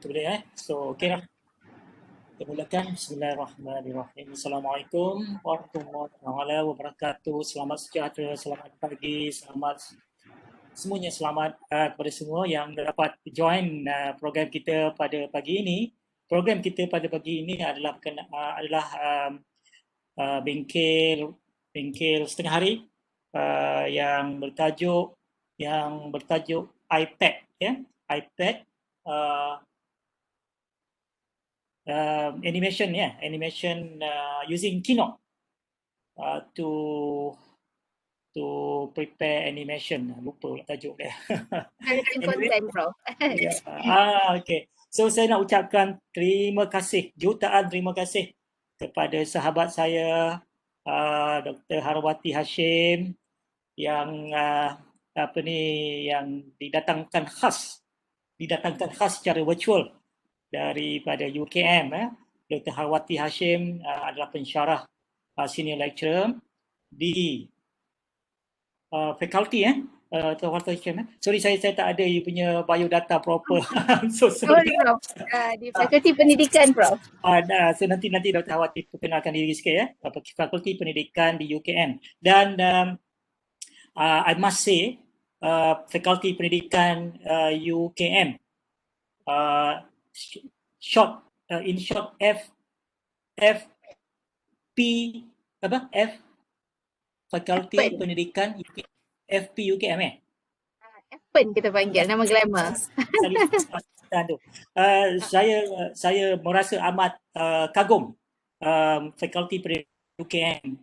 Itu boleh So, okey lah. Kita mulakan. Bismillahirrahmanirrahim. Assalamualaikum warahmatullahi wabarakatuh. Selamat sejahtera, selamat pagi, semuanya selamat kepada semua yang dapat join program kita pada pagi ini. Program kita pada pagi ini adalah bengkel setengah hari yang bertajuk iPad, iPad animation using Keynote to prepare animation. Lupa pula tajuk dia. Content, bro. Okay. So saya nak ucapkan terima kasih, jutaan terima kasih kepada sahabat saya Dr. Harwati Hashim yang yang didatangkan khas secara virtual daripada UKM. Dr. Harwati Hashim adalah pensyarah senior lecturer di fakulti sorry, saya tak ada you punya biodata proper. So sorry. Di fakulti pendidikan, Prof. So nanti Dr. Harwati perkenalkan diri sikit fakulti pendidikan di UKM. Dan I must say fakulti pendidikan UKM in short Fakulti Pendidikan FP UKM FPEN kita panggil, nama glamour. Saya merasa amat kagum Fakulti Pendidikan UKM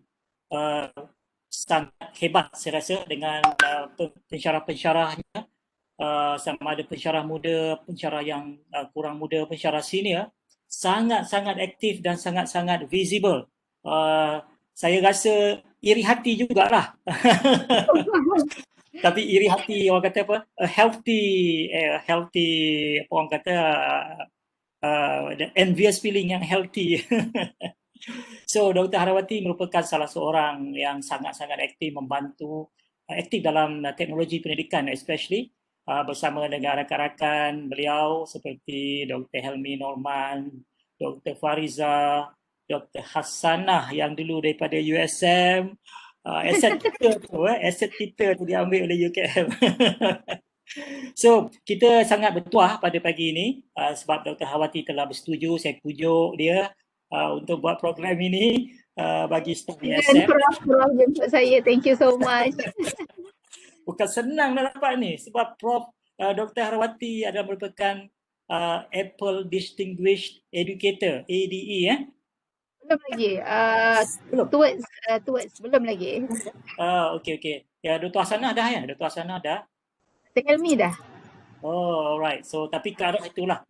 sangat hebat saya rasa dengan pensyarah-pensyarahnya, sama ada pensyarah muda, pensyarah yang kurang muda, pensyarah senior, sangat-sangat aktif dan sangat-sangat visible. Saya rasa iri hati jugalah. Tapi iri hati orang kata apa? Healthy apa orang kata envious feeling yang healthy. So Dr. Harwati merupakan salah seorang yang sangat-sangat aktif membantu aktif dalam teknologi pendidikan, especially bersama dengan rakan-rakan beliau seperti Dr. Helmi Norman, Dr. Fariza, Dr. Hassanah yang dulu daripada USM. Aset kita tu diambil oleh UKM. So, kita sangat bertuah pada pagi ini sebab Dr. Harwati telah bersetuju, saya pujuk dia untuk buat program ini bagi staf USM. Prof jemput saya, thank you so much. Bukan senang nak dapat ni sebab Prof Dr. Harwati adalah merupakan Apple Distinguished Educator, ADE Belum lagi. Towards belum lagi. Okey. Ya, Dr. Hassanah dah ya? Dr. Hassanah dah? Tengah mi dah. Oh, alright. So, tapi ke arah itulah.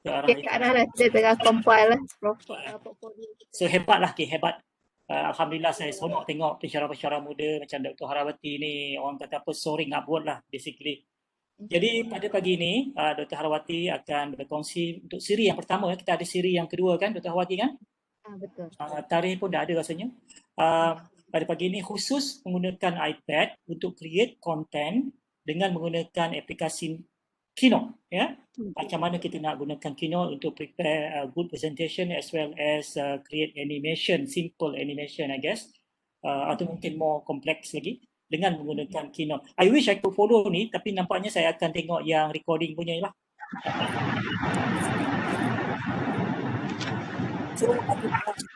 Ke arah dah, kita tengah compile lah. So, hebat. Alhamdulillah saya seronok tengok pensyarah-pensyarah muda macam Dr. Harwati ni, orang kata apa, soaring upward lah basically. Jadi pada pagi ini, Dr. Harwati akan berkongsi untuk siri yang pertama. Kita ada siri yang kedua kan, Dr. Harwati kan? Betul. Tarikh pun dah ada rasanya. Pada pagi ini khusus menggunakan iPad untuk create content dengan menggunakan aplikasi Keynote. Macam mana kita nak gunakan Keynote untuk prepare good presentation as well as create animation, simple animation I guess. Atau mungkin more complex lagi dengan menggunakan Keynote. I wish I could follow ni, tapi nampaknya saya akan tengok yang recording punya lah. So,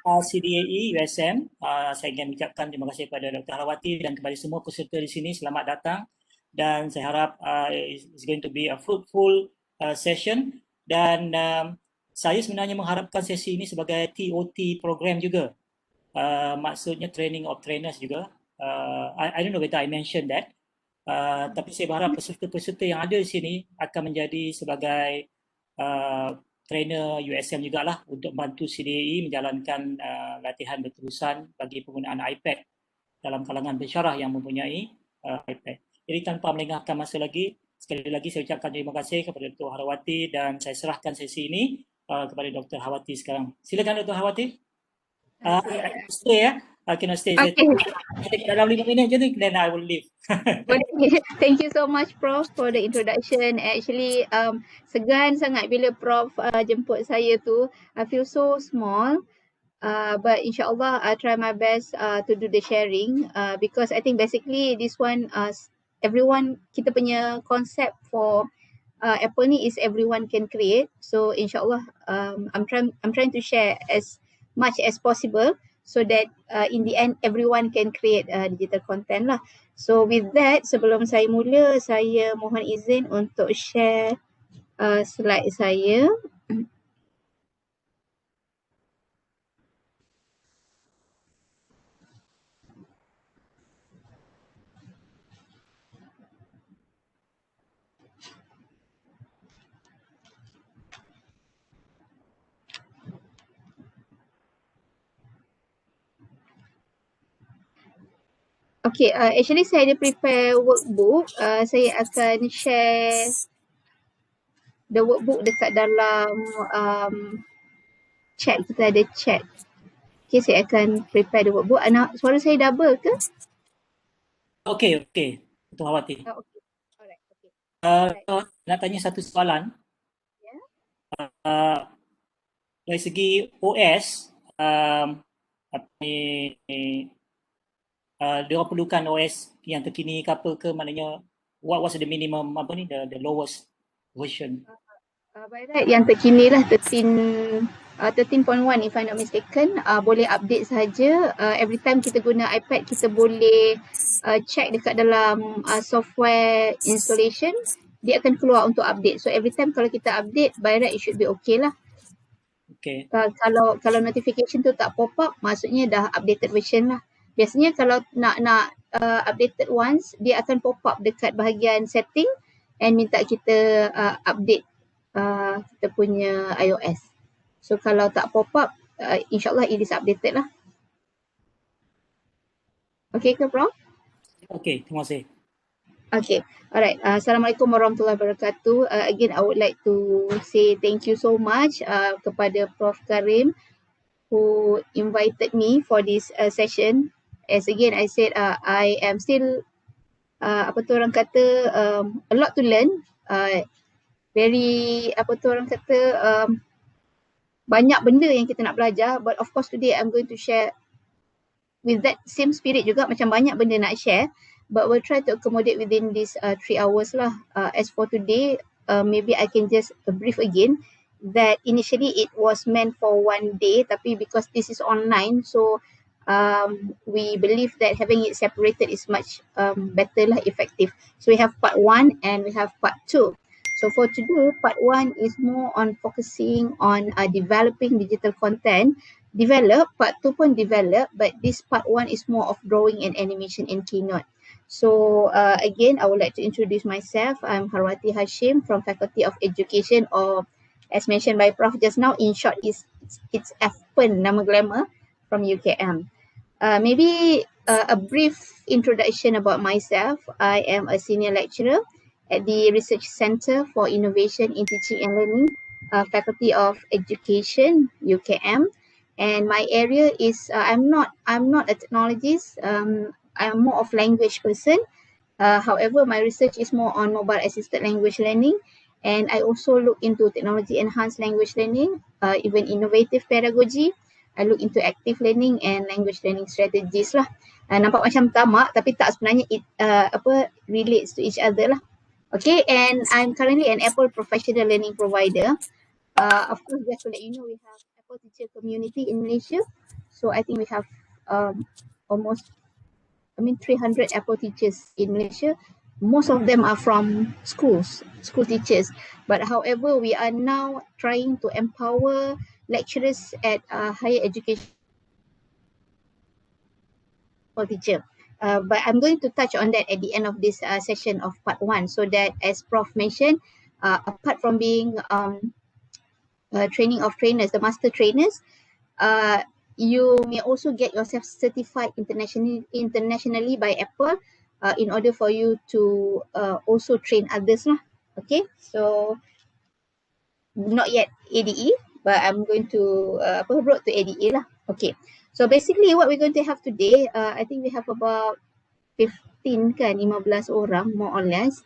CDAE USM, saya ingin ucapkan terima kasih kepada Dr. Harwati dan kepada semua peserta di sini. Selamat datang dan saya harap it's going to be a fruitful session dan saya sebenarnya mengharapkan sesi ini sebagai TOT program juga. Maksudnya training of trainers juga. I don't know whether I mentioned that. Tapi saya berharap peserta-peserta yang ada di sini akan menjadi sebagai trainer USM jugalah untuk bantu CDAE menjalankan latihan berterusan bagi penggunaan iPad dalam kalangan pensyarah yang mempunyai iPad. Jadi tanpa melengahkan masa lagi, sekali lagi saya ucapkan terima kasih kepada Dr. Harwati dan saya serahkan sesi ini kepada Dr. Harwati sekarang. Silakan Dr. Harwati. I cannot stay. Okay. Dalam 5 minit je ni, then I will leave. Thank you so much, Prof, for the introduction. Actually, segan sangat bila Prof jemput saya tu. I feel so small. But insyaAllah, I try my best to do the sharing because I think basically this one, everyone, kita punya concept for Apple ni is everyone can create. So insyaAllah, I'm trying to share as much as possible so that in the end everyone can create digital content lah. So with that, sebelum saya mula, saya mohon izin untuk share slide saya. Okay, actually saya ada prepare workbook. Saya akan share the workbook dekat dalam chat. Kita ada chat. Okay, saya akan prepare the workbook. Suara saya double ke? Okay. Tuan Harwati. Okay. Alright. Okay. Nak tanya satu soalan. Yeah. Dari segi OS, dia orang perlukan OS yang terkini ke apa ke, maknanya what's the minimum the lowest version? By right, yang terkini lah 13.1 if I'm not mistaken. Boleh update saja. Every time kita guna iPad, kita boleh check dekat dalam software installation, dia akan keluar untuk update. So every time kalau kita update, by right it should be okay lah. Okay. Kalau notification tu tak pop up, maksudnya dah updated version lah. Biasanya kalau nak updated once, dia akan pop up dekat bahagian setting and minta kita update kita punya iOS. So kalau tak pop up, insyaAllah it is updated lah. Okay ke, Prof? Okay, terima kasih. Okay, alright. Assalamualaikum warahmatullahi wabarakatuh. Again, I would like to say thank you so much kepada Prof Karim who invited me for this session. As again, I said I am still, a lot to learn. Banyak benda yang kita nak belajar, but of course today I'm going to share with that same spirit juga, macam banyak benda nak share, but we'll try to accommodate within this 3 hours lah. As for today, maybe I can just brief again that initially it was meant for 1 day, tapi because this is online, so we believe that having it separated is much better lah, effective. So we have part 1 and we have part 2. So for today, part 1 is more on focusing on developing digital content. Part 2 pun develop, but this part 1 is more of drawing and animation in Keynote. So again, I would like to introduce myself. I'm Harwati Hashim from Faculty of Education, or as mentioned by Prof just now, in short it's FPEN, nama glamour, from UKM. Maybe a brief introduction about myself. I am a senior lecturer at the Research Center for Innovation in Teaching and Learning, Faculty of Education, UKM. And my area is, I'm not a technologist, I'm more of language person. However, my research is more on mobile assisted language learning. And I also look into technology enhanced language learning, even innovative pedagogy. I look into active learning and language learning strategies lah. Nampak macam tamak, tapi tak, sebenarnya it relates to each other lah. Okay, and I'm currently an Apple professional learning provider. Of course, just to let you know, we have Apple teacher community in Malaysia. So I think we have almost 300 Apple teachers in Malaysia. Most of them are from school teachers. But however, we are now trying to empower lecturers at higher education for teacher. But I'm going to touch on that at the end of this session of part 1, so that, as Prof mentioned, apart from being training of trainers, the master trainers, you may also get yourself certified internationally by Apple in order for you to also train others lah. Okay, so not yet ADE, but I'm going to road to ADE lah. Okay, So basically what we're going to have today, I think we have about 15 orang more or less.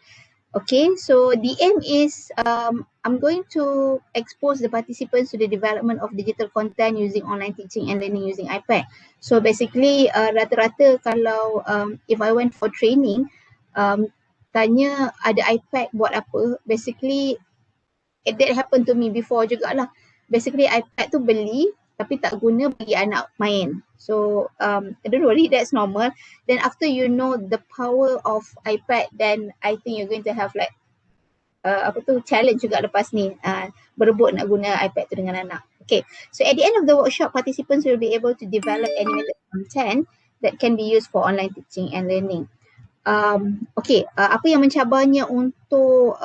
Okay, so the aim is I'm going to expose the participants to the development of digital content using online teaching and learning using iPad. So basically rata-rata kalau if I went for training, tanya ada iPad buat apa, basically that happened to me before jugalah. Basically iPad tu beli tapi tak guna, bagi anak main. So don't worry, that's normal. Then after you know the power of iPad, then I think you're going to have like challenge juga lepas ni, berebut nak guna iPad tu dengan anak. Okay, so at the end of the workshop, participants will be able to develop animated content that can be used for online teaching and learning. Okay, apa yang mencabarnya untuk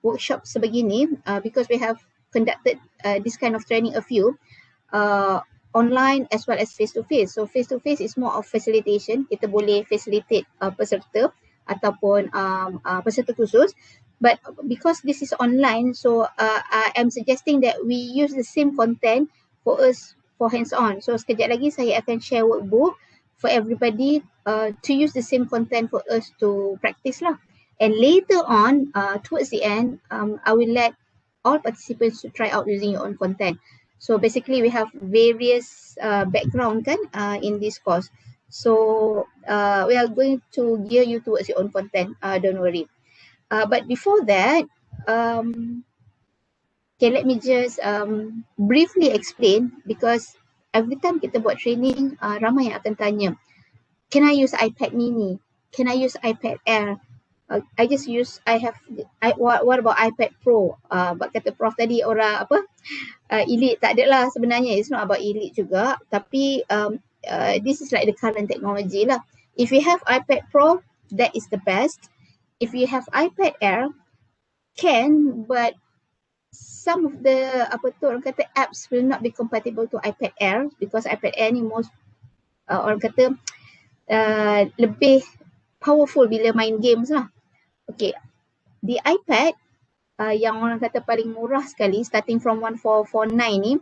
workshop sebegini, because we have conducted this kind of training a few online as well as face to face. So face to face is more of facilitation, kita boleh facilitate peserta ataupun peserta khusus. But because this is online, so I am suggesting that we use the same content for us for hands-on. So sekejap lagi saya akan share workbook for everybody to use the same content for us to practice lah. And later on, towards the end, I will let all participants to try out using your own content. So basically we have various background kan in this course. So we are going to gear you towards your own content, don't worry. But before that, okay, let me just briefly explain, because every time kita buat training, ramai yang akan tanya, can I use iPad mini? Can I use iPad Air? What about iPad Pro? Kata Prof tadi orang elite, tak ada lah sebenarnya. It's not about elite juga. Tapi this is like the current technology lah. If you have iPad Pro, that is the best. If you have iPad Air, can, but some of the orang kata apps will not be compatible to iPad Air, because iPad Air ni most orang kata lebih powerful bila main games lah. Okay, the iPad yang orang kata paling murah sekali, starting from 1449 ni,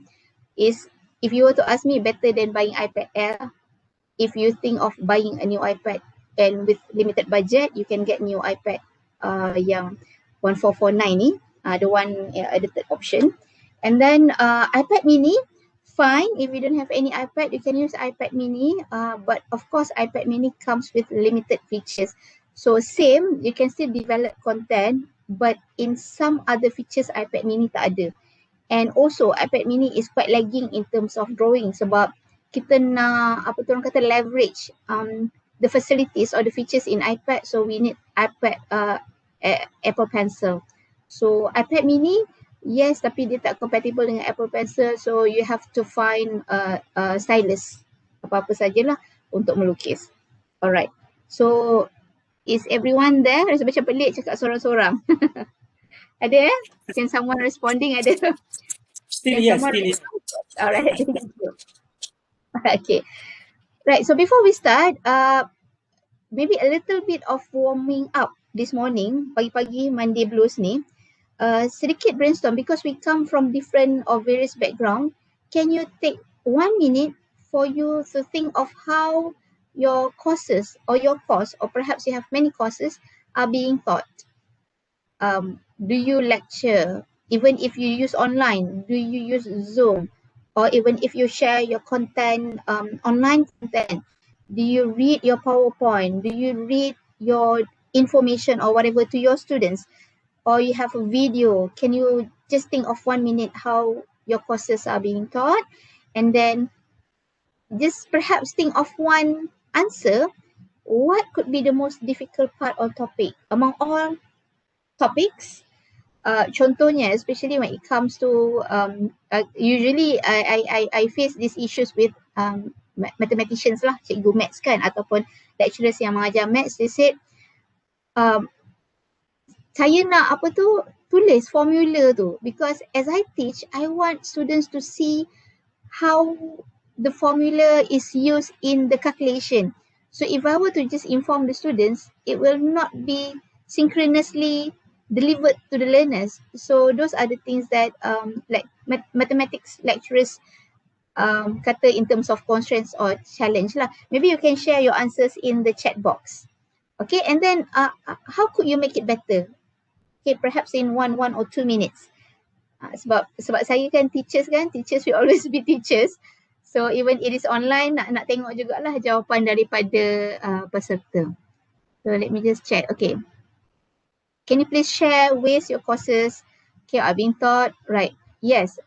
is, if you were to ask me, better than buying iPad Air. If you think of buying a new iPad and with limited budget, you can get new iPad yang 1449 ni, the one the third option. And then iPad mini, fine, if you don't have any iPad, you can use iPad mini, but of course iPad mini comes with limited features. So same, you can still develop content, but in some other features iPad mini tak ada. And also iPad mini is quite lagging in terms of drawing, sebab kita nak orang kata leverage the facilities or the features in iPad, so we need iPad Apple Pencil. So iPad mini, yes, tapi dia tak compatible dengan Apple Pencil, so you have to find stylus, apa-apa sajalah untuk melukis. Alright, so is everyone there? Rasa macam pelik cakap sorang-sorang. Ada Can someone responding ada? Still yes. Alright, thank you. Okay, right, so before we start, maybe a little bit of warming up this morning, pagi-pagi Monday blues ni. Sedikit brainstorm, because we come from different or various background. Can you take 1 minute for you to think of how your courses or your course, or perhaps you have many courses, are being taught? Do you lecture? Even if you use online, do you use Zoom? Or even if you share your content, online content, do you read your PowerPoint? Do you read your information or whatever to your students? Or you have a video? Can you just think of 1 minute how your courses are being taught? And then just perhaps think of one answer. What could be the most difficult part or topic among all topics? Contohnya, especially when it comes to usually I face these issues with mathematicians lah, cikgu maths kan, ataupun lecturers yang mengajar maths. They said saya nak tulis formula tu, because as I teach, I want students to see how the formula is used in the calculation. So if I were to just inform the students, it will not be synchronously delivered to the learners. So those are the things that like mathematics lecturers kata in terms of constraints or challenge lah. Maybe you can share your answers in the chat box. Okay, and then how could you make it better? Okay, perhaps in one or 2 minutes. Sebab saya kan, teachers will always be teachers. So even it is online, nak tengok jugalah jawapan daripada peserta. So let me just check. Okay. Can you please share ways your courses are being taught? Right. Yes,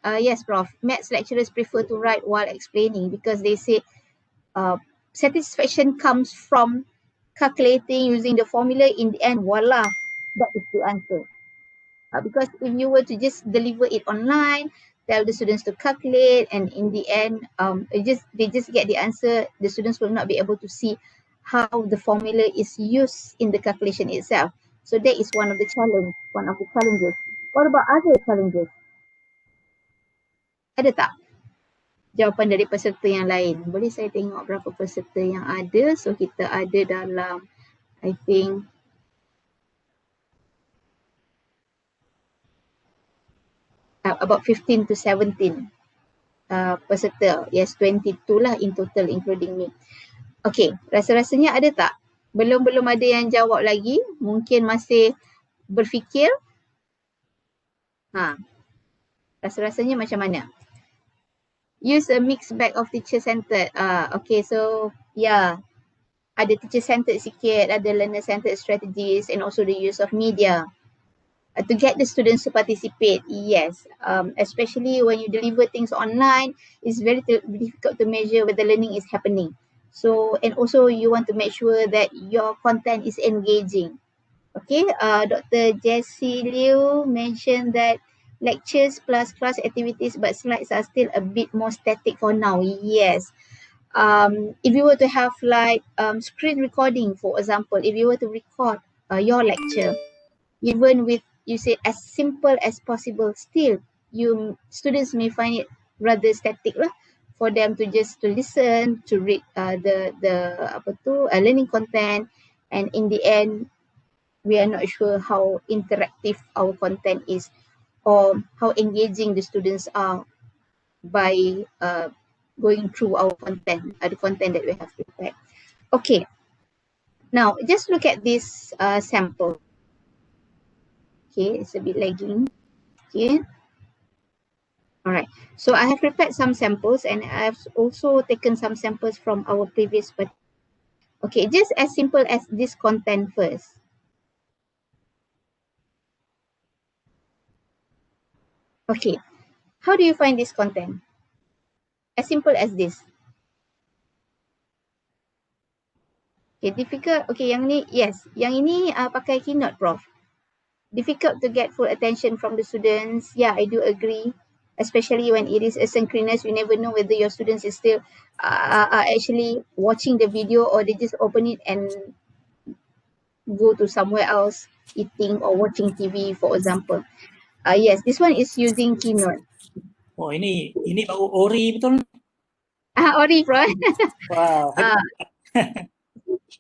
Prof. Maths lecturers prefer to write while explaining because they say satisfaction comes from calculating using the formula. In the end, voila, that is the answer. Because if you were to just deliver it online, tell the students to calculate, and in the end, they just get the answer. The students will not be able to see how the formula is used in the calculation itself. So that is one of the challenges. What about other challenges? Ada tak jawapan dari peserta yang lain? Boleh saya tengok berapa peserta yang ada? So kita ada dalam, I think, about 15 to 17 peserta. Yes, 22 lah in total including me. Okay, rasa-rasanya ada tak? Belum ada yang jawab lagi. Mungkin masih berfikir. Rasa-rasanya macam mana? Use a mixed bag of teacher-centered. Okay, so yeah. Ada teacher-centered sikit, ada learner-centered strategies, and also the use of media. To get the students to participate, yes. Especially when you deliver things online, it's very difficult to measure whether learning is happening. So, and also you want to make sure that your content is engaging. Okay, Dr. Jessie Liu mentioned that lectures plus class activities, but slides are still a bit more static for now. Yes. If you were to have like screen recording, for example, if you were to record your lecture, even with, you say, as simple as possible, still students may find it rather static lah, for them to just to listen, to read the learning content, and in the end we are not sure how interactive our content is or how engaging the students are by going through our content, the content that we have prepared. Okay, now just look at this sample. Okay, it's a bit lagging. Okay. All right. So I have prepared some samples, and I have also taken some samples from our previous. Okay, just as simple as this content first. Okay, how do you find this content? As simple as this. Okay, difficult. Okay, yang ni, yes. Yang ini pakai Keynote, Prof. Difficult to get full attention from the students. Yeah, I do agree. Especially when it is asynchronous, you never know whether your students is still are actually watching the video, or they just open it and go to somewhere else, eating or watching TV, for example. Yes, this one is using Keynote. Oh, ini baru ori betul? Ori, Prof. Wow.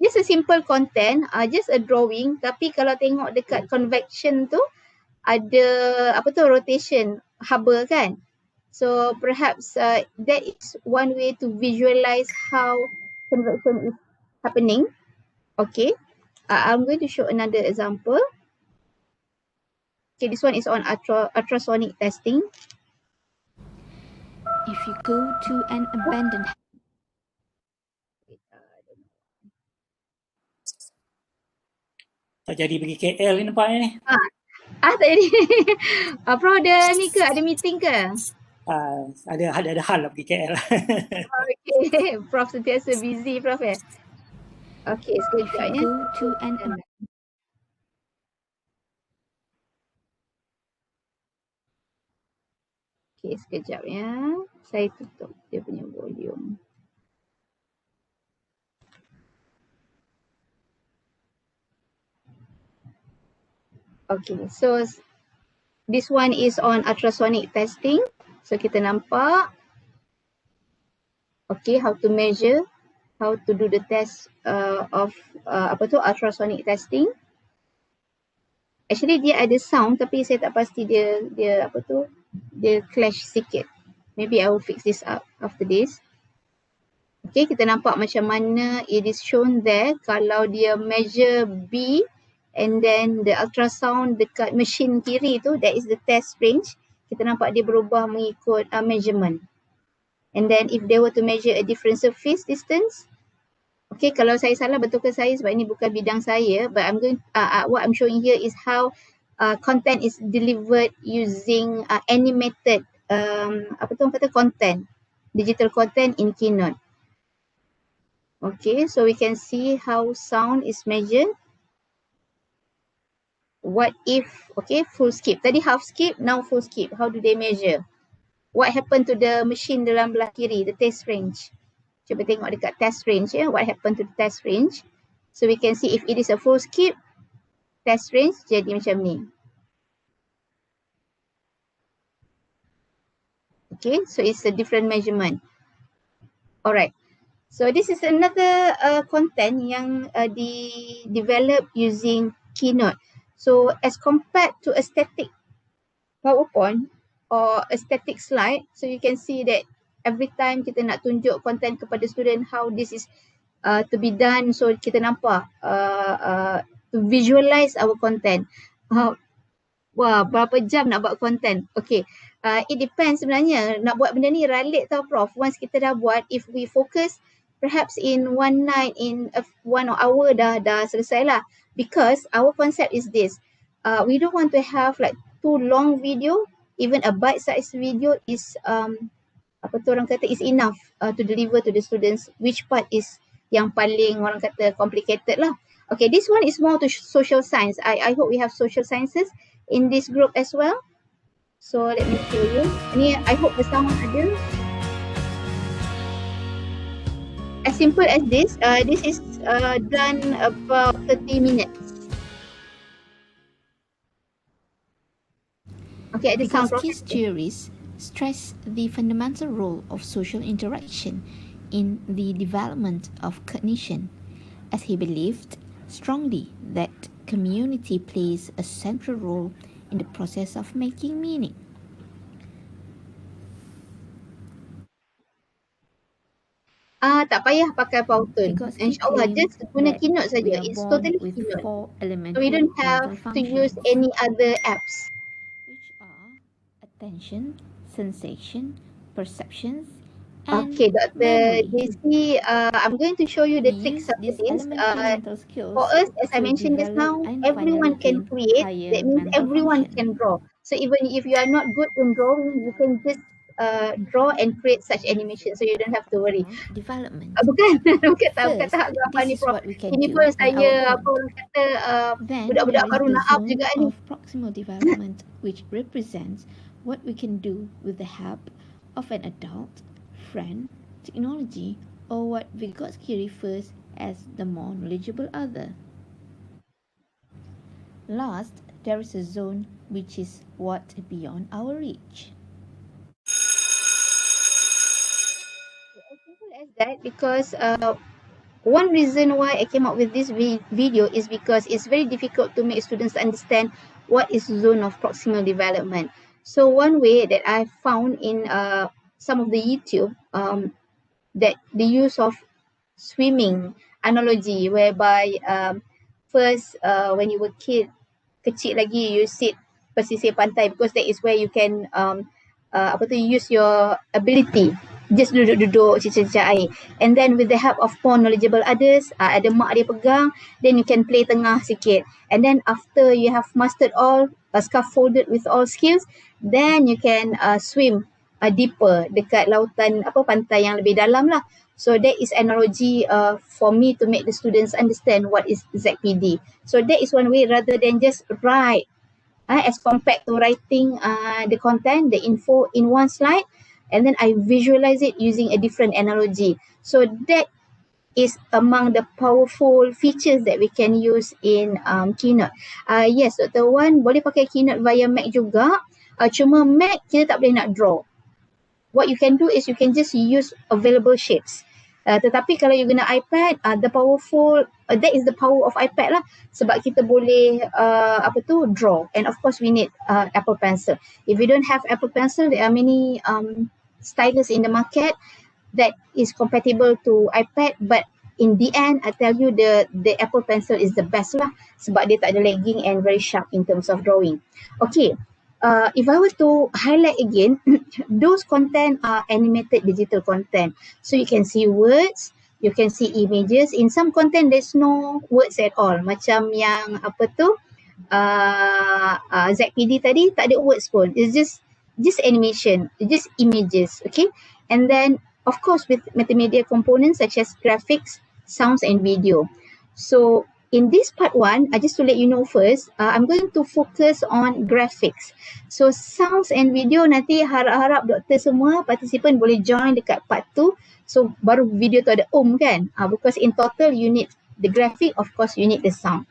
Just a simple content, just a drawing. Tapi kalau tengok dekat convection tu, ada rotation haba kan. So perhaps that is one way to visualize how convection is happening. Okay, I'm going to show another example. Okay, this one is on ultrasonic testing. If you go to an abandoned Tak jadi pergi KL ni nampaknya ni. Tak jadi. Prof ada ni ke? Ada meeting ke? Ada hal lah pergi KL. Okay, Prof sentiasa busy, Prof ya. Okay, sekejap ya. go to an Okay, sekejap ya. Saya tutup dia punya volume. Okay, so this one is on ultrasonic testing. So kita nampak. Okay, how to measure, how to do the test of ultrasonic testing. Actually dia ada sound, tapi saya tak pasti dia clash sikit. Maybe I will fix this up after this. Okay, kita nampak macam mana it is shown there. Kalau dia measure B and then the ultrasound dekat mesin kiri tu, that is the test range. Kita nampak dia berubah mengikut measurement. And then if they were to measure a different surface distance, okay, kalau saya salah betulkan saya sebab ini bukan bidang saya, but I'm going what I'm showing here is how content is delivered using animated content, digital content in Keynote. Okay, so we can see how sound is measured. What if, okay, full skip. Tadi half skip, now full skip. How do they measure? What happened to the machine dalam belah kiri, the test range? Cuba tengok dekat test range ya, what happened to the test range. So we can see if it is a full skip, test range jadi macam ni. Okay, so it's a different measurement. Alright. So this is another content yang developed using Keynote. So as compared to a static PowerPoint or a static slide, so you can see that every time kita nak tunjuk content kepada student how this is to be done, so kita nampak to visualize our content. Wah, berapa jam nak buat content? Okay, it depends sebenarnya. Nak buat benda ni ralik tau Prof. Once kita dah buat, if we focus perhaps in one night, in 1 hour dah selesai lah. Because our concept is this, we don't want to have like too long video. Even a bite-sized video is orang kata is enough to deliver to the students. Which part is yang paling orang kata complicated lah. Okay, this one is more to social science. I hope we have social sciences in this group as well. So let me show you. Ini I hope the sound ada. As simple as this. This is done about 30 minutes. Okay, the sound Because Key's theories stress the fundamental role of social interaction in the development of cognition, as he believed strongly that community plays a central role in the process of making meaning. Tak payah pakai PowerPoint. Because he InsyaAllah, claimed just guna that Keynote we saja. are It's born totally with Keynote. 4 So we elementary don't mental have to use functions, any other apps. which are attention, sensation, perceptions, and Okay, Dr. memory. JC, I'm going to show you We the tricks use of these this. elementary mental skills For us, as I to mentioned just develop now, and everyone finally can gain create. higher That means mental everyone function. can draw. So even if you are not good in drawing, you can just draw and create such animation. So you don't have to worry. Development. Bukan, bukan First, tahap gambar this ni is Prof. what we can Ini do pun on saya, our own. orang kata, Then budak-budak there is baru the nak up zone juga ni. of proximal development, which represents what we can do with the help of an adult, friend, technology, or what Vygotsky refers as the more knowledgeable other. Last, there is a zone which is what beyond our reach. As simple as that, because one reason why I came up with this video is because it's very difficult to make students understand what is zone of proximal development. So one way that I found in some of the YouTube, that the use of swimming analogy, whereby first when you were kecil lagi, you sit pesisir pantai because that is where you can use your ability. Just duduk-duduk cicak-cicak air. And then with the help of more knowledgeable others, ada mak dia pegang, then you can play tengah sikit. And then after you have mastered all, scaffolded with all skills, then you can swim deeper dekat lautan pantai yang lebih dalam lah. So that is analogy for me to make the students understand what is ZPD. So that is one way rather than just write as compared to writing the content, the info in one slide, and then I visualize it using a different analogy. So that is among the powerful features that we can use in Keynote. Yes, Dr. Wan, boleh pakai Keynote via Mac juga. Cuma Mac kita tak boleh nak draw. What you can do is you can just use available shapes. Tetapi kalau you guna iPad, the powerful, that is the power of iPad lah. Sebab kita boleh draw. And of course we need Apple Pencil. If you don't have Apple Pencil, there are many stylus in the market that is compatible to iPad, but in the end, I tell you the Apple Pencil is the best lah sebab dia tak ada lagging and very sharp in terms of drawing. Okay, if I were to highlight again, those content are animated digital content. So you can see words, you can see images. In some content, there's no words at all. Macam yang apa tu, ZPD tadi, tak ada words pun. It's just animation, just images, okay? And then, of course, with multimedia components such as graphics, sounds and video. So in this part 1, just to let you know first, I'm going to focus on graphics. So sounds and video nanti harap-harap doktor semua participant boleh join dekat part 2. So baru video tu ada kan? Because in total you need the graphic, of course you need the sound.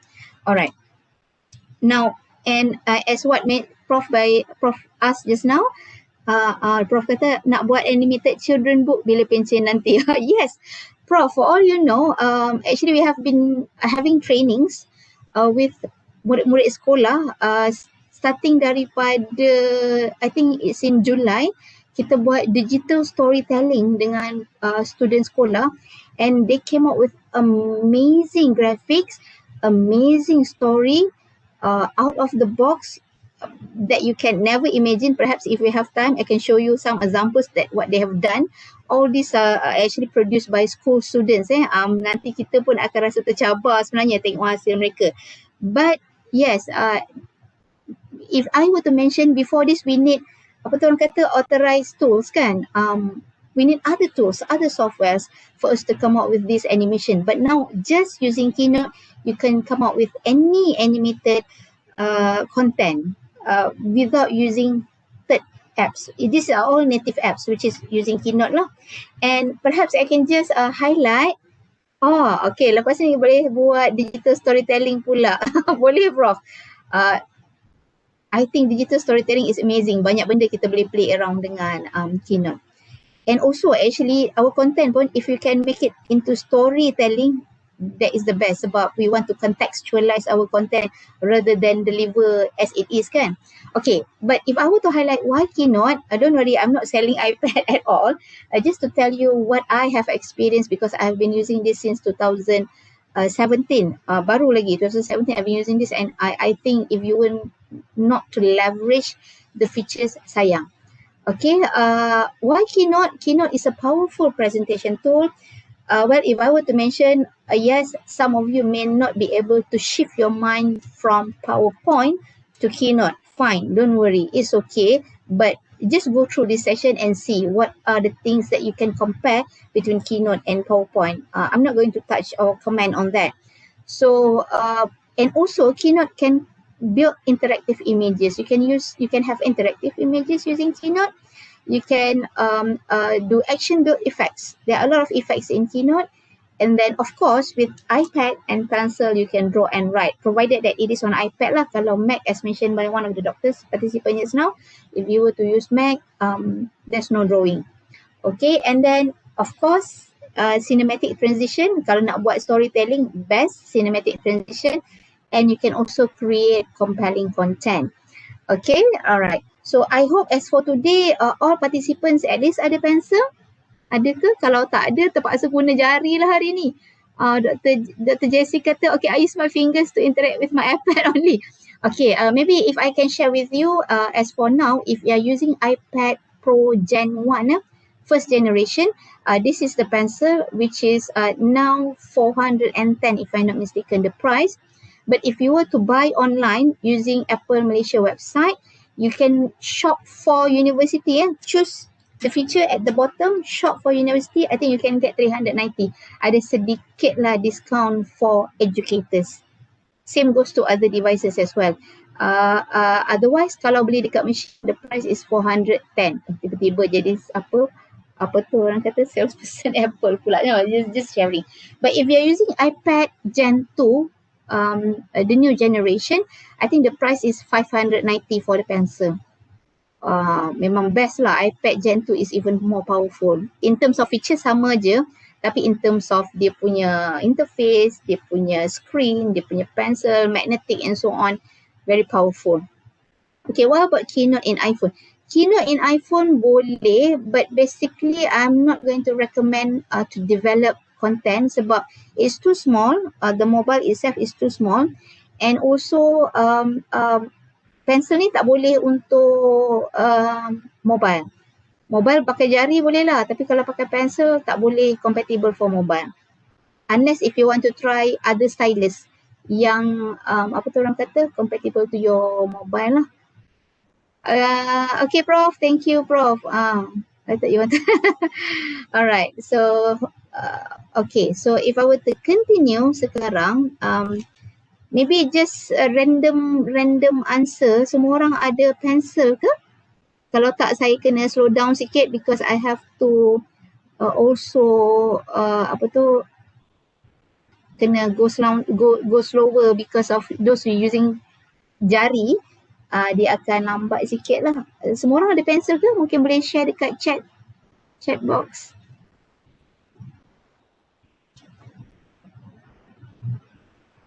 Alright. Now, and as what Prof asked just now, Prof kata nak buat animated children book bila pension nanti. Yes, Prof, for all you know, actually we have been having trainings with murid-murid sekolah starting daripada, I think it's in July, kita buat digital storytelling dengan student sekolah, and they came up with amazing graphics, amazing story, out of the box that you can never imagine. Perhaps if we have time, I can show you some examples that what they have done. All these are actually produced by school students. Nanti kita pun akan rasa tercabar sebenarnya tengok hasil mereka. But yes, if I were to mention before this, we need apa tu orang kata authorized tools kan. We need other tools, other softwares for us to come up with this animation. But now just using Keynote, you can come up with any animated content without using third apps. These are all native apps which is using Keynote lah. And perhaps I can just highlight. Oh, okay. Lepas ni boleh buat digital storytelling pula. Boleh, Prof. I think digital storytelling is amazing. Banyak benda kita boleh play around dengan Keynote. And also actually our content pun, if you can make it into storytelling, that is the best sebab we want to contextualize our content rather than deliver as it is kan. Okay, but if I were to highlight why Keynote, don't worry, I'm not selling iPad at all. Just to tell you what I have experienced, because I have been using this since 2017. Baru lagi 2017 I've been using this, and I think if you will not to leverage the features, sayang. Okay, why Keynote? Keynote is a powerful presentation tool. Well, if I were to mention, yes, some of you may not be able to shift your mind from PowerPoint to Keynote. Fine, don't worry, it's okay. But just go through this session and see what are the things that you can compare between Keynote and PowerPoint. I'm not going to touch or comment on that. So, and also Keynote can build interactive images. You can have interactive images using Keynote. You can do action build effects. There are a lot of effects in Keynote. And then of course with iPad and pencil you can draw and write, provided that it is on iPad lah. Kalau Mac, as mentioned by one of the doctors participants just now, if you were to use Mac, there's no drawing. Okay, and then of course cinematic transition. Kalau nak buat storytelling, best cinematic transition. And you can also create compelling content. Okay, alright. So I hope as for today, all participants at least ada pencil. Ada ke? Kalau tak ada, terpaksa guna jari lah hari ni. Dr. Jessie kata, okay, I use my fingers to interact with my iPad only. Okay, maybe if I can share with you, as for now, if you are using iPad Pro Gen 1, first generation, this is the pencil, which is now 410 if I'm not mistaken, the price. But if you were to buy online using Apple Malaysia website, you can shop for university and choose the feature at the bottom, shop for university. I think you can get 390. Ada sedikit lah discount for educators. Same goes to other devices as well. Otherwise, kalau beli dekat machine, the price is 410. Tiba-tiba jadi apa tu orang kata salesperson Apple pula. No, just sharing. But if you're using iPad Gen 2, the new generation, I think the price is 590 for the pencil. Memang best lah. iPad Gen 2 is even more powerful. In terms of features sama je, tapi in terms of dia punya interface, dia punya screen, dia punya pencil, magnetic and so on, very powerful. Okay, what about Keynote in iPhone? Keynote in iPhone boleh, but basically I'm not going to recommend to develop content sebab it's too small. The mobile itself is too small, and also pencil ni tak boleh untuk mobile. Mobile pakai jari boleh lah, tapi kalau pakai pencil tak boleh compatible for mobile. Unless if you want to try other stylus yang apa tu orang kata compatible to your mobile lah. Okay, Prof. Thank you, Prof. I thought you want to. Alright. So, okay. So, if I were to continue sekarang, maybe just a random answer. Semua orang ada pencil ke? Kalau tak, saya kena slow down sikit because I have to also apa tu kena go slower because of those who using jari. Dia akan lambat sikit lah. Semua orang ada pencil ke? Mungkin boleh share dekat chat box.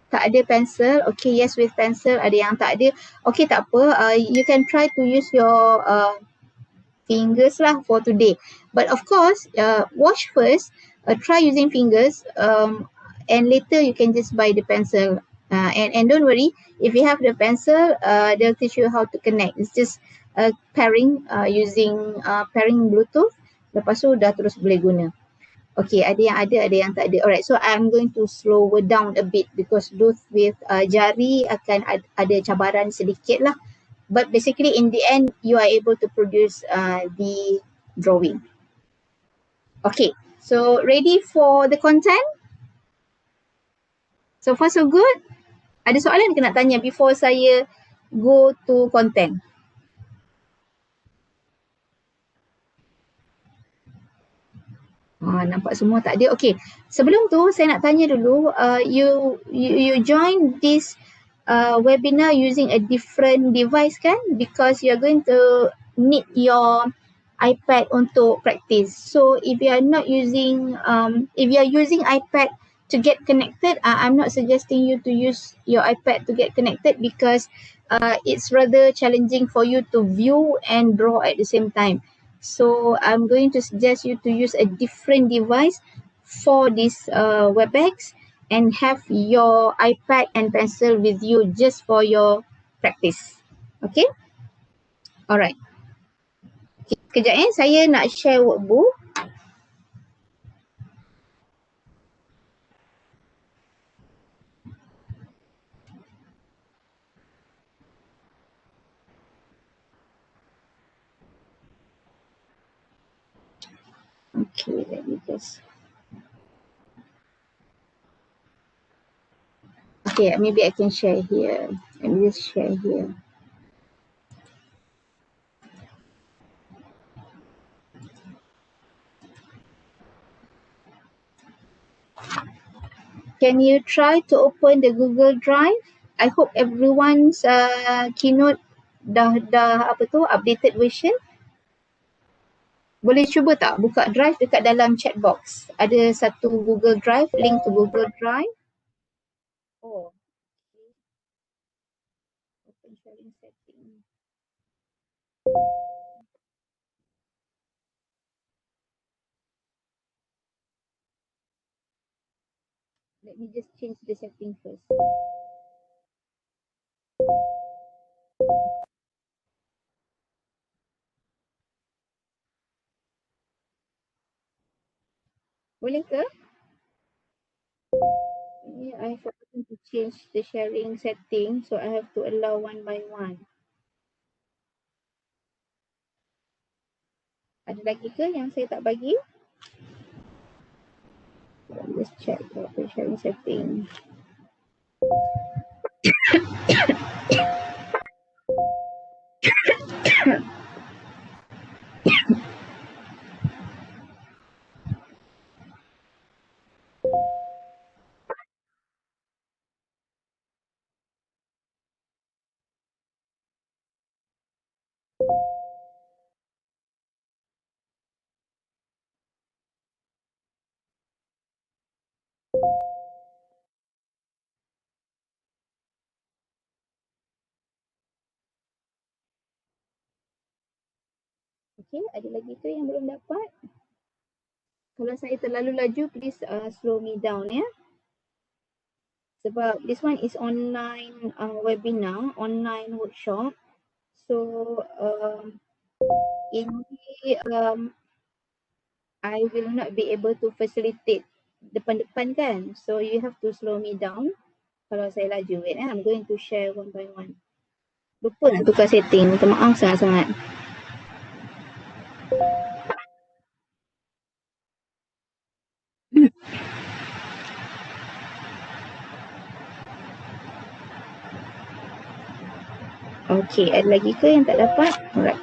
Tak ada pencil. Okay, yes with pencil. Ada yang tak ada. Okay, tak apa. You can try to use your fingers lah for today. But of course, watch first. Try using fingers. And later you can just buy the pencil. And don't worry, if you have the pencil, they'll teach you how to connect. It's just pairing using pairing Bluetooth. Lepas tu dah terus boleh guna. Okay, ada yang tak ada. Alright, so I'm going to slow down a bit because those with jari akan ada cabaran sedikit lah. But basically in the end, you are able to produce the drawing. Okay, so ready for the content? So far so good? Ada soalan ke nak tanya before saya go to content? Nampak semua tak ada. Okay, sebelum tu saya nak tanya dulu, you join this webinar using a different device kan? Because you are going to need your iPad untuk practice. So if you are not using, if you are using iPad to get connected, I'm not suggesting you to use your iPad to get connected because it's rather challenging for you to view and draw at the same time. So I'm going to suggest you to use a different device for this WebEx and have your iPad and pencil with you just for your practice. Okay? Alright. Kejap saya nak share workbook. Okay, let me just. Okay, maybe I can share here. Let me just share here. Can you try to open the Google Drive? I hope everyone's Keynote dah apa tu updated version. Boleh cuba tak buka Drive dekat dalam chat box. Ada satu Google Drive, link to Google Drive. Oh. Open sharing setting. Let me just change the setting first. Boleh ke? I forgot to change the sharing setting, so I have to allow one by one. Ada lagi ke yang saya tak bagi? Let's check the sharing setting. Okay, ada lagi ke yang belum dapat? Kalau saya terlalu laju, please slow me down ya. Sebab this one is online webinar, online workshop. So ini I will not be able to facilitate depan-depan kan. So you have to slow me down. Kalau saya laju, wait I'm going to share one by one. Lupa nak tukar setting, minta maaf sangat-sangat. Okay, ada lagi ke yang tak dapat? Alright.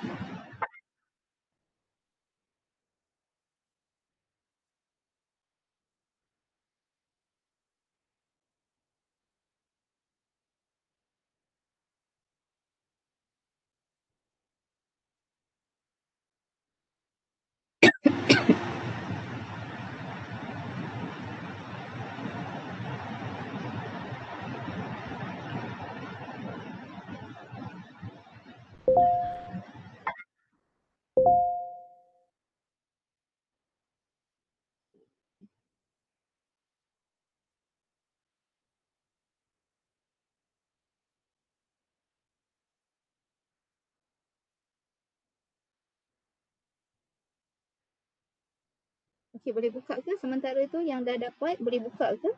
Okay, boleh buka ke? Sementara tu yang dah dapat, boleh buka ke?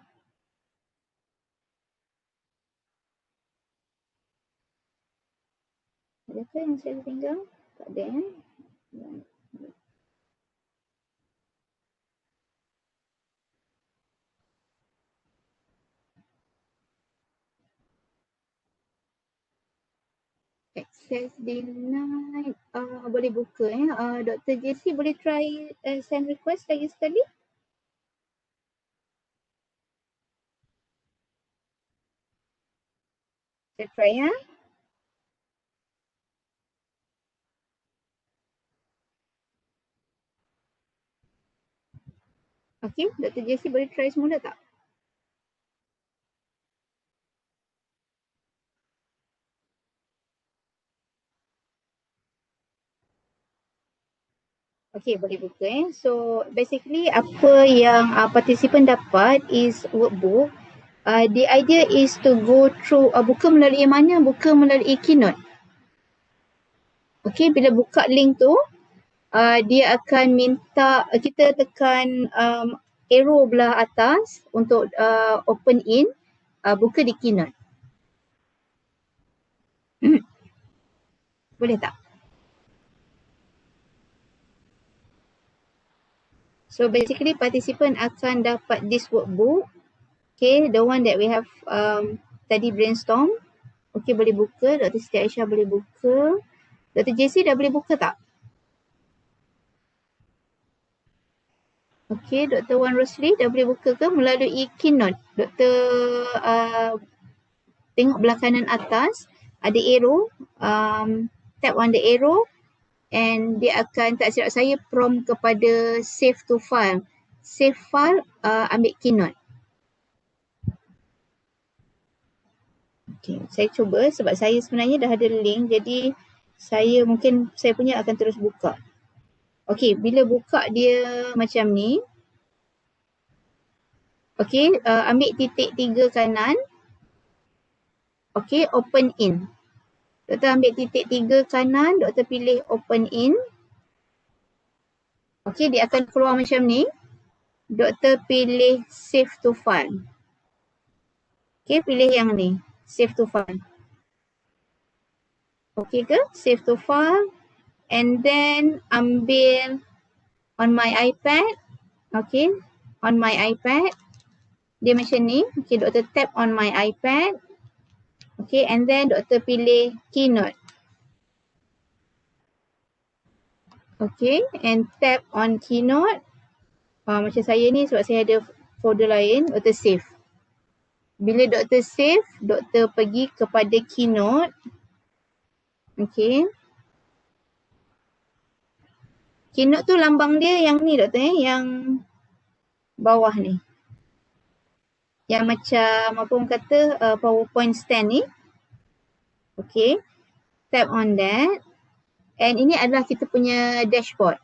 Adakah yang saya tinggal? Tak ada eh? Access denied. Boleh buka eh. Dr. JC boleh try send request lagi sekali? Saya try ya. Okay, Dr. JC boleh try semula tak? Okay, boleh buka eh. So basically apa yang participant dapat is workbook. The idea is to go through, buka melalui mana? Buka melalui Keynote. Okay, bila buka link tu, dia akan minta kita tekan arrow belah atas untuk open in, buka di Keynote. Boleh tak? So basically participant akan dapat this workbook. Okay, the one that we have tadi brainstorm. Okay, boleh buka. Dr. Siti Aisyah boleh buka. Dr. JC dah boleh buka tak? Okay, Dr. Wan Rosli dah boleh buka ke melalui Keynote? Dr. Tengok belah kanan atas, ada arrow. Tap on the arrow and dia akan, tak silap saya, prompt kepada save to file. Save file, ambil Keynote. Okay, saya cuba sebab saya sebenarnya dah ada link, jadi saya punya akan terus buka. Okay, bila buka dia macam ni. Okay, ambil titik 3 kanan. Okay, open in. Doktor ambil titik 3 kanan, doktor pilih open in. Okay, dia akan keluar macam ni. Doktor pilih save to file. Okay, pilih yang ni, save to file. Okay ke? Save to file. And then ambil on my iPad. Okay, on my iPad. Dia macam ni. Okay, doktor tap on my iPad. Okay, and then doktor pilih Keynote. Okay, and tap on Keynote. Macam saya ni sebab saya ada folder lain, doktor save. Bila doktor save, doktor pergi kepada Keynote. Okay. Keynote tu lambang dia yang ni doktor yang bawah ni. Yang macam apa orang kata PowerPoint stand ni. Okay. Tap on that. And ini adalah kita punya dashboard.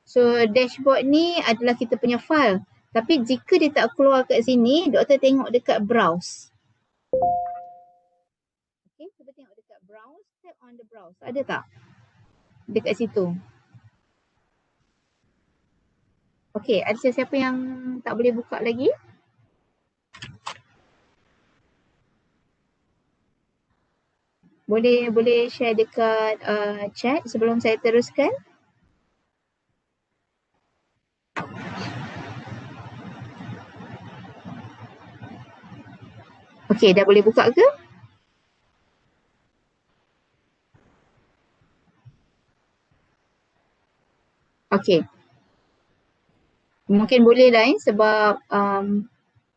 So dashboard ni adalah kita punya file. Tapi jika dia tak keluar kat sini, doktor tengok dekat browse. Okay, cuba tengok dekat browse, tap on the browse. Ada tak? Dekat situ. Okay, ada siapa yang tak boleh buka lagi? Boleh share dekat chat sebelum saya teruskan. Okay, dah boleh buka ke? Okay. Mungkin boleh lah sebab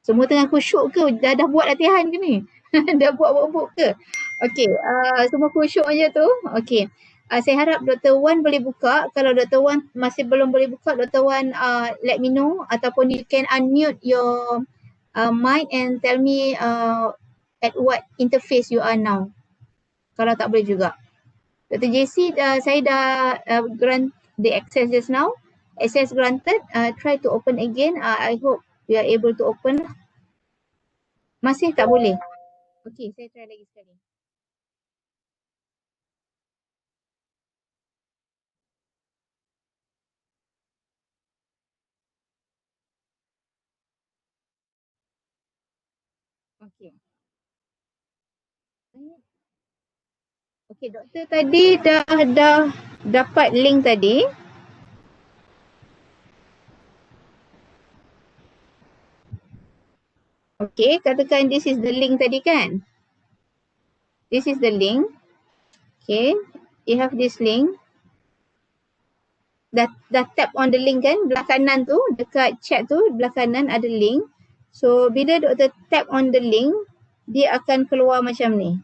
semua tengah khusyuk ke? Dah buat latihan ke ni? Dah buat workbook ke? Okay, semua khusyuk je tu. Okay. Saya harap Dr. Wan boleh buka. Kalau Dr. Wan masih belum boleh buka, Dr. Wan let me know ataupun you can unmute your mic and tell me at what interface you are now. Kalau tak boleh juga. Dr. JC, saya dah grant the access just now. Access granted. Try to open again. I hope you are able to open. Masih tak boleh. Okay, saya try lagi sekali. Okay. Okay, doktor tadi dah dapat link tadi. Okay, katakan this is the link tadi kan? This is the link. Okay, you have this link. Dah tap on the link kan? Belah kanan tu, dekat chat tu, belah kanan ada link. So, bila doktor tap on the link, dia akan keluar macam ni.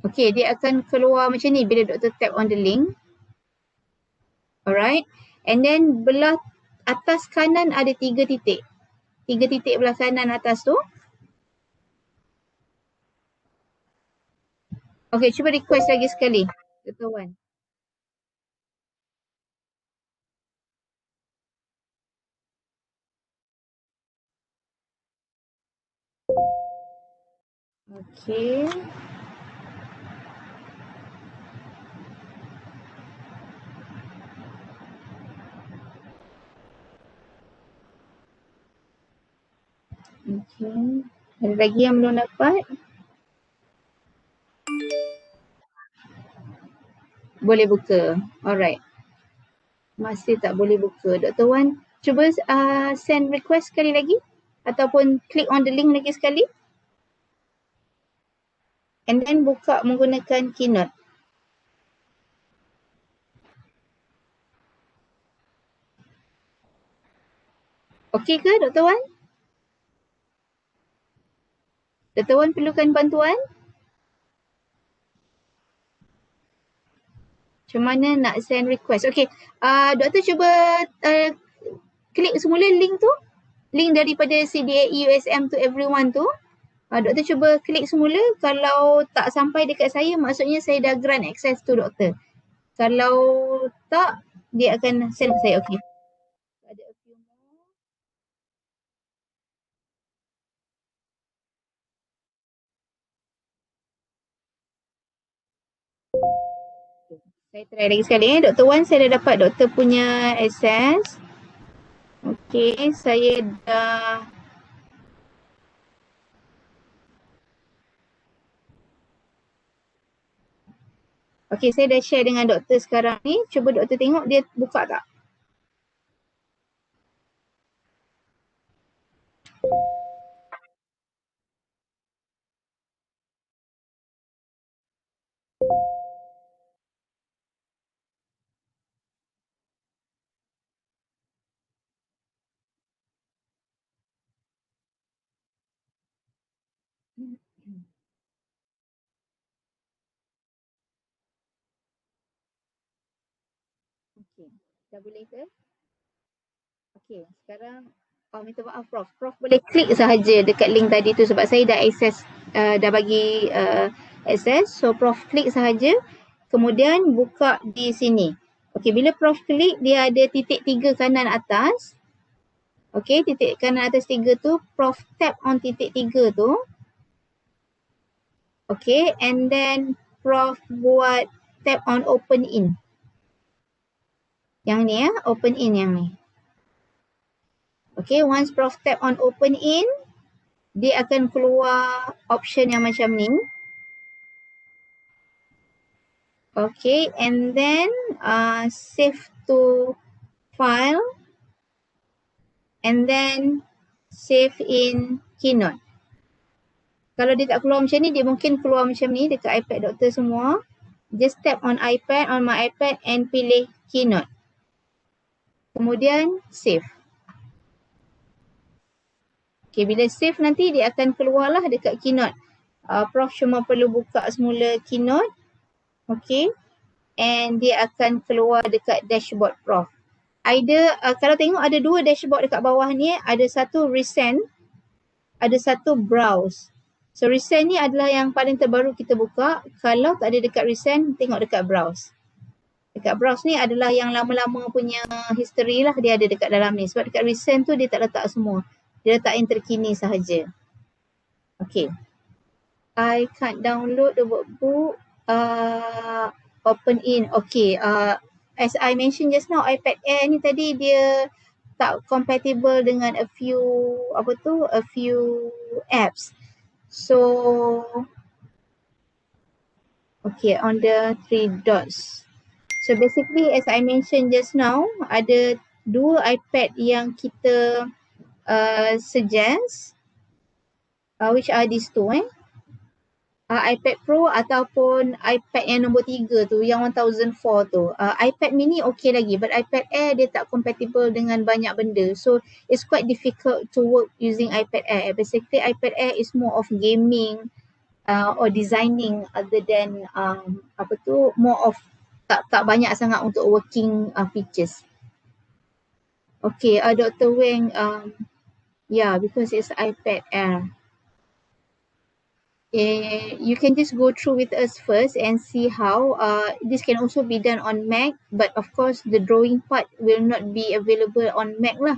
Okay, dia akan keluar macam ni bila doktor tap on the link. Alright. And then belah atas kanan ada 3 titik. 3 titik belah kanan atas tu. Okay, cuba request lagi sekali. Dr. Wan. Okay. Okay. Ada lagi yang belum dapat? Boleh buka. Alright. Masih tak boleh buka. Dr. Wan, cuba send request sekali lagi. Ataupun click on the link lagi sekali. And then buka menggunakan Keynote. Okey ke Dr. Wan? Dr. Wan perlukan bantuan? Macam mana nak send request? Okey, doktor cuba klik semula link tu. Link daripada CDAE USM to everyone tu. Doktor cuba klik semula. Kalau tak sampai dekat saya, maksudnya saya dah grant access to doktor. Kalau tak, dia akan send ke saya. Okey. Ada a few more. Saya try lagi sekali. Dr. Wan, saya dah dapat doktor punya access. Okey, saya dah Okey, saya dah share dengan doktor sekarang ni. Cuba doktor tengok dia buka tak? Okey, dah boleh ke? Okey, sekarang minta maaf Prof. Prof boleh klik sahaja dekat link tadi tu sebab saya dah access dah bagi access. So Prof klik sahaja, kemudian buka di sini. Okey, bila Prof klik, dia ada titik 3 kanan atas. Okey, titik kanan atas 3 tu, Prof tap on titik 3 tu. Okey, and then Prof buat tap on open in. Yang ni ya, open in yang ni. Okay, once Prof tap on open in, dia akan keluar option yang macam ni. Okay, and then save to file, and then save in Keynote. Kalau dia tak keluar macam ni, dia mungkin keluar macam ni dekat iPad doktor semua. Just tap on iPad, on my iPad and pilih Keynote. Kemudian save. Okay, bila save nanti dia akan keluarlah dekat Keynote. Prof cuma perlu buka semula Keynote. Okay. And dia akan keluar dekat dashboard Prof. Kalau tengok ada dua dashboard dekat bawah ni. Ada satu recent, ada satu browse. So recent ni adalah yang paling terbaru kita buka. Kalau tak ada dekat recent, tengok dekat browse. Dekat browse ni adalah yang lama-lama punya history lah, dia ada dekat dalam ni. Sebab dekat recent tu dia tak letak semua. Dia letak yang terkini sahaja. Okay. I can't download the workbook. Open in. Okay. As I mentioned just now, iPad Air ni tadi dia tak compatible dengan a few apps. So, okay, on the 3 dots. So basically, as I mentioned just now, ada dua iPad yang kita suggest, which are these two, iPad Pro ataupun iPad yang nombor 3 tu, yang 1004 tu. iPad mini okay lagi, but iPad Air dia tak compatible dengan banyak benda. So it's quite difficult to work using iPad Air. Basically iPad Air is more of gaming or designing other than more of tak banyak sangat untuk working features. Okay, Dr. Weng, yeah, because it's iPad Air. You can just go through with us first and see how this can also be done on Mac, but of course the drawing part will not be available on Mac lah.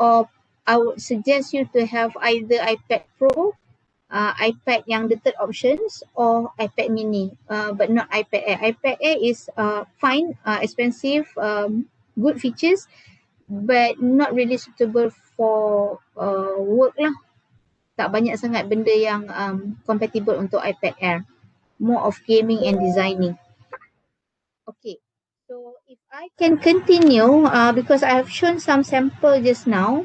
Or I would suggest you to have either iPad Pro, iPad yang the third options, or iPad mini, but not iPad Air. iPad Air is fine, expensive, good features, but not really suitable for work lah. Tak banyak sangat benda yang compatible untuk iPad Air. More of gaming and designing. Okay, so if I can continue, because I have shown some sample just now.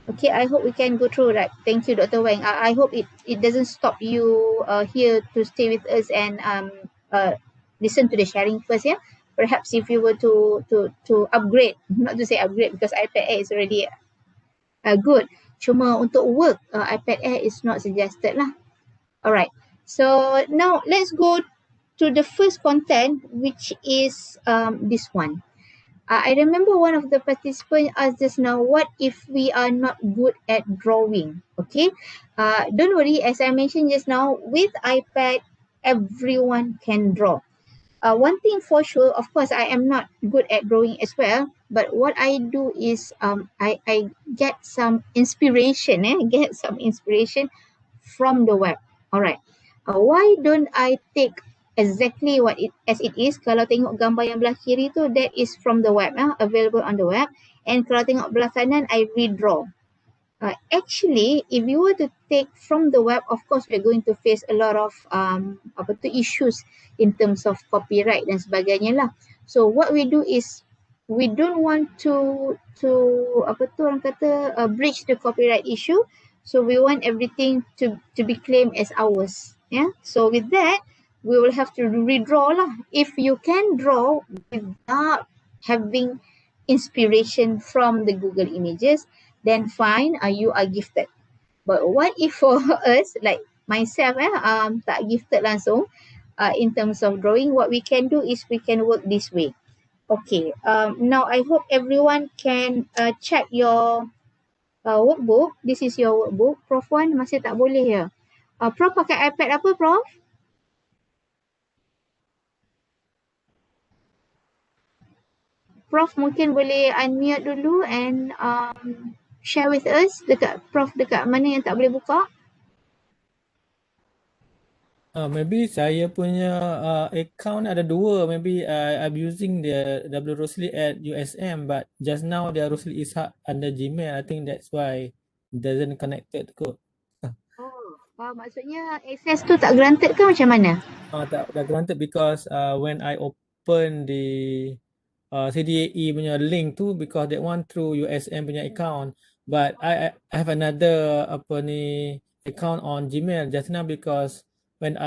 Okay, I hope we can go through that. Thank you, Dr. Weng. I hope it doesn't stop you here to stay with us and listen to the sharing first, yeah. Perhaps if you were to upgrade, not to say upgrade because iPad Air is already good. Cuma untuk work, iPad Air is not suggested lah. Alright, so now let's go to the first content, which is this one. I remember one of the participants asked just now, what if we are not good at drawing? Okay, don't worry, as I mentioned just now, with iPad, everyone can draw. One thing for sure, of course, I am not good at drawing as well, but what I do is I get some inspiration, from the web. Alright, why don't I take exactly as it is? Kalau tengok gambar yang belah kiri tu, that is from the web, available on the web. And kalau tengok belah kanan, I redraw. Actually, if you were to take from the web, of course, we're going to face a lot of issues in terms of copyright dan sebagainya lah. So what we do is we don't want to breach the copyright issue. So we want everything to be claimed as ours. Yeah. So with that, we will have to redraw lah. If you can draw without having inspiration from the Google images, then fine, you are gifted. But what if for us, like myself, tak gifted langsung in terms of drawing, what we can do is we can work this way. Okay, now I hope everyone can check your workbook. This is your workbook. Prof 1 masih tak boleh ya. Prof pakai iPad apa, Prof? Prof mungkin boleh unmute dulu and share with us Prof dekat mana yang tak boleh buka? Maybe saya punya account ada dua. Maybe I'm using the W Rosli at USM, but just now the Rosli Ishak under Gmail. I think that's why it doesn't connected kot. Maksudnya access tu tak granted ke macam mana? Tak granted because when I open the CDAE punya link tu, because that one through USM punya account, but I have another account on Gmail just now because when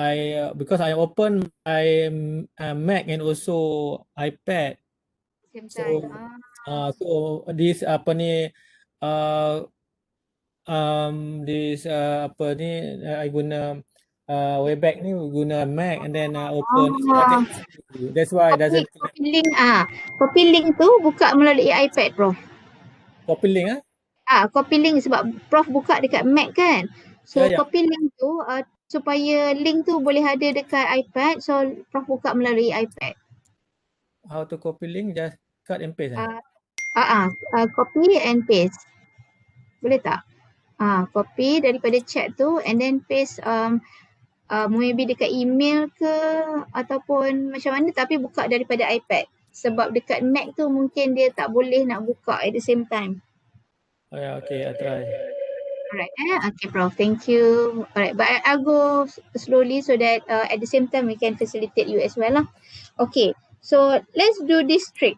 because I open my Mac and also iPad. Same So time. so this I guna Webex ni guna Mac and then open. So I think that's why it doesn't connect. Copy link tu buka melalui iPad, Prof. Copy link Copy link sebab Prof buka dekat Mac kan. So Ya. copy link tu supaya link tu boleh ada dekat iPad, so Prof buka melalui iPad. How to copy link? Just cut and paste. Copy and paste. Boleh tak? Copy daripada chat tu and then paste maybe dekat email ke ataupun macam mana, tapi buka daripada iPad. Sebab dekat Mac tu mungkin dia tak boleh nak buka at the same time. Okay, I try. Alright, okay, Prof. Thank you. Alright, but I'll go slowly so that at the same time we can facilitate you as well lah. Okay, so let's do this trick.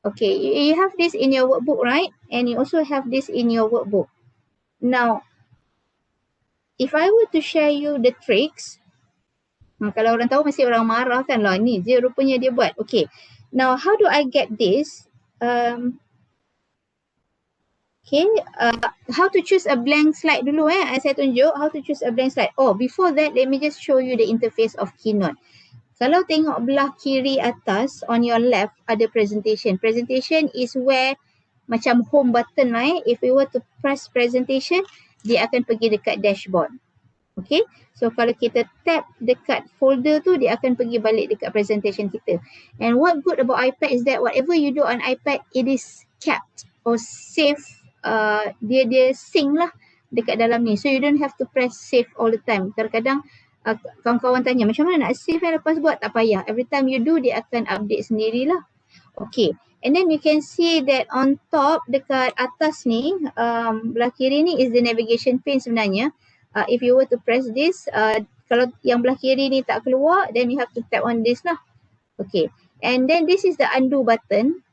Okay, you have this in your workbook, right? And you also have this in your workbook. Now, if I were to share you the tricks, kalau orang tahu mesti orang marah kan lah, ni je rupanya dia buat. Okay, now how do I get this? How to choose a blank slide dulu saya tunjuk how to choose a blank slide. Before that, let me just show you the interface of Keynote. Kalau tengok belah kiri atas on your left ada presentation. Presentation is where macam home button lah If we were to press presentation, dia akan pergi dekat dashboard. Okay, so kalau kita tap dekat folder tu, dia akan pergi balik dekat presentation kita. And what good about iPad is that whatever you do on iPad, it is kept or saved. Dia sync lah dekat dalam ni. So you don't have to press save all the time. Kadang-kadang kawan-kawan tanya macam mana nak save lepas buat, tak payah. Every time you do, dia akan update sendirilah. Okay, and then you can see that on top dekat atas ni, belah kiri ni is the navigation pane sebenarnya. If you were to press this, kalau yang belah kiri ni tak keluar, then you have to tap on this lah. Okay, and then this is the undo button.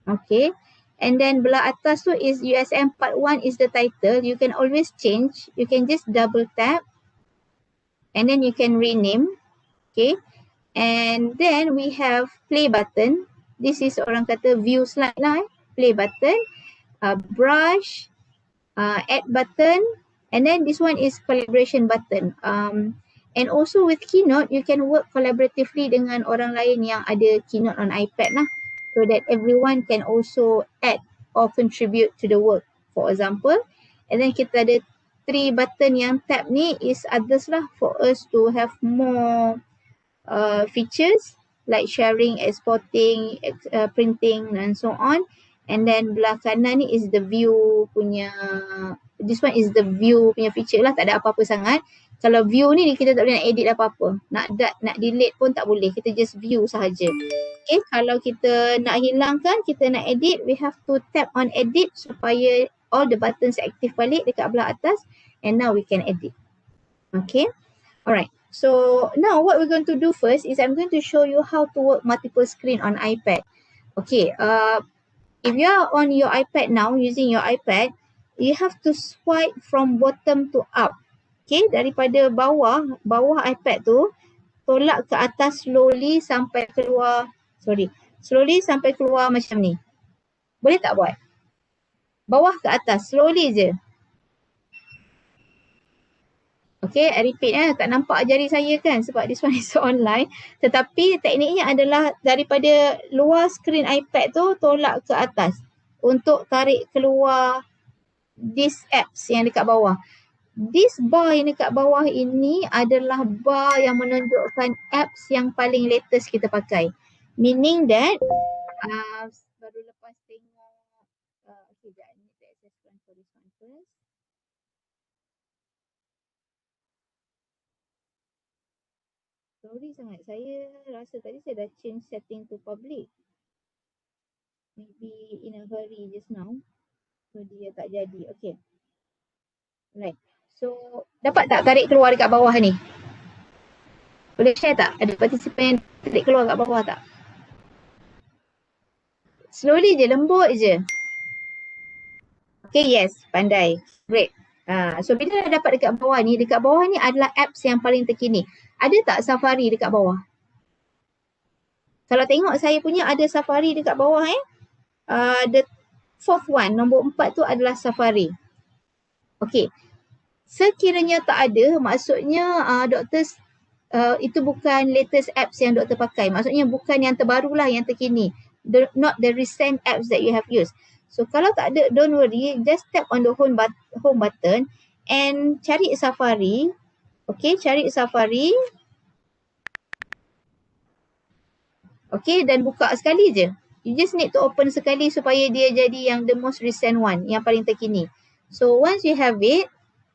Okay, and then belah atas tu is USM part 1 is the title. You can always change. You can just double tap and then you can rename. Okay, and then we have play button. This is orang kata view slide lah play button, brush, add button, and then this one is collaboration button. And also with Keynote, you can work collaboratively dengan orang lain yang ada Keynote on iPad lah, so that everyone can also add or contribute to the work, for example. And then kita ada 3 button yang tab ni is others lah, for us to have more features like sharing, exporting, printing and so on. And then belah kanan ni is the view punya, this one is the view punya feature lah, tak ada apa-apa sangat. Kalau view ni kita tak boleh nak edit apa-apa, nak delete pun tak boleh, kita just view sahaja. Okay, kalau kita nak hilangkan, kita nak edit, we have to tap on edit supaya all the buttons aktif balik dekat belah atas, and now we can edit. Okay, alright. So now what we're going to do first is I'm going to show you how to work multiple screen on iPad. Okay, if you are on your iPad now, using your iPad, you have to swipe from bottom to up. Okay, daripada bawah iPad tu, tolak ke atas slowly sampai keluar, slowly sampai keluar macam ni. Boleh tak buat? Bawah ke atas, slowly je. Okay, I repeat tak nampak jari saya kan sebab this one is online. Tetapi tekniknya adalah daripada luar screen iPad tu tolak ke atas untuk tarik keluar these apps yang dekat bawah. This bar yang dekat bawah ini adalah bar yang menunjukkan apps yang paling latest kita pakai. Meaning that baru lepas tengok okay, sekejap, I need to access one for this one first. Sorry sangat, saya rasa tadi saya dah change setting to public. Maybe in a hurry just now. So dia tak jadi. Okay. Right. So dapat tak tarik keluar dekat bawah ni? Boleh share tak? Ada partisipan yang tarik keluar kat bawah tak? Slowly je, lembut je. Okay, yes. Pandai. Great. So bila dah dapat dekat bawah ni adalah apps yang paling terkini. Ada tak Safari dekat bawah? Kalau tengok saya punya ada Safari dekat bawah the fourth one, nombor 4 tu adalah Safari. Okay. Sekiranya tak ada, maksudnya doktor itu bukan latest apps yang doktor pakai. Maksudnya bukan yang terbaru lah, yang terkini. Not the recent apps that you have used. So kalau tak ada, don't worry. Just tap on the home button and cari Safari. Okay, cari Safari. Okay, dan buka sekali je. You just need to open sekali supaya dia jadi yang the most recent one, yang paling terkini. So once you have it,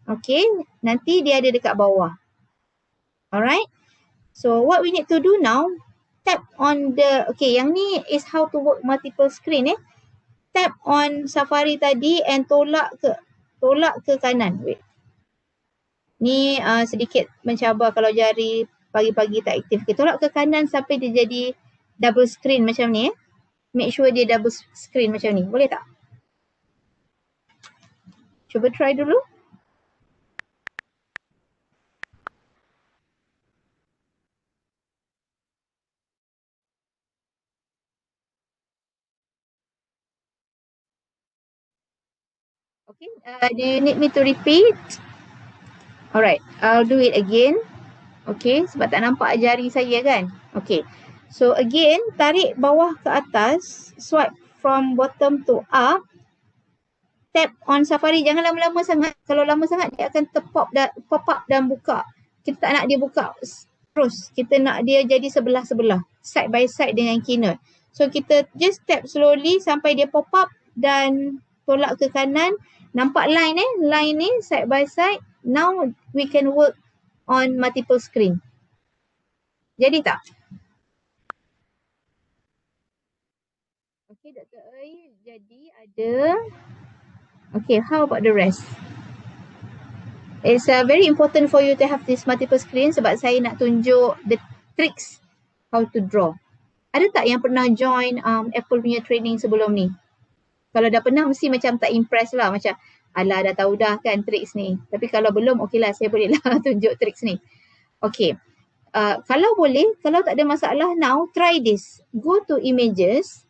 okay, nanti dia ada dekat bawah. Alright. So what we need to do now, tap on the, okay, yang ni is how to work multiple screen Tap on Safari tadi and tolak ke kanan. Wait. Ni sedikit mencabar kalau jari pagi-pagi tak aktif. Okay, tolak ke kanan sampai dia jadi double screen macam ni Make sure dia double screen macam ni. Boleh tak? Cuba try dulu. Okay, do you need me to repeat? Alright, I'll do it again. Okay, sebab tak nampak jari saya kan? Okay, so again, tarik bawah ke atas, swipe from bottom to up, tap on Safari. Jangan lama-lama sangat. Kalau lama sangat, dia akan pop up dan buka. Kita tak nak dia buka terus. Kita nak dia jadi sebelah-sebelah, side by side dengan Keynote. So kita just tap slowly sampai dia pop up dan tolak ke kanan. Nampak line line ni side by side. Now we can work on multiple screen. Jadi tak? Okay, Dr. Oi, jadi ada. Okay, how about the rest? It's very important for you to have this multiple screen sebab saya nak tunjuk the tricks how to draw. Ada tak yang pernah join Apple punya training sebelum ni? Kalau dah pernah mesti macam tak impress lah. Macam alah dah tahu dah kan tricks ni. Tapi kalau belum, okey lah, saya boleh lah tunjuk tricks ni. Okay. Kalau boleh, kalau tak ada masalah, now try this. Go to images.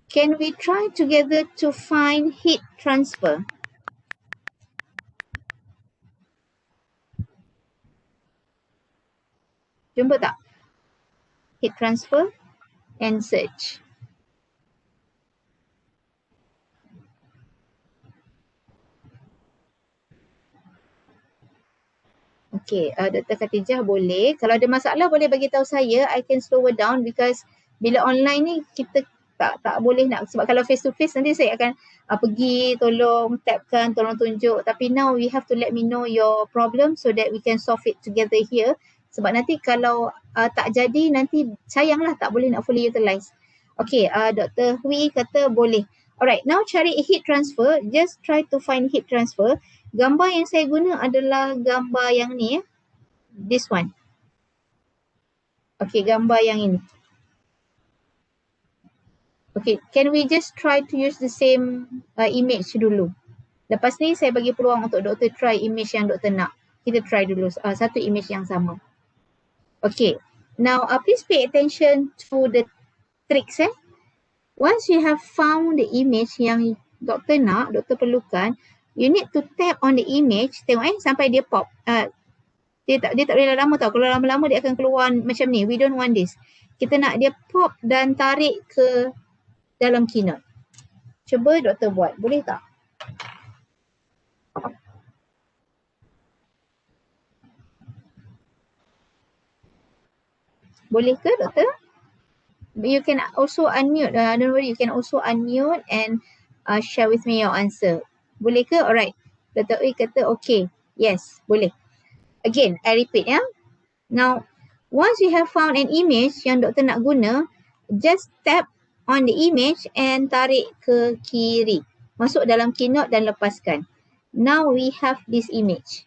Can we try together to find heat transfer? Jumpa tak? Heat transfer and search. Okay, Dr. Khatijah boleh. Kalau ada masalah boleh bagi tahu saya. I can slow her down because bila online ni kita tak boleh nak. Sebab kalau face to face nanti saya akan pergi tolong tapkan, tolong tunjuk. Tapi now we have to let me know your problem so that we can solve it together here. Sebab nanti kalau tak jadi nanti sayanglah tak boleh nak fully utilize. Okay, Dr. Hui kata boleh. Alright, now cari heat transfer. Just try to find heat transfer. Gambar yang saya guna adalah gambar yang ni This one. Okay, gambar yang ini. Okay, can we just try to use the same image dulu? Lepas ni saya bagi peluang untuk doktor try image yang doktor nak. Kita try dulu satu image yang sama. Okay, now please pay attention to the tricks Once you have found the image yang doktor nak, doktor perlukan, you need to tap on the image, tengok sampai dia pop. Dia tak boleh lama tau. Kalau lama-lama dia akan keluar macam ni. We don't want this. Kita nak dia pop dan tarik ke dalam Keynote. Cuba doktor buat. Boleh tak? Boleh ke, Doktor? You can also unmute. Don't worry, you can also unmute and share with me your answer. Boleh ke? Alright. Dr. Ui kata okay. Yes, boleh. Again, I repeat ya. Now, once you have found an image yang doktor nak guna, just tap on the image and tarik ke kiri. Masuk dalam Keynote dan lepaskan. Now we have this image.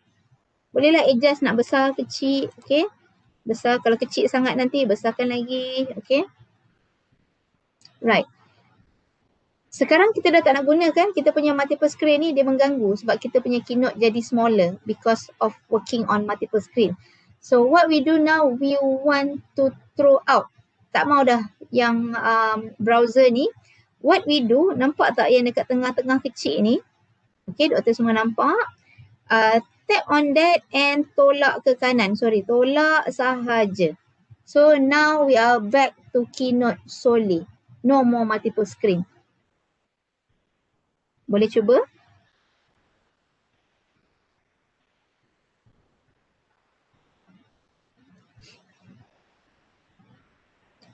Bolehlah adjust nak besar, kecil, okay? Besar, kalau kecil sangat nanti besarkan lagi, okay? Right. Sekarang kita dah tak nak guna kan, kita punya multiple screen ni dia mengganggu sebab kita punya Keynote jadi smaller because of working on multiple screen. So what we do now, we want to throw out. Tak mau dah yang browser ni. What we do, nampak tak yang dekat tengah-tengah kecil ni? Okay, doktor semua nampak. Tap on that and tolak ke kanan. Sorry, tolak sahaja. So now we are back to Keynote solely. No more multiple screen. Boleh cuba?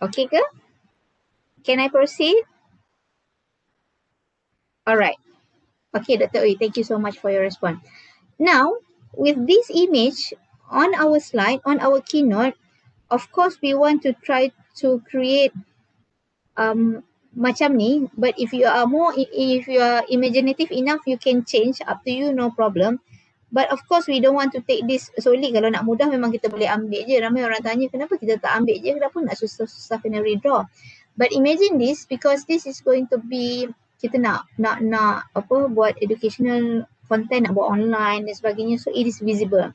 Okay ke? Can I proceed? Alright. Okay, Dr. Ui, thank you so much for your response. Now, with this image on our slide, on our Keynote, of course we want to try to create macam ni, but if you are imaginative enough, you can change, up to you, no problem. But of course we don't want to take this solely. Kalau nak mudah memang kita boleh ambil je. Ramai orang tanya kenapa kita tak ambil je, kenapa nak susah-susah kena redraw. But imagine this, because this is going to be, kita nak buat educational content, nak buat online dan sebagainya, so it is visible.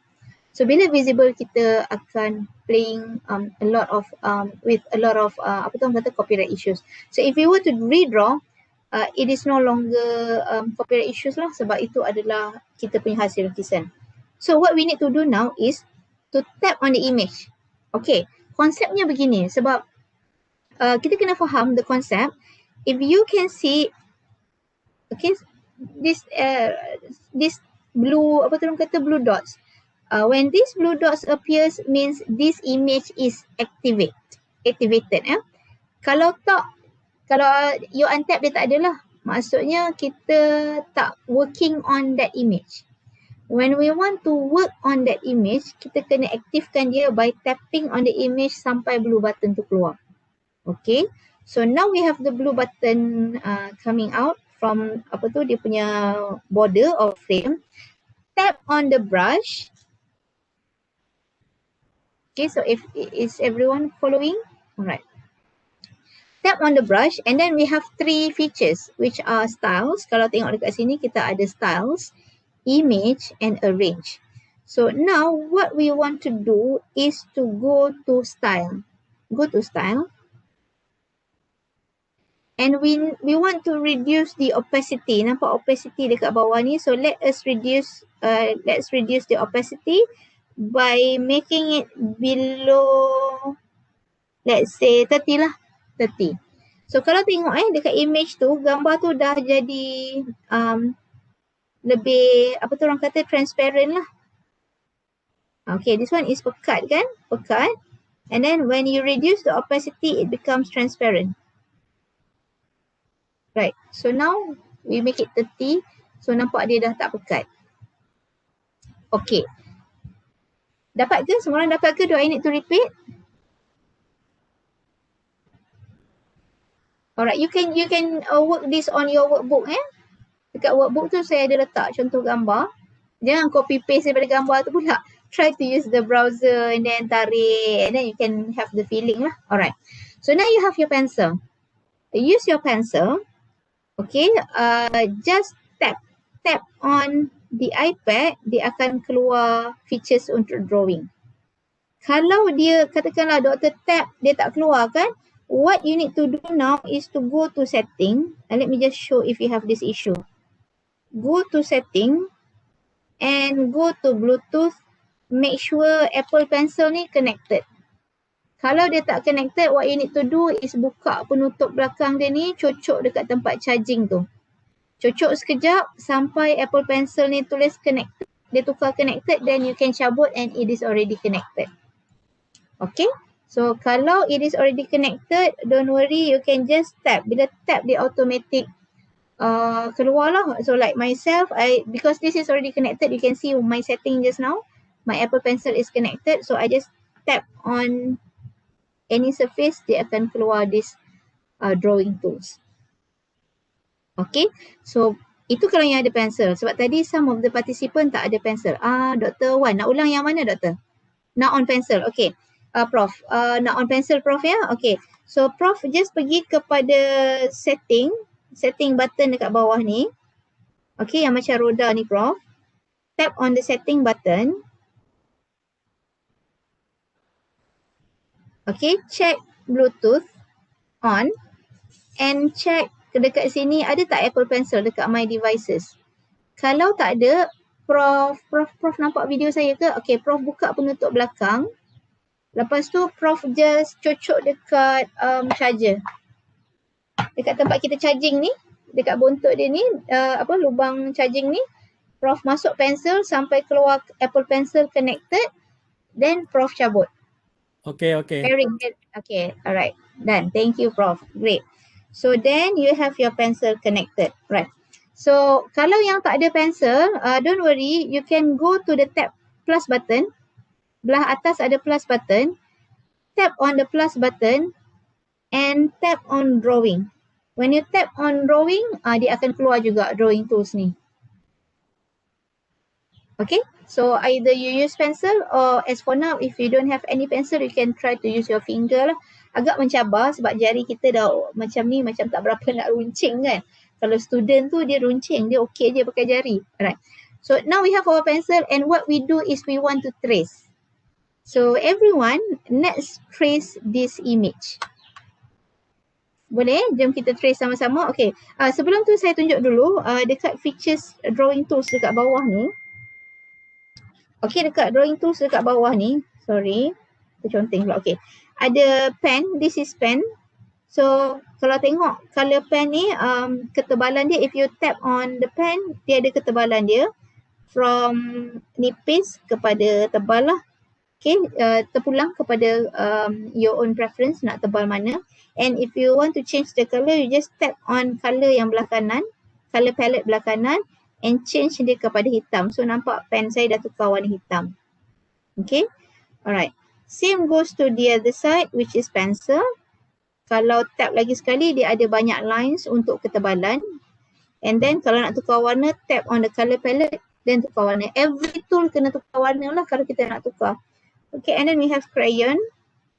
So bila visible, kita akan playing a lot of with a lot of copyright issues. So if you were to redraw, it is no longer copyright issues lah, sebab itu adalah kita punya hasil lukisan. So what we need to do now is to tap on the image. Okay, konsepnya begini, sebab kita kena faham the concept. If you can see, okay, this blue, blue dots. When this blue dots appears, means this image is activated. Kalau tak, kalau you untap, dia tak ada lah. Maksudnya kita tak working on that image. When we want to work on that image, kita kena aktifkan dia by tapping on the image sampai blue button tu keluar. Okay, so now we have the blue button coming out from dia punya border or frame. Tap on the brush. Okay, so is everyone following? Alright. Tap on the brush and then we have three features which are styles. Kalau tengok dekat sini kita ada styles, image and arrange. So now what we want to do is to go to style. Go to style. And we want to reduce the opacity. Nampak opacity dekat bawah ni. So let's reduce the opacity by making it below, let's say 30 lah, 30. So kalau tengok dekat image tu, gambar tu dah jadi lebih, orang kata transparent lah. Okay, this one is pekat kan, pekat. And then when you reduce the opacity, it becomes transparent. Right, so now we make it 30, so nampak dia dah tak pekat. Okay. Dapat ke? Semua orang dapat ke? Do I need to repeat? Alright, you can work this on your workbook. Dekat workbook tu saya ada letak contoh gambar. Jangan copy paste daripada gambar tu pula. Try to use the browser and then tarik and then you can have the feeling lah. Alright. So now you have your pencil. Use your pencil. Okay. Just tap on the iPad, dia akan keluar features untuk drawing. Kalau dia, katakanlah doktor tap, dia tak keluar kan? What you need to do now is to go to setting. Let me just show if you have this issue. Go to setting and go to Bluetooth. Make sure Apple Pencil ni connected. Kalau dia tak connected, what you need to do is buka penutup belakang dia ni, cocok dekat tempat charging tu. Cucuk sekejap sampai Apple Pencil ni tulis connected, dia tukar connected, then you can cabut and it is already connected. Okay, so kalau it is already connected, don't worry, you can just tap. Bila tap, dia automatic keluar lah. So like myself, because this is already connected, you can see my setting just now. My Apple Pencil is connected, so I just tap on any surface, dia akan keluar this drawing tools. Okay, so itu kalau yang ada pencil. Sebab tadi some of the participant tak ada pencil. Dr. Wan, nak ulang yang mana Dr.? Nak on pencil, okay. Prof, nak on pencil Prof ya? Okay, so Prof just pergi kepada setting button dekat bawah ni. Okay, yang macam roda ni Prof. Tap on the setting button. Okay, check Bluetooth on and check dekat sini ada tak Apple Pencil dekat My Devices. Kalau tak ada, Prof nampak video saya ke? Okay, Prof buka penutup belakang. Lepas tu Prof just cucuk dekat charger. Dekat tempat kita charging ni, dekat buntut dia ni, lubang charging ni, Prof masuk pencil sampai keluar Apple Pencil connected, then Prof cabut. Okay. Very good. Okay, alright. Done. Thank you Prof. Great. So then you have your pencil connected. Right. So kalau yang tak ada pencil, don't worry, you can go to the tab plus button. Belah atas ada plus button. Tap on the plus button and tap on drawing. When you tap on drawing, dia akan keluar juga drawing tools ni. Okay, so either you use pencil or as for now, if you don't have any pencil, you can try to use your finger lah. Agak mencabar sebab jari kita dah macam ni, macam tak berapa nak runcing kan. Kalau student tu dia runcing, dia okay je pakai jari. Alright, so now we have our pencil and what we do is we want to trace. So everyone, let's trace this image. Boleh? Jom kita trace sama-sama. Okay, sebelum tu saya tunjuk dulu dekat features drawing tools dekat bawah ni. Okay, dekat drawing tools dekat bawah ni, sorry, terconteng pula. Okay, ada pen, this is pen. So kalau tengok color pen ni, ketebalan dia, if you tap on the pen, dia ada ketebalan dia from nipis kepada tebal lah. Okay, terpulang kepada your own preference nak tebal mana. And if you want to change the color, you just tap on color yang belah kanan, color palette belah kanan and change dia kepada hitam. So nampak pen saya dah tukar warna hitam. Okay, alright. Same goes to the other side which is pencil. Kalau tap lagi sekali, dia ada banyak lines untuk ketebalan. And then kalau nak tukar warna, tap on the color palette, then tukar warna. Every tool kena tukar warna lah kalau kita nak tukar. Okay, and then we have crayon.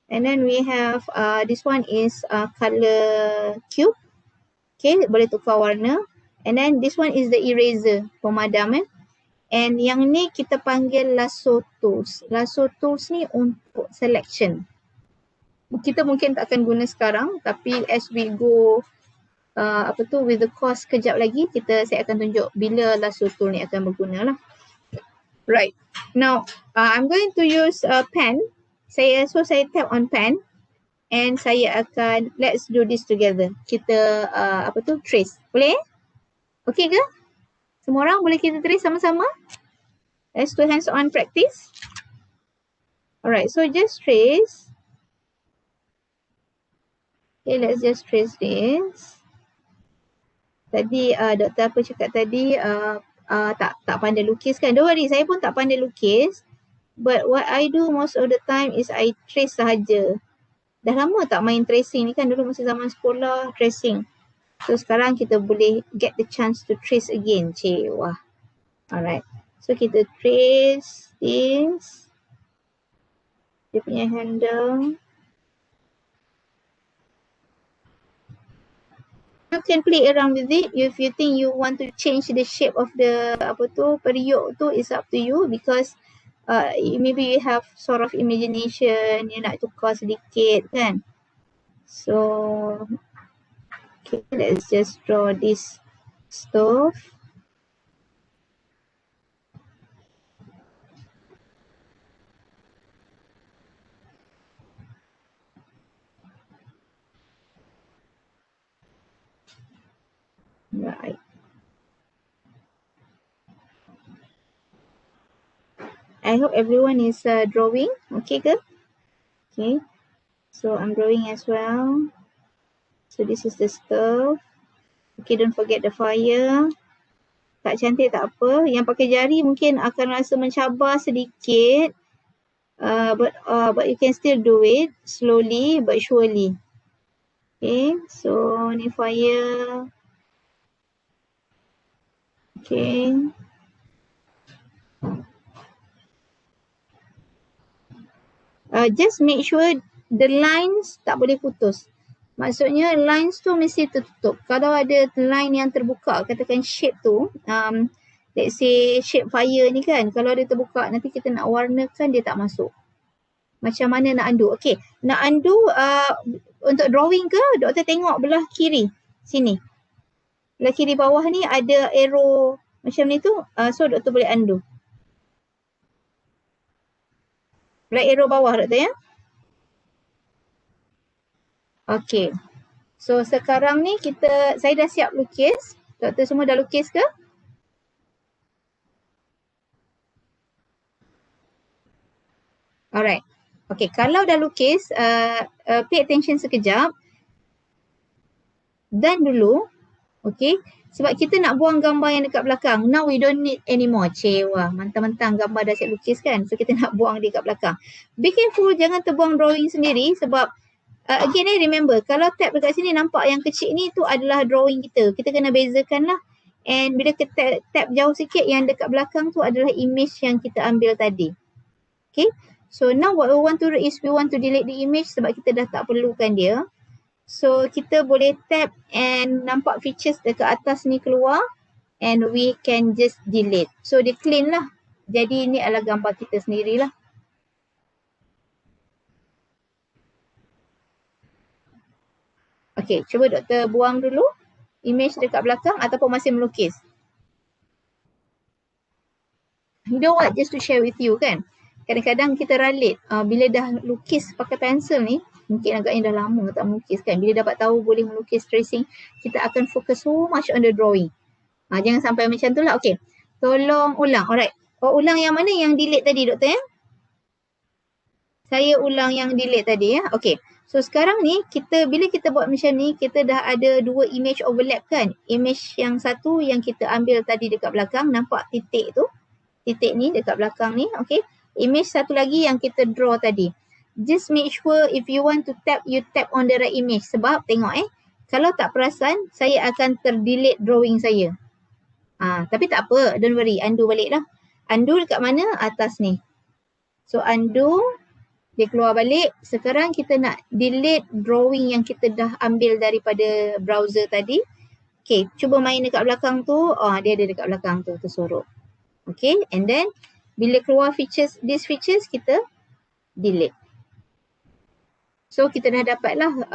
And then we have this one is color cube. Okay, boleh tukar warna. And then this one is the eraser, pemadam . And yang ni kita panggil lasso tools. Lasso tools ni untuk selection. Kita mungkin tak akan guna sekarang, tapi as we go with the course kejap lagi, saya akan tunjuk bila lasso tool ni akan berguna lah. Right. Now, I'm going to use a pen. Saya tap on pen and saya akan, let's do this together. Kita trace. Boleh? Okay ke? Semua orang boleh kita trace sama-sama? Let's do hands-on practice. Alright, so just trace. Okay, let's just trace this. Tadi doktor apa cakap tadi, tak pandai lukis kan? Don't worry, saya pun tak pandai lukis. But what I do most of the time is I trace sahaja. Dah lama tak main tracing ni kan, dulu masa zaman sekolah tracing. So sekarang kita boleh get the chance to trace again. Wah. Alright. So kita trace this. Dia punya handle. You can play around with it. If you think you want to change the shape of the periuk tu, is up to you because maybe you have sort of imagination, you nak tukar sedikit kan. So okay, let's just draw this stove. Right. I hope everyone is drawing. Okay ke? Okay. So I'm drawing as well. So this is the stove. Okay, don't forget the fire. Tak cantik tak apa. Yang pakai jari mungkin akan rasa mencabar sedikit. But you can still do it slowly but surely. Okay, so ni fire. Okay. Just make sure the lines tak boleh putus. Maksudnya lines tu mesti tertutup. Kalau ada line yang terbuka, katakan shape tu, let's say shape fire ni kan, kalau dia terbuka nanti kita nak warnakan dia tak masuk. Macam mana nak undo? Okay, nak undo untuk drawing ke, doktor tengok belah kiri sini. Belah kiri bawah ni ada arrow macam ni tu, so doktor boleh undo. Belah arrow bawah doktor ya. Okay. So sekarang ni saya dah siap lukis. Doktor semua dah lukis ke? Alright. Okay, kalau dah lukis, pay attention sekejap. Dan dulu, okay. Sebab kita nak buang gambar yang dekat belakang. Now we don't need anymore. Cewa, mentang-mentang gambar dah siap lukis kan. So kita nak buang dia kat belakang. Be careful, jangan terbuang drawing sendiri sebab again remember, kalau tab dekat sini nampak yang kecil ni tu adalah drawing kita. Kita kena bezakan lah. And bila kita tab jauh sikit, yang dekat belakang tu adalah image yang kita ambil tadi. Okay. So now what we want to do is we want to delete the image sebab kita dah tak perlukan dia. So kita boleh tab and nampak features dekat atas ni keluar. And we can just delete. So dia clean lah. Jadi ni adalah gambar kita sendirilah. Okay, cuba doktor buang dulu image dekat belakang ataupun masih melukis. You know what, just to share with you kan. Kadang-kadang kita ralit bila dah lukis pakai pensel ni, mungkin agaknya dah lama tak melukis kan. Bila dapat tahu boleh melukis tracing, kita akan focus so much on the drawing. Jangan sampai macam tu lah. Okay, tolong ulang. Alright. Ulang yang mana yang delete tadi doktor ya? Saya ulang yang delete tadi ya. Okay. So sekarang ni bila kita buat macam ni, kita dah ada dua image overlap kan. Image yang satu yang kita ambil tadi dekat belakang, nampak titik tu. Titik ni dekat belakang ni, okay. Image satu lagi yang kita draw tadi. Just make sure if you want to tap, you tap on the right image. Sebab tengok kalau tak perasan, saya akan terdelete drawing saya. Tapi tak apa, don't worry, undo balik lah. Undo dekat mana? Atas ni. So undo. Dia keluar balik. Sekarang kita nak delete drawing yang kita dah ambil daripada browser tadi. Okay, cuba main dekat belakang tu. Dia ada dekat belakang tu, tersorok. Okay, and then bila keluar features, these features, kita delete. So kita dah dapatlah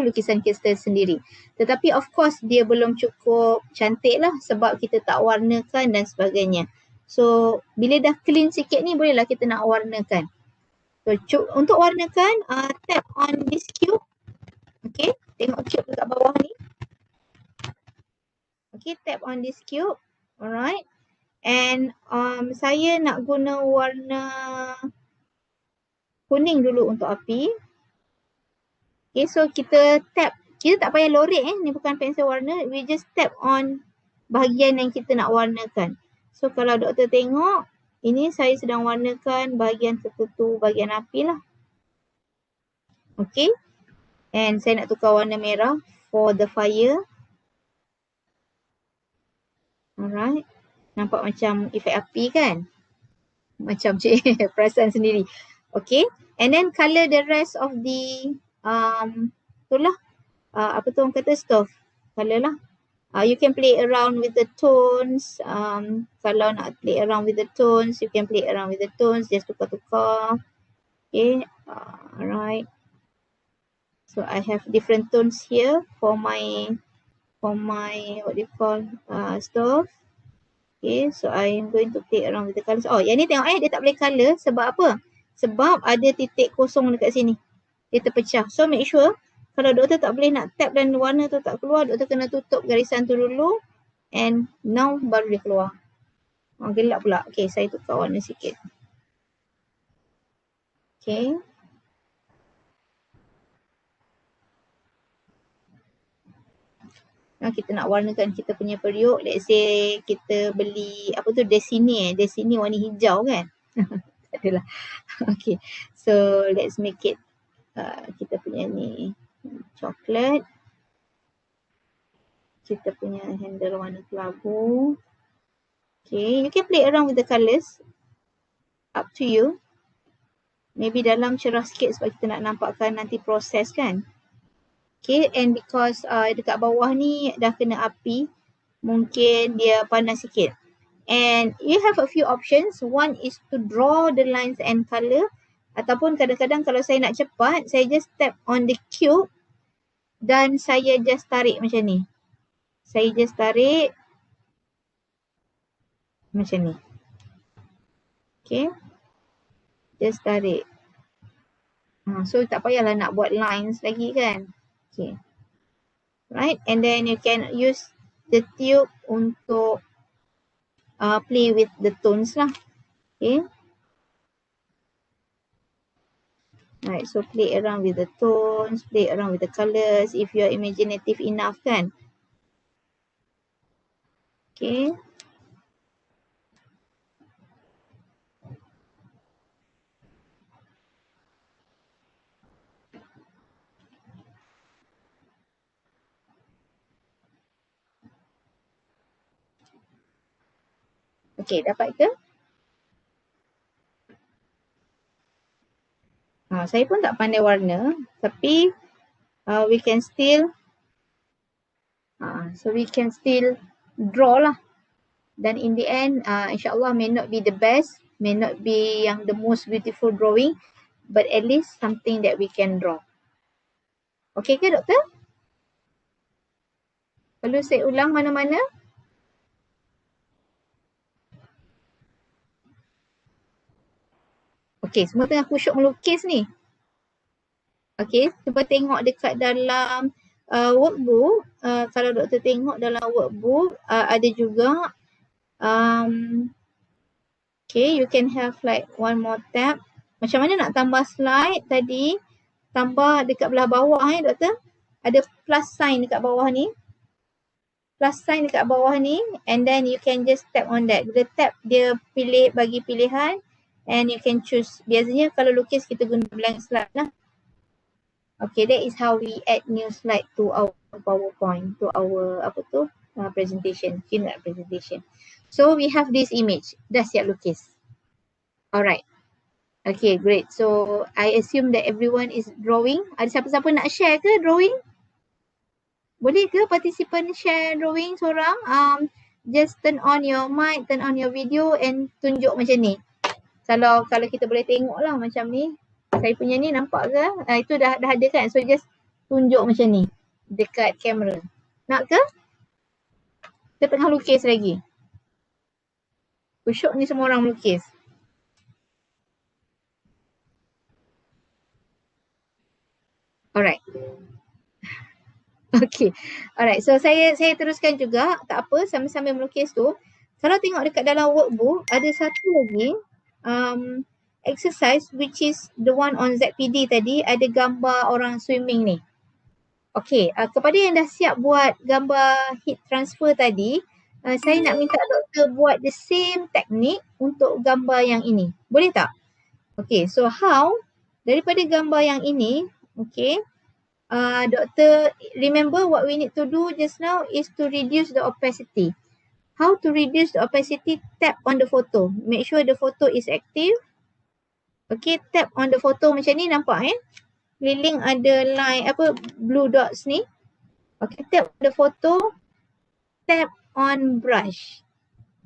lukisan kita sendiri. Tetapi of course dia belum cukup cantik lah sebab kita tak warnakan dan sebagainya. So bila dah clean sikit ni, bolehlah kita nak warnakan. So untuk warnakan, tap on this cube. Okay, tengok cube dekat bawah ni. Okay, tap on this cube. Alright. And saya nak guna warna kuning dulu untuk api. Okay, so kita tap. Kita tak payah lorek ni bukan pensel warna. We just tap on bahagian yang kita nak warnakan. So kalau doktor tengok, ini saya sedang warnakan bahagian tertentu, bahagian api lah. Okay. And saya nak tukar warna merah for the fire. Alright. Nampak macam efek api kan? Macam perasan sendiri. Okay. And then colour the rest of the, itulah, apa tu orang kata, stove. Colour lah. You can play around with the tones. Kalau nak play around with the tones, you can play around with the tones. Just tukar-tukar. Okay. Alright. So I have different tones here for my what do you call stove. Okay. So I am going to play around with the colours. Yang ni tengok dia tak boleh colour. Sebab apa? Sebab ada titik kosong dekat sini. Dia terpecah. So make sure kalau doktor tak boleh nak tap dan warna tu tak keluar, doktor kena tutup garisan tu dulu and now baru dia keluar. Gelap pula. Okay, saya tukar warna sikit. Okay. Kita nak warnakan kita punya periuk. Let's say kita beli apa tu, Desini Desini warna hijau kan. Tak adalah. Okay. So let's make it kita punya ni coklat. Kita punya handle warna kelabu. Okay, you can play around with the colours. Up to you. Maybe dalam cerah sikit sebab kita nak nampakkan nanti proses kan. Okay, and because dekat bawah ni dah kena api, mungkin dia panas sikit. And you have a few options. One is to draw the lines and colour. Ataupun kadang-kadang kalau saya nak cepat, saya just tap on the cube dan saya just tarik macam ni. Saya just tarik macam ni. Okay. Just tarik. So tak payahlah nak buat lines lagi kan. Okay. Right. And then you can use the tube untuk play with the tones lah. Okay. Right. So play around with the tones, play around with the colours if you are imaginative enough kan. Okay. Okay, dapat ke? Saya pun tak pandai warna, tapi we can still draw lah. Dan in the end, insyaAllah may not be the best, may not be yang the most beautiful drawing, but at least something that we can draw. Okay ke doktor? Perlu saya ulang mana-mana? Okay, semua tengah kusyuk melukis ni. Okay, cuba tengok dekat dalam workbook. Kalau doktor tengok dalam workbook, ada juga okay, you can have like one more tab. Macam mana nak tambah slide tadi? Tambah dekat belah bawah doktor. Ada plus sign dekat bawah ni. Plus sign dekat bawah ni. And then you can just tap on that. Bila tap, dia pilih, bagi pilihan. And you can choose. Biasanya kalau lukis kita guna blank slide lah. Okay, that is how we add new slide to our PowerPoint, to our presentation, Keynote presentation. So we have this image. Dah siap lukis. Alright. Okay, great. So I assume that everyone is drawing. Ada siapa-siapa nak share ke drawing? Boleh ke participant share drawing seorang? Just turn on your mic, turn on your video and tunjuk macam ni. Kalau kita boleh tengok lah macam ni. Saya punya ni nampak ke? Itu dah ada kan? So just tunjuk macam ni dekat kamera. Nak ke? Kita tengah lukis lagi. Kusyuk ni semua orang melukis. Alright. Okay. Alright. So saya teruskan juga. Tak apa, sambil-sambil melukis tu. Kalau tengok dekat dalam workbook, ada satu lagi exercise which is the one on ZPD tadi, ada gambar orang swimming ni. Okay, kepada yang dah siap buat gambar heat transfer tadi, saya nak minta doktor buat the same technique untuk gambar yang ini. Boleh tak? Okay, so how? Daripada gambar yang ini, okay, doktor remember what we need to do just now is to reduce the opacity. How to reduce the opacity? Tap on the photo. Make sure the photo is active. Okay, tap on the photo macam ni, nampak keliling ada line blue dots ni. Okay, tap on the photo. Tap on brush.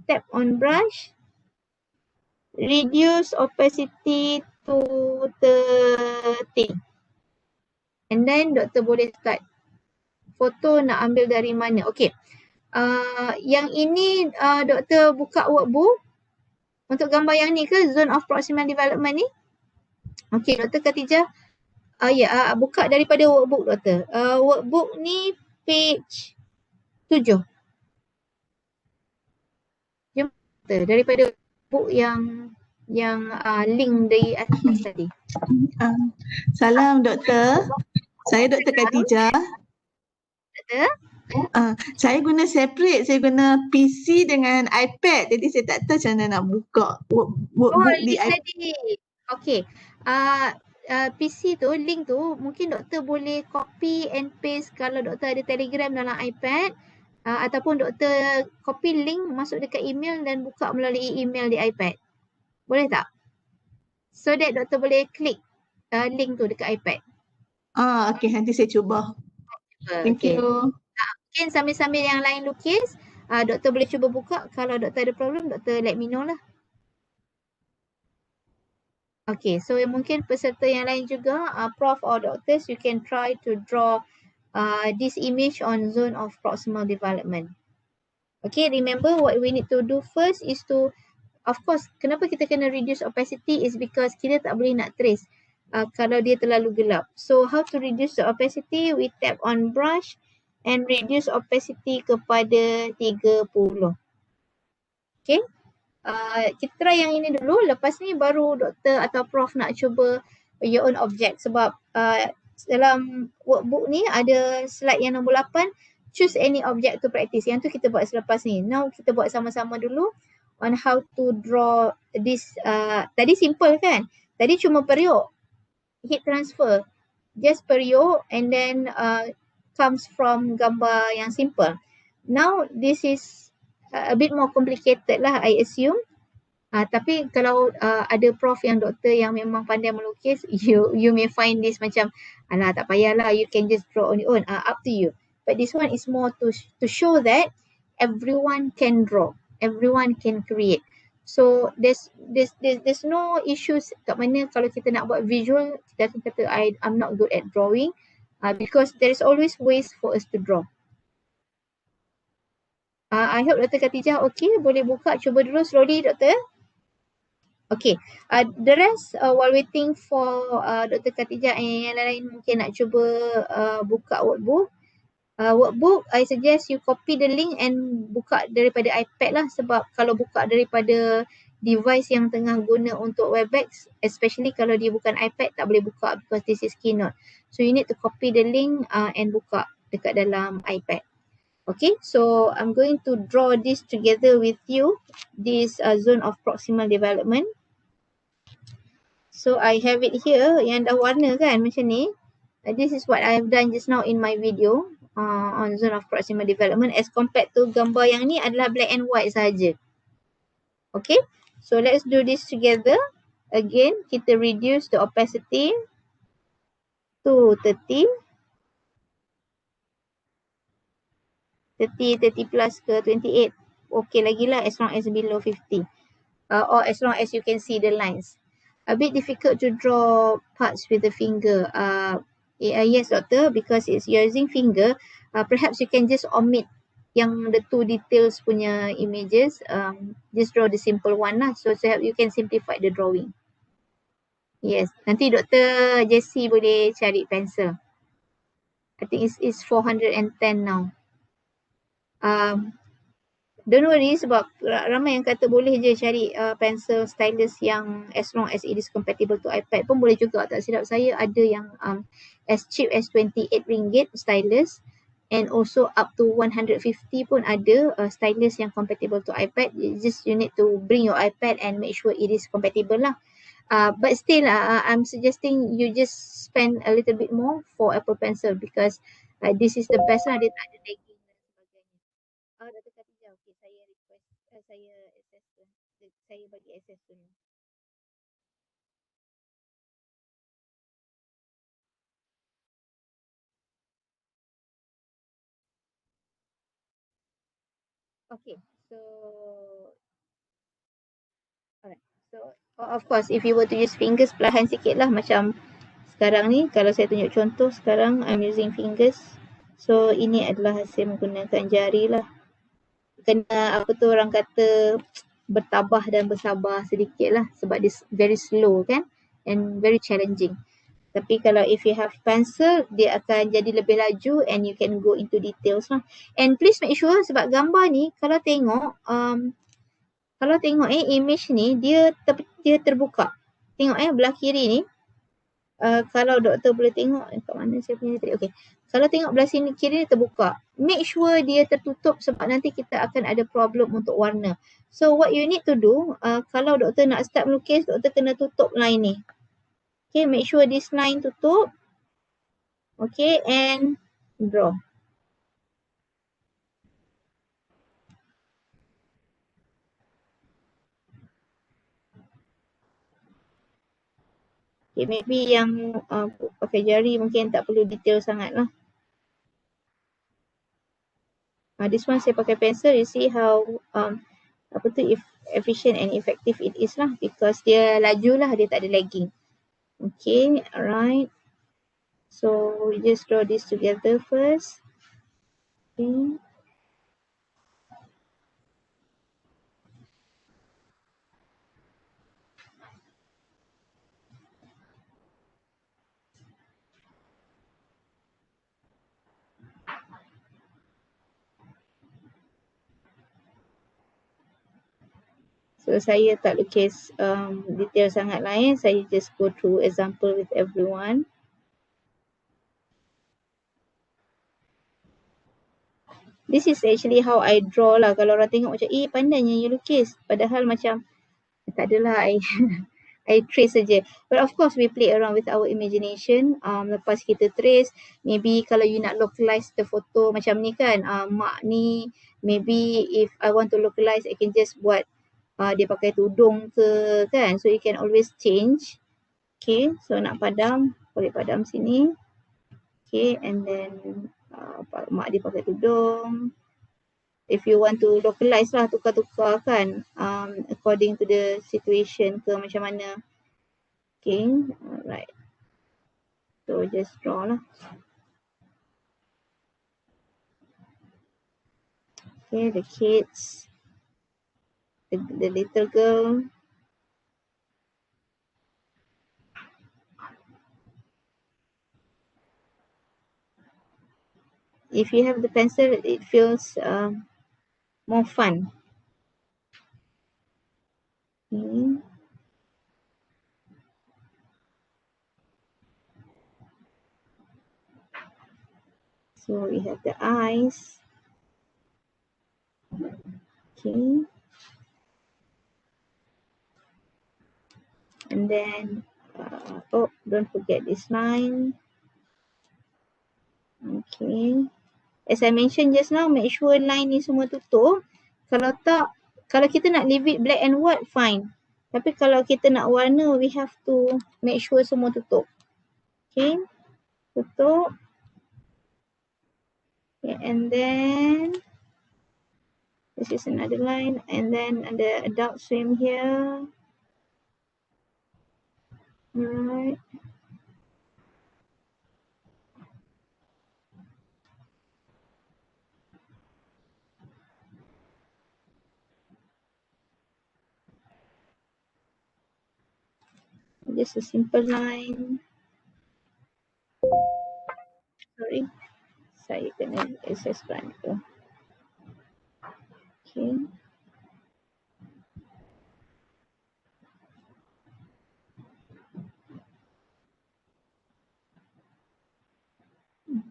Tap on brush. Reduce opacity to 30. And then doktor boleh start. Foto nak ambil dari mana? Okay. Yang ini doktor buka workbook. Untuk gambar yang ni ke? Zone of Proximal Development ni? Okay, Dr. Khatijah. Buka daripada workbook doktor. Workbook ni page 7. Jom daripada book yang link dari atas tadi. Salam doktor. Saya Dr. Khatijah. Doktor? Saya guna separate. Saya guna PC dengan iPad. Jadi saya tak tahu macam mana nak buka workbook di link iPad. tadi. Okey. PC tu, link tu mungkin doktor boleh copy and paste kalau doktor ada Telegram dalam iPad. Ataupun doktor copy link masuk dekat email dan buka melalui email di iPad. Boleh tak? So that doktor boleh klik link tu dekat iPad. Okey, nanti saya cuba. Thank Okay. you. Mungkin sambil-sambil yang lain lukis, doktor boleh cuba buka. Kalau doktor ada problem, doktor let me know lah. Okay, so mungkin peserta yang lain juga, Prof or doctors, you can try to draw this image on zone of proximal development. Okay, remember what we need to do first is to, of course, kenapa kita kena reduce opacity is because kita tak boleh nak trace kalau dia terlalu gelap. So how to reduce the opacity? We tap on brush and reduce opacity kepada 30. Okay. Kita try yang ini dulu. Lepas ni baru doktor atau prof nak cuba your own object. Sebab dalam workbook ni ada slide yang nombor 8. Choose any object to practice. Yang tu kita buat selepas ni. Now kita buat sama-sama dulu on how to draw this. Tadi simple kan? Tadi cuma periuk. Heat transfer. Just periuk and then comes from gambar yang simple. Now this is a bit more complicated lah, I assume. Tapi kalau ada prof yang doktor yang memang pandai melukis, you may find this macam, alah tak payahlah, you can just draw on your own. Up to you. But this one is more to show that everyone can draw, everyone can create. So there's no issues kat mana kalau kita nak buat visual, kita akan kata I'm not good at drawing, because there is always ways for us to draw. I hope Dr. Khatijah okay, boleh buka, cuba dulu slowly doktor. Okay, the rest while waiting for Dr. Khatijah and yang lain mungkin nak cuba buka workbook. Workbook, I suggest you copy the link and buka daripada iPad lah, sebab kalau buka daripada device yang tengah guna untuk Webex, especially kalau dia bukan iPad, tak boleh buka because this is Keynote. So you need to copy the link and buka dekat dalam iPad. Okay, so I'm going to draw this together with you, this zone of proximal development. So I have it here, yang dah warna kan macam ni. This is what I have done just now in my video on zone of proximal development as compared to gambar yang ni adalah black and white saja. Okay, so let's do this together. Again, kita reduce the opacity to 30. 30 plus ke 28. Okay lagi lah as long as below 50. Or as long as you can see the lines. A bit difficult to draw parts with the finger. Yes doctor, because it's using finger, perhaps you can just omit yang the two details punya images. Just draw the simple one lah, so you can simplify the drawing. Yes, nanti Dr. Jessie boleh cari pencil. I think it's 410 now. Don't worry sebab ramai yang kata boleh je cari pencil stylus yang as long as it is compatible to iPad pun boleh juga. Tak silap saya ada yang as cheap as RM28 stylus and also up to 150 pun ada stylus yang compatible to iPad. You need to bring your iPad and make sure it is compatible lah. But still I'm suggesting you just spend a little bit more for Apple Pencil because this is the best lah, dia tak ada lagging dan sebagainya. Dr. Khatijah, okay, saya request, saya access tu, saya bagi access tu. Okay, so alright, so of course if you were to use fingers, perlahan sikit lah macam sekarang ni. Kalau saya tunjuk contoh sekarang, I'm using fingers. So ini adalah hasil menggunakan jari lah. Kena apa tu orang kata bertabah dan bersabar sedikit lah sebab dia very slow kan and very challenging. Tapi kalau if you have pencil, dia akan jadi lebih laju and you can go into details lah. And please make sure sebab gambar ni kalau tengok Kalau tengok image ni dia terbuka. Tengok belah kiri ni. Kalau doktor boleh tengok kat mana saya punya tadi. Okey. Kalau tengok belah sini kiri ni terbuka. Make sure dia tertutup sebab nanti kita akan ada problem untuk warna. So what you need to do, kalau doktor nak start melukis, doktor kena tutup line ni. Okay, make sure this line tutup. Okay, and draw. Okay, maybe yang pakai jari mungkin tak perlu detail sangat lah. This one saya pakai pencil, you see how efficient and effective it is lah, because dia laju lah, dia tak ada lagging. Okay, alright. So we just draw this together first. Okay. So saya tak lukis detail sangat lah saya just go through example with everyone. This is actually how I draw lah. Kalau orang tengok macam, pandainya you lukis. Padahal macam, tak adalah I trace saja. But of course we play around with our imagination. Lepas kita trace, maybe kalau you nak localize the photo macam ni kan, mak ni, maybe if I want to localize, I can just buat dia pakai tudung ke kan. So you can always change. Okay, so nak padam, boleh padam sini. Okay, and then mak dia pakai tudung. If you want to localize lah, tukar-tukar kan, according to the situation ke macam mana. Okay, alright. So just draw lah. Okay, the kids, the little girl. If you have the pencil, it feels more fun. Okay. So we have the eyes. Okay. And then, don't forget this line. Okay. As I mentioned just now, make sure line ni semua tutup. Kalau tak, kalau kita nak leave it black and white, fine. Tapi kalau kita nak warna, we have to make sure semua tutup. Okay. Tutup. Okay, and then, this is another line. And then ada adult swim here. Alright. Just a simple line. Sorry, saya kena access run tu. Okay.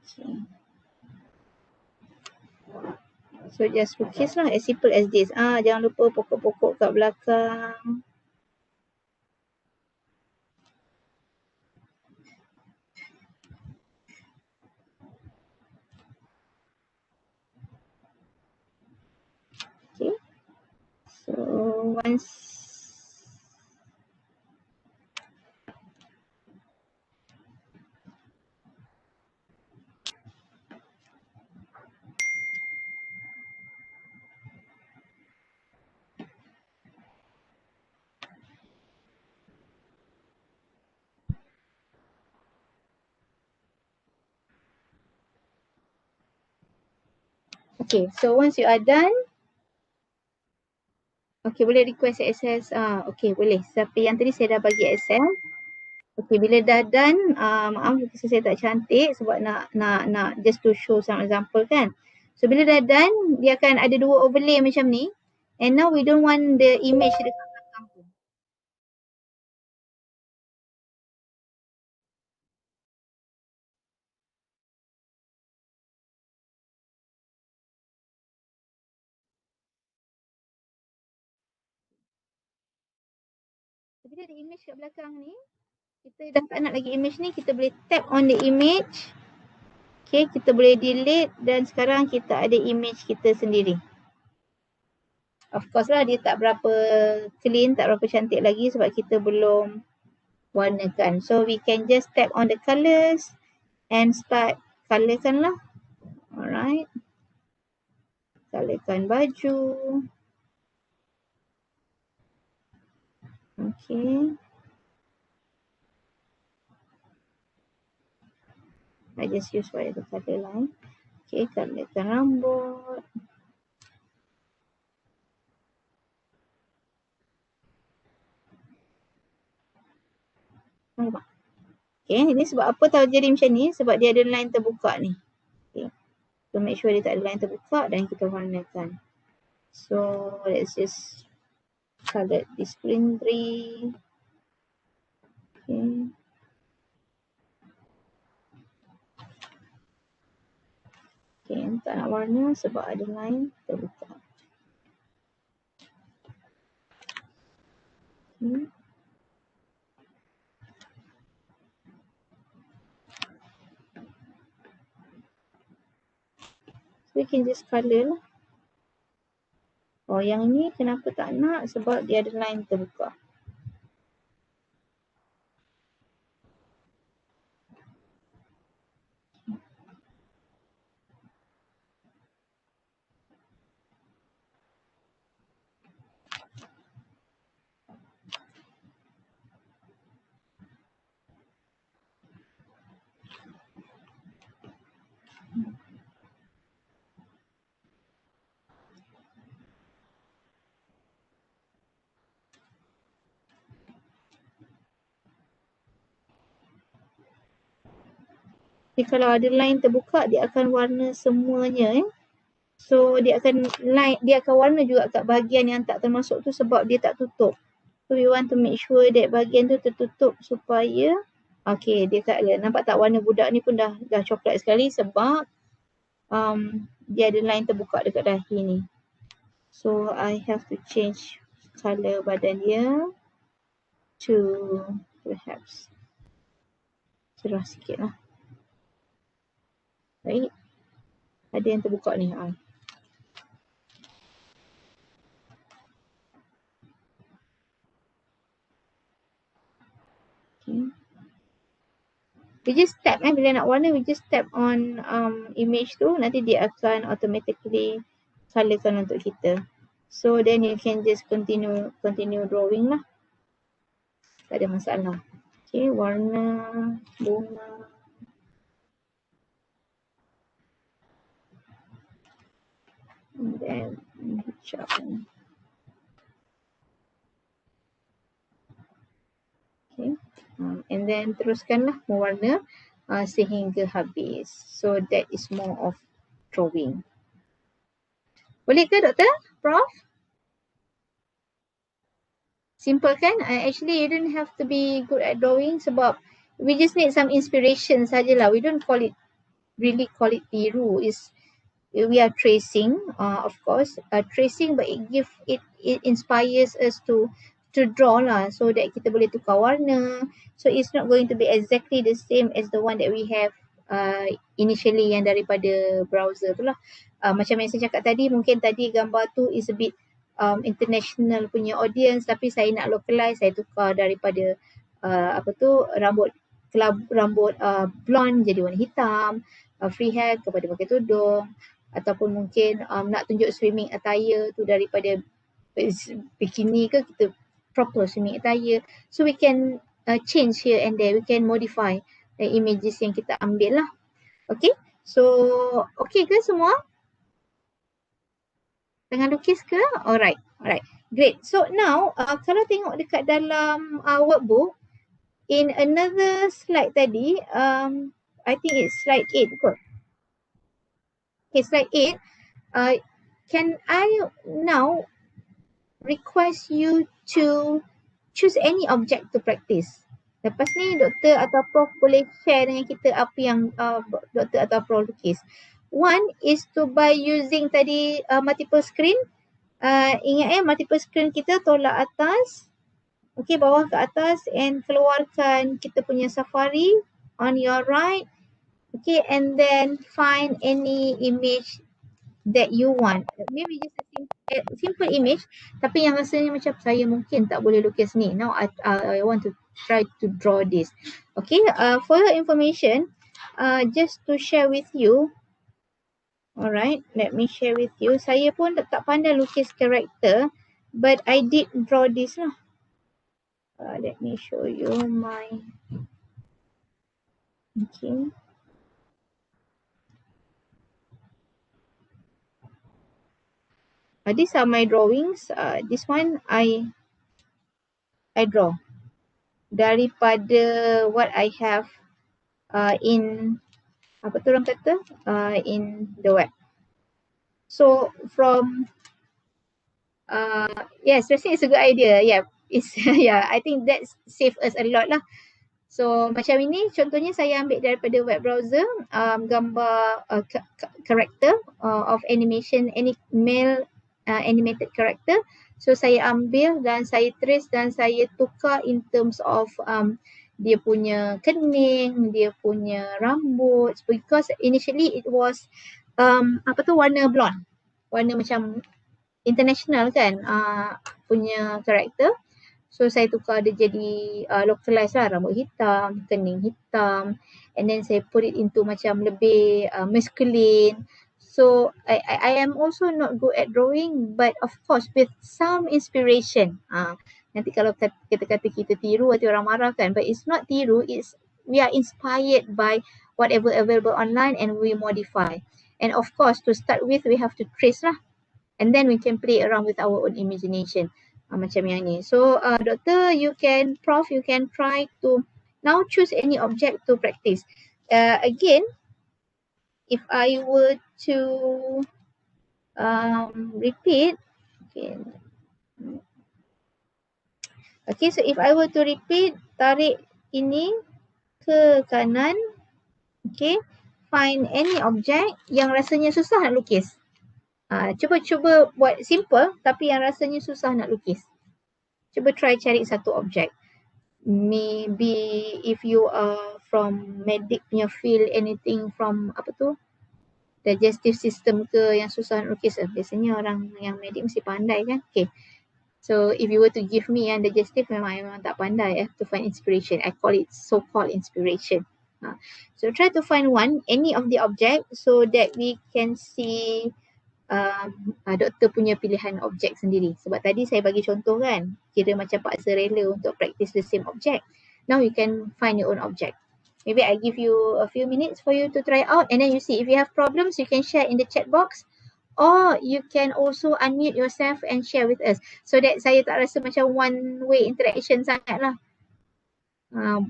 Okay. So just lukis lah, as simple as this. Jangan lupa pokok-pokok kat belakang. Okay. So once okay, so once you are done, okay, boleh request access. Okay, boleh. Tapi yang tadi saya dah bagi access. Okay, bila dah done, maaf saya tak cantik sebab nak just to show some example kan. So bila dah done, dia akan ada dua overlay macam ni. And now we don't want the image dekat belakang tu. Jadi ada image kat belakang ni. Kita dah tak nak lagi image ni, kita boleh tap on the image. Okay, kita boleh delete dan sekarang kita ada image kita sendiri. Of course lah dia tak berapa clean, tak berapa cantik lagi sebab kita belum warnakan. So we can just tap on the colours and start colourkan lah. Alright. Colourkan baju. Okay. I just use whatever colour line. Okay, colourkan rambut. Nampak? Okay, ini sebab apa tahu jadi macam ni? Sebab dia ada line terbuka ni. Okay. So make sure dia tak ada line terbuka dan kita warnakan. So let's just colour this green 3. Okay. Okay, tak nak warna sebab ada line terbuka. Okay. So we can just colour lah. Oh, yang ni kenapa tak nak? Sebab dia ada line terbuka. Jadi kalau ada line terbuka, dia akan warna semuanya. So dia akan warna juga kat bahagian yang tak termasuk tu sebab dia tak tutup. So we want to make sure that bahagian tu tertutup supaya okay, dia nampak tak warna budak ni pun dah coklat sekali sebab dia ada line terbuka dekat dahi ni. So I have to change colour badan dia to perhaps cerah sikit lah. Baik. Ada yang terbuka ni. Okay. We just tap bila nak warna, we just tap on image tu, nanti dia akan automatically colourkan untuk kita. So then you can just continue drawing lah. Tak ada masalah. Okay, warna bunga. And then hijab. Okay. And then teruskanlah mewarna sehingga habis. So that is more of drawing. Boleh ke doktor? Prof? Simple kan? Actually you don't have to be good at drawing sebab we just need some inspiration sajalah. We don't really call it tiru. We are tracing, of course, tracing, but it inspires us to draw lah, so that kita boleh tukar warna. So it's not going to be exactly the same as the one that we have initially yang daripada browser tu lah. Macam yang saya cakap tadi, mungkin tadi gambar tu is a bit international punya audience, tapi saya nak localize, saya tukar daripada rambut blonde jadi warna hitam, free hair kepada pakai tudung, ataupun mungkin nak tunjuk swimming attire tu daripada bikini ke kita proper swimming attire. So we can change here and there, we can modify the images yang kita ambil lah. Okay, so okay ke semua? Tengah lukis ke? Alright, great. So now kalau tengok dekat dalam workbook, in another slide tadi, I think it's slide 8 kot. Okay, slide 8. Can I now request you to choose any object to practice. Lepas ni doktor atau prof boleh share dengan kita apa yang doktor atau prof lukis. One is to by using tadi multiple screen. Ingat multiple screen kita tolak atas, okay, bawah ke atas, and keluarkan kita punya Safari on your right, okay, and then find any image that you want. Maybe just a simple image, tapi yang rasanya macam saya mungkin tak boleh lukis ni. Now I want to try to draw this. Okay, for your information, just to share with you. Alright, let me share with you. Saya pun tak pandai lukis karakter, but I did draw this lah. Let me show you my. Okay. These are my drawings. This one I draw daripada what I have in apa tu orang kata in the web. So from yes, I think it's a good idea. Yeah, it's yeah. I think that save us a lot lah. So macam ini contohnya saya ambil daripada web browser, gambar character of animation, any male animated character. So saya ambil dan saya trace dan saya tukar in terms of dia punya kening, dia punya rambut, because initially it was warna blonde, warna macam international kan punya character. So saya tukar dia jadi localize lah, rambut hitam, kening hitam, and then saya put it into macam lebih masculine. So I am also not good at drawing, but of course with some inspiration. Nanti kalau kita kata kita tiru, nanti orang marah kan, but it's not tiru, it's we are inspired by whatever available online and we modify. And of course to start with we have to trace lah, and then we can play around with our own imagination. Macam yang ni. So doktor, you can try to now choose any object to practice. Again, if I were to repeat, okay, so if I were to repeat, tarik ini ke kanan, okay, find any object yang rasanya susah nak lukis. Cuba buat simple tapi yang rasanya susah nak lukis. Cuba try cari satu objek. Maybe if you are from medic punya field, anything from digestive system ke yang susah nak lukis. Biasanya orang yang medic mesti pandai kan. Okay. So if you were to give me yang digestive, memang tak pandai to find inspiration. I call it so-called inspiration. So try to find any of the object so that we can see doktor punya pilihan objek sendiri. Sebab tadi saya bagi contoh kan, kira macam paksa rela untuk practice the same object. Now you can find your own object. Maybe I give you a few minutes for you to try out, and then you see if you have problems you can share in the chat box, or you can also unmute yourself and share with us, so that saya tak rasa macam one way interaction sangat lah.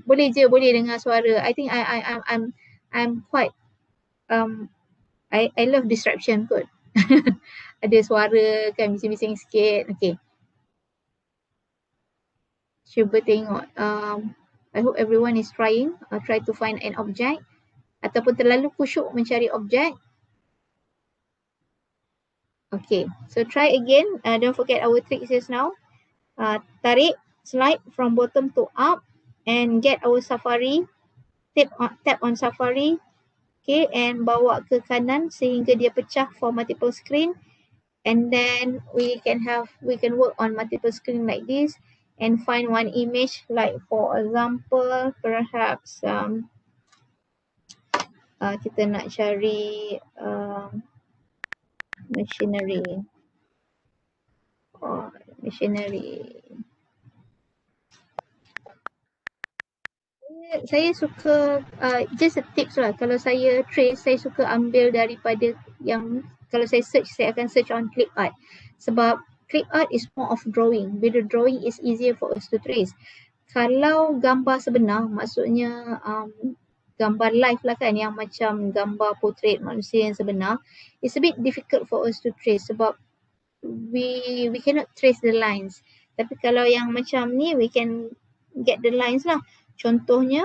Boleh dengar suara. I think I'm quite I love disruption kot. Ada suara kan, bising-bising sikit. Okay. Cuba tengok. I hope everyone is trying. Try to find an object. Ataupun terlalu kusyuk mencari objek. Okay. So try again. Don't forget our tricks just now. Tarik, slide from bottom to up and get our Safari. Tap on Safari. Okay, and bawa ke kanan sehingga dia pecah for multiple screen, and then we can work on multiple screen like this and find one image, like for example perhaps kita nak cari machinery. Saya suka just a tips lah, kalau saya trace saya suka ambil daripada yang, kalau saya search saya akan search on clip art, sebab clip art is more of drawing. Bila drawing is easier for us to trace. Kalau gambar sebenar, maksudnya gambar live lah kan, yang macam gambar portrait manusia yang sebenar, it's a bit difficult for us to trace sebab we cannot trace the lines. Tapi kalau yang macam ni, we can get the lines lah. Contohnya,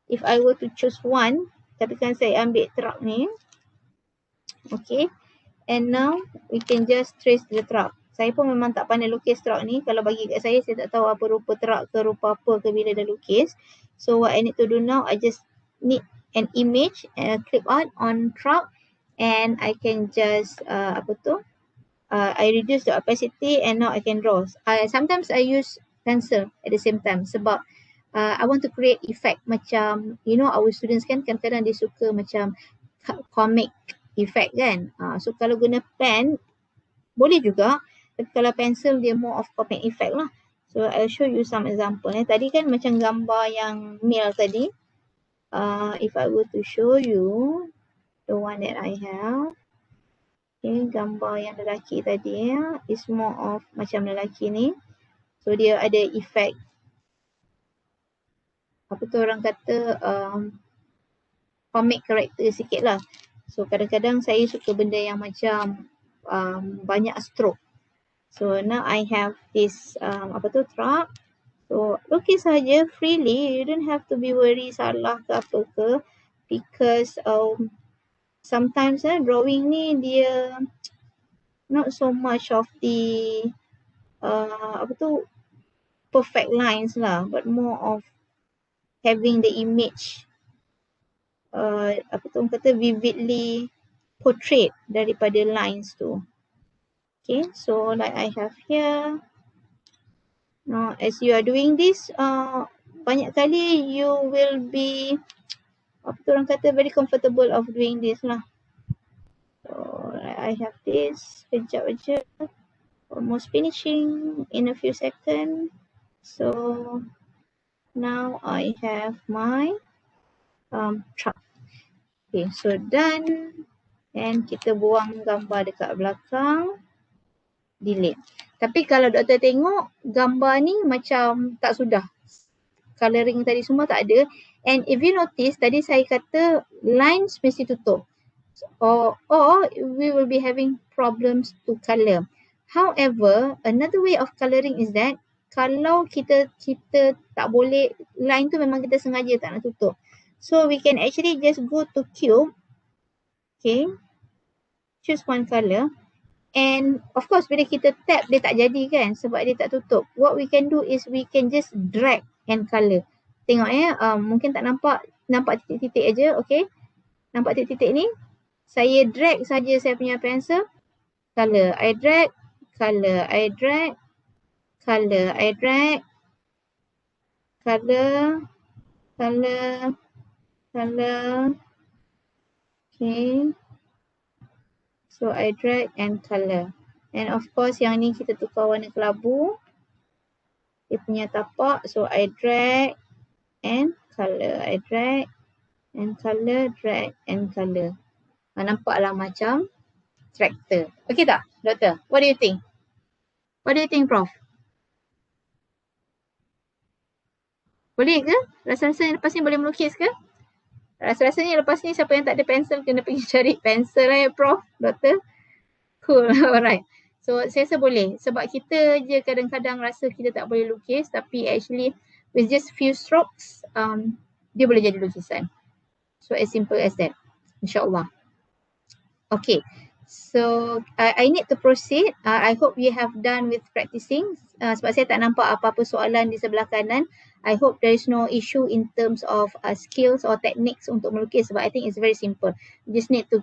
if I were to choose one, katakan saya ambil truck ni, okay, and now we can just trace the truck. Saya pun memang tak pandai lukis truck ni. Kalau bagi kat saya tak tahu apa rupa truck ke, rupa apa ke bila dah lukis. So what I need to do now, I just need an image, clip art on truck, and I can just I reduce the opacity and now I can draw. Sometimes I use pencil at the same time sebab I want to create effect macam, you know, our students kan kadang-kadang dia suka macam comic effect kan. So kalau guna pen boleh juga, tapi kalau pencil dia more of comic effect lah. So I'll show you some example. Tadi kan macam gambar yang male tadi. If I were to show you the one that I have, okay, gambar yang lelaki tadi is more of macam lelaki ni. So dia ada effect, apa tu orang kata, comic character sikit lah. So kadang-kadang saya suka benda yang macam banyak stroke. So now I have this truck. So lukis saja freely, you don't have to be worry salah ke apa ke, because sometimes drawing ni dia not so much of the perfect lines lah, but more of having the image orang kata vividly portrayed daripada lines tu. Okay, so like I have here. Now as you are doing this, banyak kali you will be orang kata very comfortable of doing this lah. So I have this, kejap aja, almost finishing in a few seconds. So now I have my truck. Okay, so done. And kita buang gambar dekat belakang. Delete. Tapi kalau doktor tengok gambar ni macam tak sudah. Colouring tadi semua tak ada. And if you notice tadi saya kata lines mesti tutup. Or we will be having problems to colour. However, another way of colouring is that kalau kita tak boleh, line tu memang kita sengaja tak nak tutup. So we can actually just go to cube. Okay. Choose one colour. And of course bila kita tap dia tak jadi kan sebab dia tak tutup. What we can do is we can just drag and colour. Tengok mungkin tak nampak titik-titik aja, okay. Nampak titik-titik ni? Saya drag saja saya punya pencil, colour, I drag, colour, I drag, colour, I drag, colour, colour, colour. Okay. So I drag and colour. And of course yang ni kita tukar warna kelabu. Dia punya tapak. So I drag and colour. I drag and colour, drag and colour. Nampaklah macam tractor. Okay tak, doktor? What do you think? What do you think, Prof? Boleh ke? Rasa-rasanya lepas ni boleh melukis ke? Rasa-rasanya lepas ni siapa yang tak ada pensel kena pergi cari pensel Prof, doktor. Cool, alright. So saya rasa boleh sebab kita je kadang-kadang rasa kita tak boleh lukis tapi actually with just few strokes dia boleh jadi lukisan. So as simple as that, insyaAllah. Okay, so I need to proceed. I hope you have done with practicing sebab saya tak nampak apa-apa soalan di sebelah kanan. I hope there is no issue in terms of skills or techniques untuk melukis sebab I think it's very simple. You just need to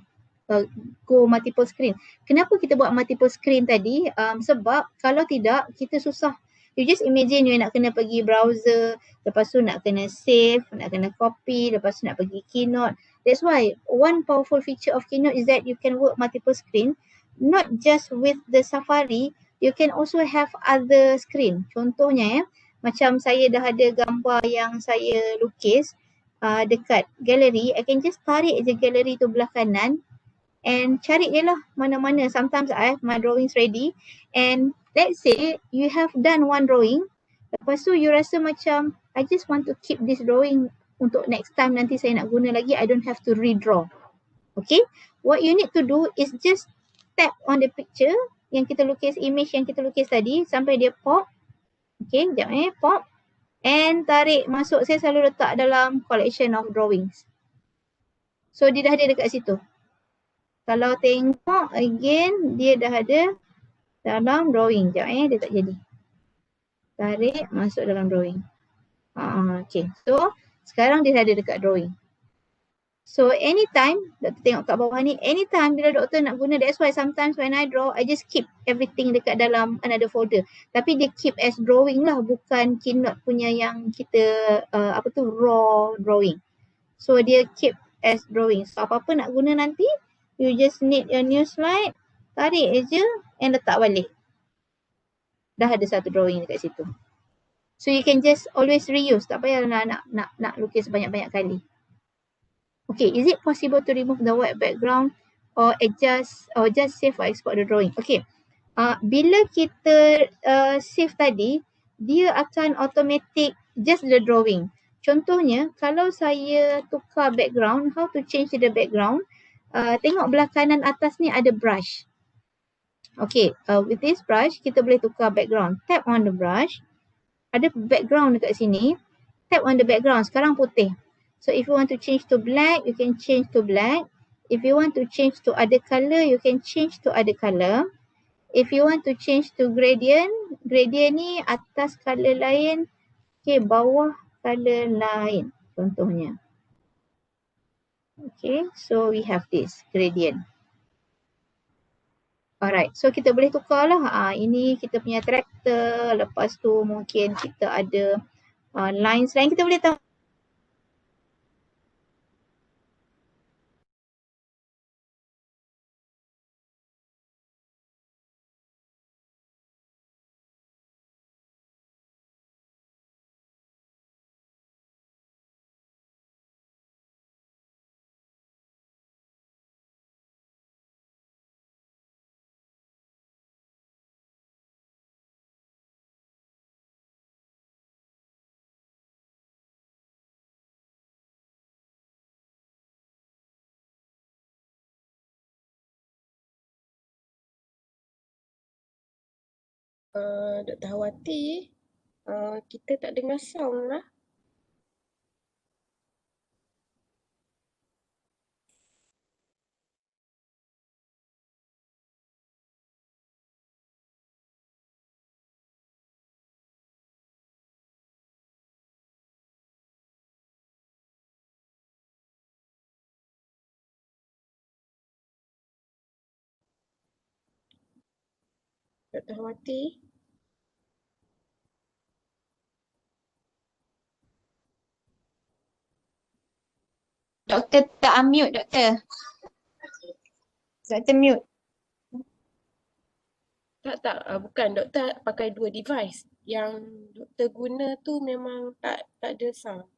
go multiple screen. Kenapa kita buat multiple screen tadi? Sebab kalau tidak kita susah. You just imagine you nak kena pergi browser, lepas tu nak kena save, nak kena copy, lepas tu nak pergi Keynote. That's why one powerful feature of Keynote is that you can work multiple screen. Not just with the Safari, you can also have other screen. Contohnya macam saya dah ada gambar yang saya lukis dekat galeri, I can just tarik je galeri tu belah kanan and cari je lah mana-mana. Sometimes I have my drawings ready and let's say you have done one drawing, lepas tu you rasa macam I just want to keep this drawing untuk next time nanti saya nak guna lagi, I don't have to redraw. Okay, what you need to do is just tap on the picture yang kita lukis, image yang kita lukis tadi sampai dia pop. Okay, sekejap pop. And tarik masuk, saya selalu letak dalam collection of drawings. So dia dah ada dekat situ. Kalau tengok again, dia dah ada dalam drawing. Sekejap dia tak jadi. Tarik masuk dalam drawing. Okay, so sekarang dia dah ada dekat drawing. So anytime, doktor tengok kat bawah ni, anytime bila doktor nak guna, that's why sometimes when I draw, I just keep everything dekat dalam another folder. Tapi dia keep as drawing lah, bukan Keynote punya yang kita raw drawing. So dia keep as drawing. So apa-apa nak guna nanti, you just need a new slide, tarik je and letak balik. Dah ada satu drawing dekat situ. So you can just always reuse, tak payah nak lukis banyak-banyak kali. Okay, is it possible to remove the white background or adjust or just save or export the drawing? Okay, bila kita save tadi, dia akan automatic just the drawing. Contohnya, kalau saya tukar background, how to change the background? Tengok belah kanan atas ni ada brush. Okay, with this brush, kita boleh tukar background. Tap on the brush. Ada background dekat sini. Tap on the background. Sekarang putih. So if you want to change to black, you can change to black. If you want to change to other color, you can change to other color. If you want to change to gradient, gradient ni atas color lain, okay, bawah color lain contohnya. Okay, so we have this gradient. Alright, so kita boleh tukar lah. Ini kita punya tractor, lepas tu mungkin kita ada lines lain, kita boleh tahu. Dr. Harwati, kita tak dengar sound lah. Dr. Harwati. Doktor tak unmute, doktor. Doktor mute. Tak, bukan. Doktor pakai dua device. Yang doktor guna tu memang tak ada sound.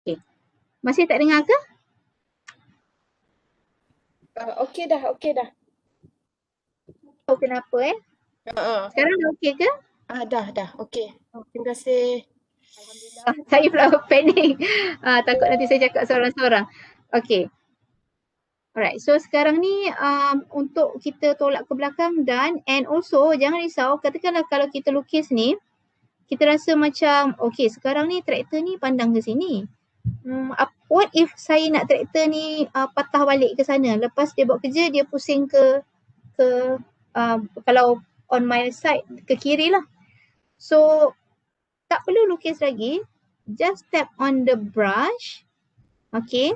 Okay. Masih tak dengar ke? Okey dah. Tahu kenapa Sekarang dah okey ke? Dah. Okey. Terima kasih. Alhamdulillah. Saya pula panik. Takut nanti saya cakap seorang-seorang. Okey. Alright, so sekarang ni untuk kita tolak ke belakang dan and also jangan risau, katakanlah kalau kita lukis ni, kita rasa macam okay sekarang ni traktor ni pandang ke sini. What if saya nak traktor ni patah balik ke sana, lepas dia buat kerja dia pusing ke kalau on my side ke kiri lah. So tak perlu lukis lagi, just tap on the brush, okay,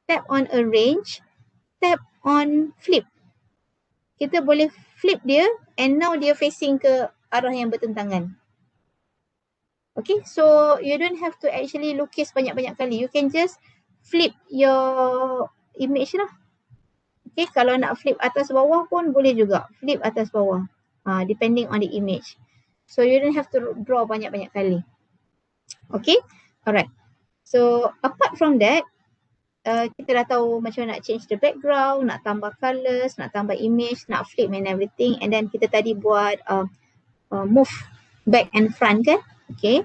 tap on arrange, tap on flip. Kita boleh flip dia and now dia facing ke arah yang bertentangan. Okay, so you don't have to actually lukis banyak-banyak kali. You can just flip your image lah. Okay, kalau nak flip atas bawah pun boleh juga. Flip atas bawah, depending on the image. So you don't have to draw banyak-banyak kali. Okay, alright. So apart from that, kita dah tahu macam nak change the background, nak tambah colours, nak tambah image, nak flip and everything. And then kita tadi buat move back and front kan. Okay.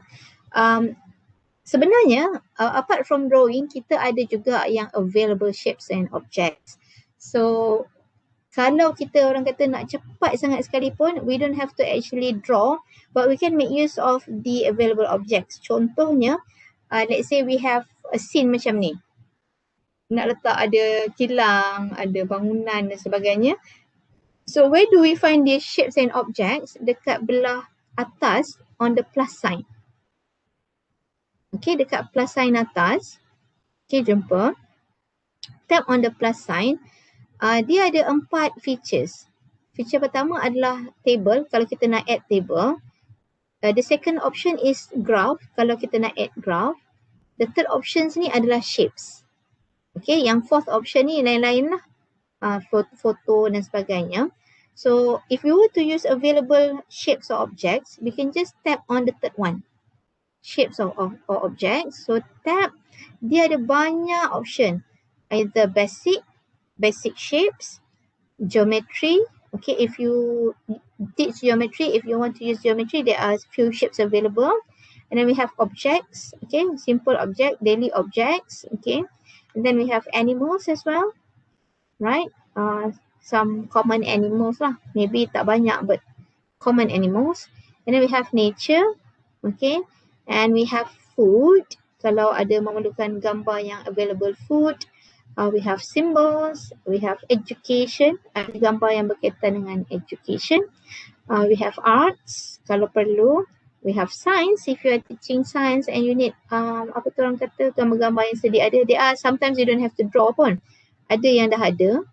Sebenarnya apart from drawing, kita ada juga yang available shapes and objects. So kalau kita orang kata nak cepat sangat sekalipun, we don't have to actually draw, but we can make use of the available objects. Contohnya, let's say we have a scene macam ni. Nak letak ada kilang, ada bangunan dan sebagainya. So where do we find these shapes and objects? Dekat belah atas on the plus sign. Okay, dekat plus sign atas. Okay, jumpa. Tap on the plus sign. Dia ada 4 features. Feature pertama adalah table, kalau kita nak add table. The second option is graph, kalau kita nak add graph. The third option ni adalah shapes. Okay, yang fourth option ni lain-lain lah. Foto dan sebagainya. So, if we were to use available shapes or objects, we can just tap on the third one. Shapes or objects. So, tap, dia ada banyak option. Either basic shapes, geometry. Okay, if you teach geometry, if you want to use geometry, there are few shapes available. And then we have objects, okay, simple object, daily objects, okay. And then we have animals as well, right? Some common animals lah, maybe tak banyak but common animals. And then we have nature, okay. And we have food, kalau ada memerlukan gambar yang available food. We have symbols, we have education, ada gambar yang berkaitan dengan education. We have arts, kalau perlu. We have science, if you are teaching science and you need, apa tu orang kata, gambar-gambar yang sedia ada. There are, sometimes you don't have to draw pun. Ada yang dah ada.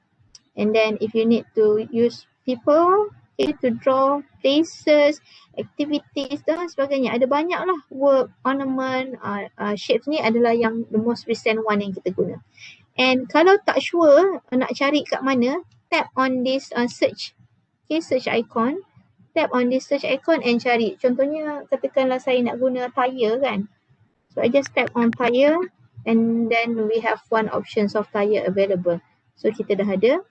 And then if you need to use people, okay, to draw places, activities dan sebagainya. Ada banyak lah work, ornament, shapes ni adalah yang the most recent one yang kita guna. And kalau tak sure nak cari kat mana, tap on this search. Okay, search icon. Tap on this search icon and cari. Contohnya, katakanlah saya nak guna tire kan. So I just tap on tire and then we have one options of tire available. So kita dah ada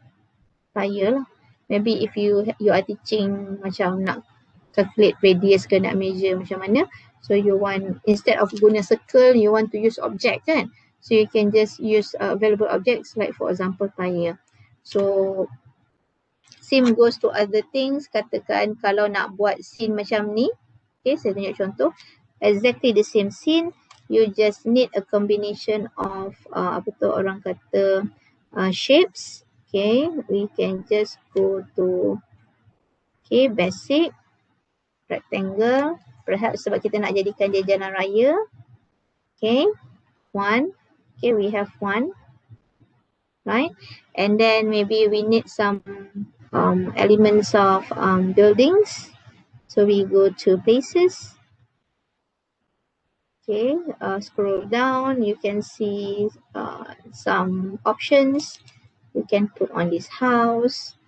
tire lah. Maybe if you are teaching macam nak calculate radius ke nak measure macam mana. So you want, instead of guna circle, you want to use object kan. So you can just use available objects like for example tire. So same goes to other things. Katakan kalau nak buat scene macam ni. Okay, saya tunjuk contoh. Exactly the same scene. You just need a combination of apa tu orang kata shapes. Okay, we can just go to basic, rectangle. Perhaps sebab kita nak jadikan dia jalan raya. Okay, one. Okay, we have one, right? And then maybe we need some elements of buildings. So we go to places. Okay, scroll down, you can see some options. You can put on this house.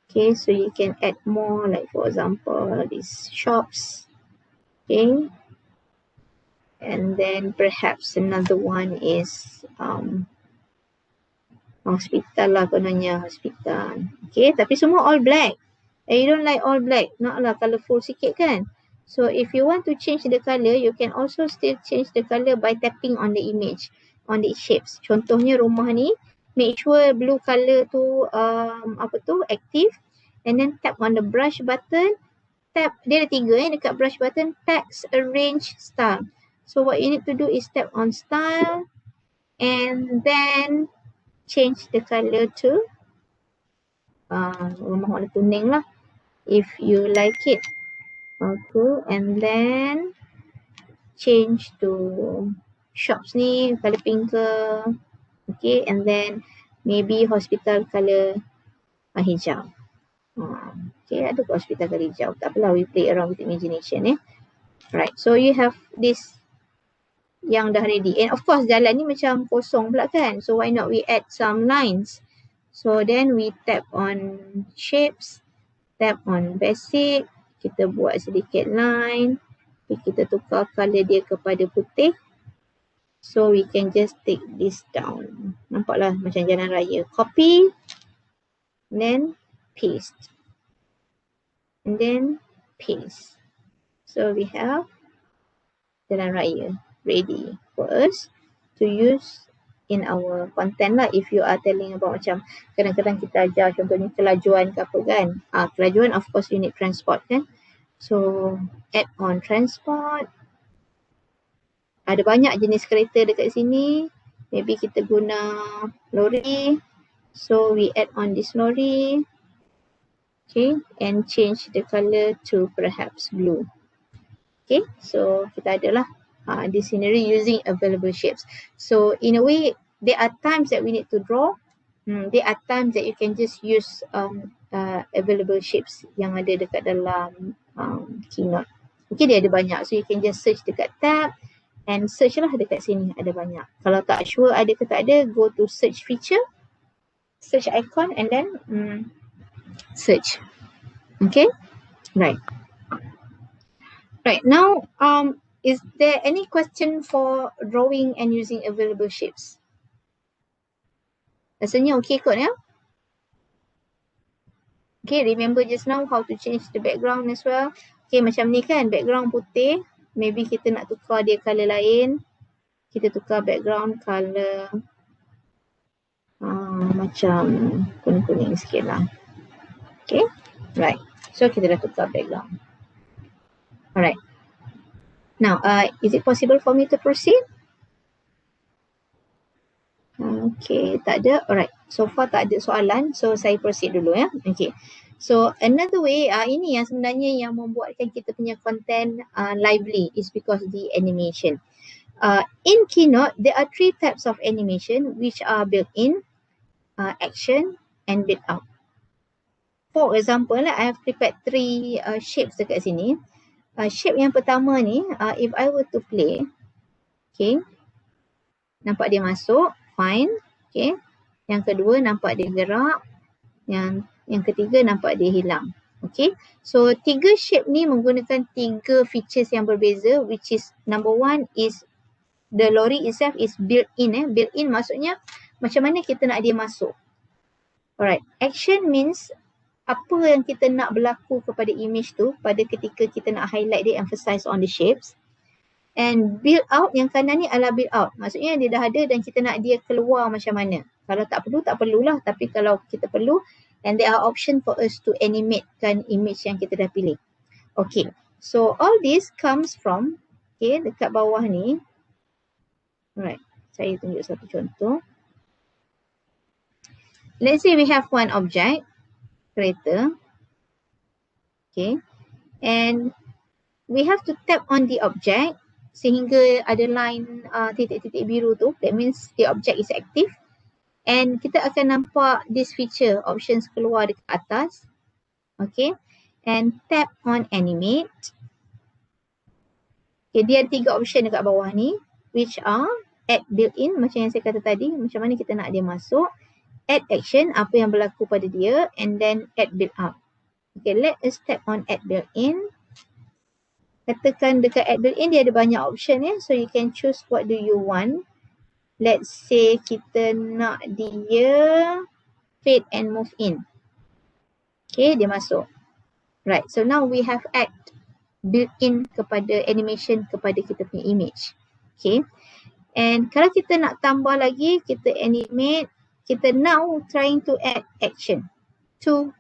Okay, so you can add more, like for example, these shops. Okay. And then perhaps another one is hospital lah kononnya, hospital. Okay, tapi semua all black. You don't like all black, naklah colourful sikit kan. So if you want to change the colour, you can also still change the colour by tapping on the image, on the shapes. Contohnya rumah ni, make sure blue color tu active, and then tap on the brush button. Tap, dia ada 3 dekat brush button, text arrange style. So what you need to do is tap on style and then change the color to rumah warna kuning lah if you like it. Okay, and then change to shops ni color pink ke. Okay, and then maybe hospital color hijau. Okay, ada hospital color hijau. Tak apalah, we play around with imagination. Right, so you have this yang dah ready. And of course jalan ni macam kosong pula kan. So why not we add some lines. So then we tap on shapes, tap on basic, kita buat sedikit line, kita tukar color dia kepada putih. So we can just take this down. Nampaklah macam jalan raya. Copy, then paste, and then paste. So we have jalan raya ready for us to use in our content lah. If you are telling about macam kadang-kadang kita ajar contohnya kelajuan ke apa kan. Kelajuan of course you need transport kan. So add on transport. Ada banyak jenis kereta dekat sini. Maybe kita guna lori. So we add on this lori. Okay, and change the color to perhaps blue. Okay, so kita adalah the scenery using available shapes. So in a way, there are times that we need to draw. There are times that you can just use available shapes yang ada dekat dalam Keynote. Okay, dia ada banyak. So you can just search dekat tab and search lah dekat sini, ada banyak. Kalau tak sure ada ke tak ada, go to search feature, search icon and then search. Okay, right. Right, now is there any question for drawing and using available shapes? Rasanya okay kot ya? Okay, remember just now how to change the background as well. Okay, macam ni kan, background putih. Maybe kita nak tukar dia color lain. Kita tukar background color macam kuning-kuning sikit lah. Okay, right. So kita dah tukar background. Alright. Now, is it possible for me to proceed? Okay, tak ada. Alright, so far tak ada soalan. So, saya proceed dulu ya. Okay. So, another way, ini yang sebenarnya yang membuatkan kita punya content lively is because the animation. In Keynote, there are 3 types of animation which are built in, action and built out. For example, I have prepared 3 shapes dekat sini. Shape yang pertama ni, if I were to play, okay, nampak dia masuk, fine, okay. Yang kedua nampak dia gerak, yang ketiga nampak dia hilang, okay. So 3 shape ni menggunakan 3 features yang berbeza, which is number 1 is the lorry itself is built in. Built in maksudnya macam mana kita nak dia masuk. Alright, action means apa yang kita nak berlaku kepada image tu pada ketika kita nak highlight dia, emphasize on the shapes. And build out yang kanan ni adalah build out. Maksudnya dia dah ada dan kita nak dia keluar macam mana. Kalau tak perlu, tak perlulah. Tapi kalau kita perlu, and there are option for us to animate kan image yang kita dah pilih. Okay, so all this comes from, okay, dekat bawah ni. Alright, saya tunjuk satu contoh. Let's say we have one object. Kereta, okay, and we have to tap on the object sehingga ada line titik-titik biru tu. That means the object is active, and kita akan nampak this feature options keluar dekat atas, okay, and tap on animate. Okay, dia ada 3 option dekat bawah ni, which are add built-in macam yang saya kata tadi, macam mana kita nak dia masuk. Add action, apa yang berlaku pada dia, and then add build out. Okay, let us tap on add build in. Katakan dekat add build in dia ada banyak option ya, so you can choose what do you want. Let's say kita nak dia fade and move in. Okay, dia masuk. Right, so now we have add built in kepada animation kepada kita punya image. Okay, and kalau kita nak tambah lagi, kita animate. kita now trying to add action to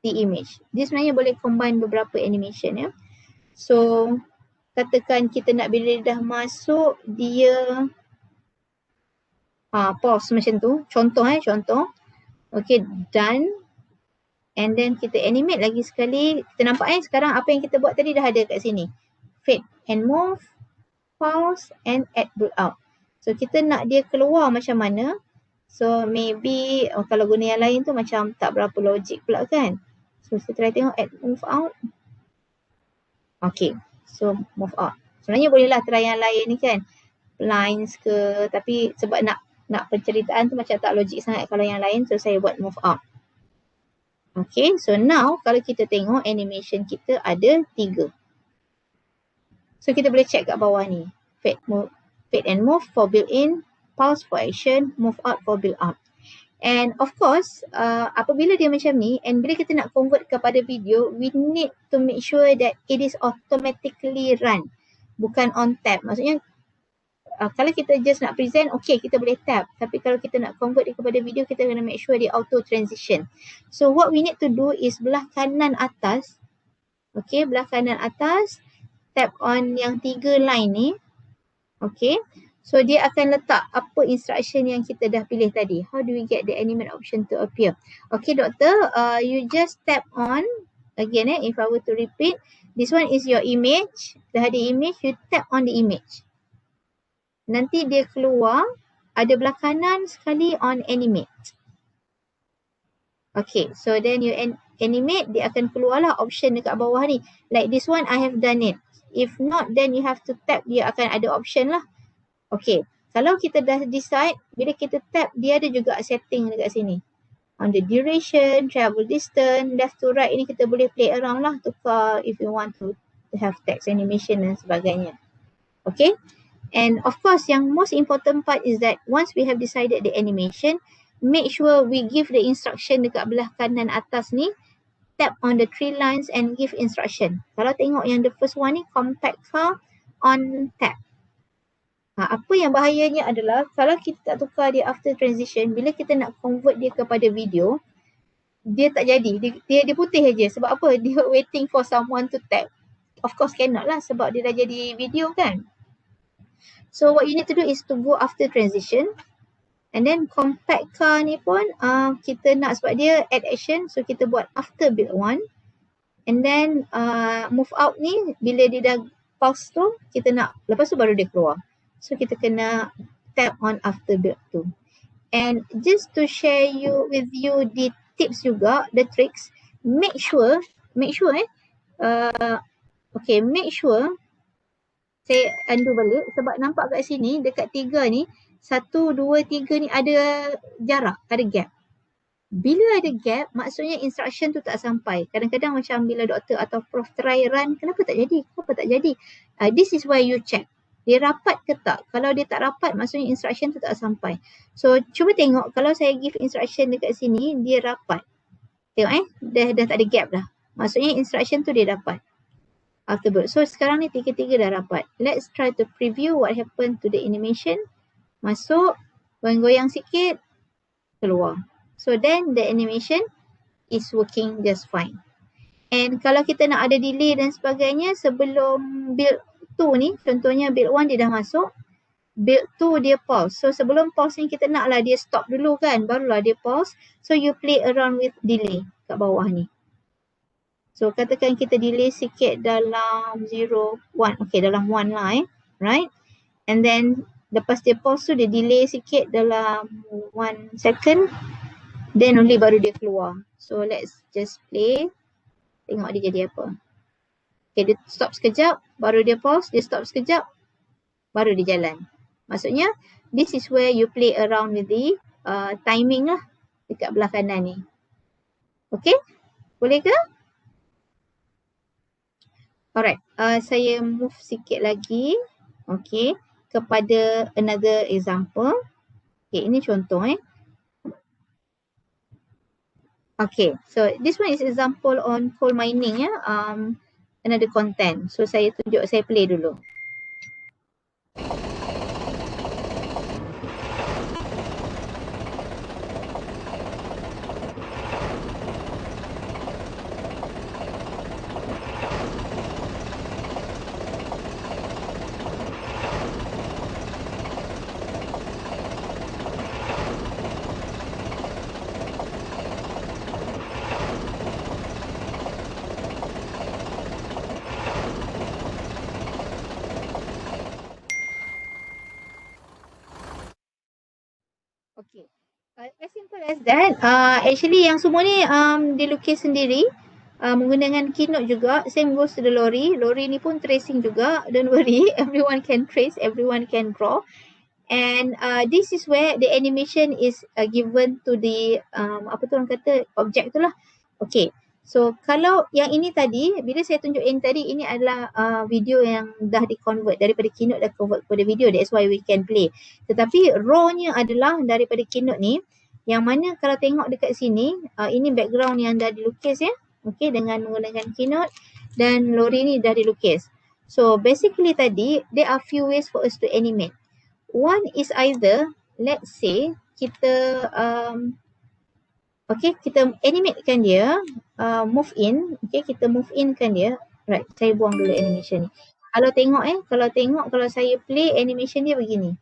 the image. Dia sebenarnya boleh combine beberapa animation ya. So katakan kita nak bila dia dah masuk dia pause macam tu. Contoh. Okay, done. And then kita animate lagi sekali. Kita nampak sekarang apa yang kita buat tadi dah ada kat sini. Fade and move, pause and add build out. So kita nak dia keluar macam mana. So maybe kalau guna yang lain tu macam tak berapa logik pula kan. So kita try tengok add move out. Okay, so move out. Sebenarnya bolehlah try yang lain ni kan. Lines ke, tapi sebab nak penceritaan tu macam tak logik sangat kalau yang lain, so saya buat move out. Okay, so now kalau kita tengok animation kita ada 3. So kita boleh check kat bawah ni. Fade and move for build in, pause for action, move out for build out. And of course, apabila dia macam ni and bila kita nak convert kepada video, we need to make sure that it is automatically run. Bukan on tab. Maksudnya kalau kita just nak present, okay kita boleh tap. Tapi kalau kita nak convert dia kepada video, kita kena make sure dia auto transition. So what we need to do is belah kanan atas. Okay, belah kanan atas. Tap on yang 3 line ni. Okay. So dia akan letak apa instruction yang kita dah pilih tadi. How do we get the animate option to appear? Okay doktor, you just tap on. Again if I were to repeat. This one is your image. Dah ada image, you tap on the image. Nanti dia keluar, ada belah kanan sekali on animate. Okay, so then you animate, dia akan keluarlah option dekat bawah ni. Like this one, I have done it. If not, then you have to tap, dia akan ada option lah. Okay, kalau kita dah decide, bila kita tap, dia ada juga setting dekat sini. On the duration, travel distance, left to right ni kita boleh play around lah. Tukar if you want to have text animation dan sebagainya. Okay. And of course, yang most important part is that once we have decided the animation, make sure we give the instruction dekat belah kanan atas ni. Tap on the 3 lines and give instruction. Kalau tengok yang the first one ni, compact file on tap. Apa yang bahayanya adalah kalau kita tak tukar dia after transition, bila kita nak convert dia kepada video, dia tak jadi. Dia putih aja. Sebab apa? Dia waiting for someone to tap. Of course cannot lah sebab dia dah jadi video kan. So what you need to do is to go after transition. And then compact car ni pun kita nak sebab dia add action. So kita buat after build 1. And then move out ni bila dia dah pause tu kita nak, lepas tu baru dia keluar. So kita kena tap on after build 2. And just to share with you the tips juga, the tricks, make sure make sure saya undo balik sebab nampak kat sini dekat 3 ni 1, 2, 3 ni ada jarak, ada gap. Bila ada gap maksudnya instruction tu tak sampai. Kadang-kadang macam bila doktor atau prof try run, kenapa tak jadi? This is why you check. Dia rapat ke tak? Kalau dia tak rapat maksudnya instruction tu tak sampai. So cuba tengok kalau saya give instruction dekat sini dia rapat. Tengok dah tak ada gap dah. Maksudnya instruction tu dia dapat. Afterward. So sekarang ni 3 dah rapat. Let's try to preview what happened to the animation. Masuk, goyang sikit, keluar. So then the animation is working just fine. And kalau kita nak ada delay dan sebagainya sebelum build 2 ni, contohnya build 1 dia dah masuk, build 2 dia pause. So sebelum pause ni kita naklah dia stop dulu kan, barulah dia pause. So you play around with delay kat bawah ni. So katakan kita delay sikit dalam 0, 1. Okay, dalam 1 lah right? And then lepas dia pause tu dia delay sikit dalam 1 second. Then only baru dia keluar. So let's just play. Tengok dia jadi apa. Okay, dia stop sekejap, baru dia pause, dia stop sekejap, baru dia jalan. Maksudnya this is where you play around with the timing lah dekat belah kanan ni. Okay, boleh ke? Alright, saya move sikit lagi. Okay, kepada another example. Okay, ini contoh Okay, so this one is example on coal mining another content. So saya tunjuk, saya play dulu. simple as that. Actually yang semua ni dilukis sendiri menggunakan Keynote juga. Same goes to the lorry. Lorry ni pun tracing juga. Don't worry, everyone can trace, everyone can draw. And this is where the animation is given to the apa tu orang kata object tu lah. Okay. So kalau yang ini tadi, bila saya tunjuk yang tadi, ini adalah video yang dah di-convert daripada Keynote, dah convert kepada video. That's why we can play. Tetapi raw-nya adalah daripada Keynote ni, yang mana kalau tengok dekat sini, ini background yang dah dilukis ya. Okay, dengan menggunakan Keynote, dan lori ni dah dilukis. So basically tadi, there are few ways for us to animate. One is either, let's say, kita kita animatekan dia, move in, kita move in kan dia. Right, saya buang dulu animation ni. Kalau tengok kalau saya play animation dia begini.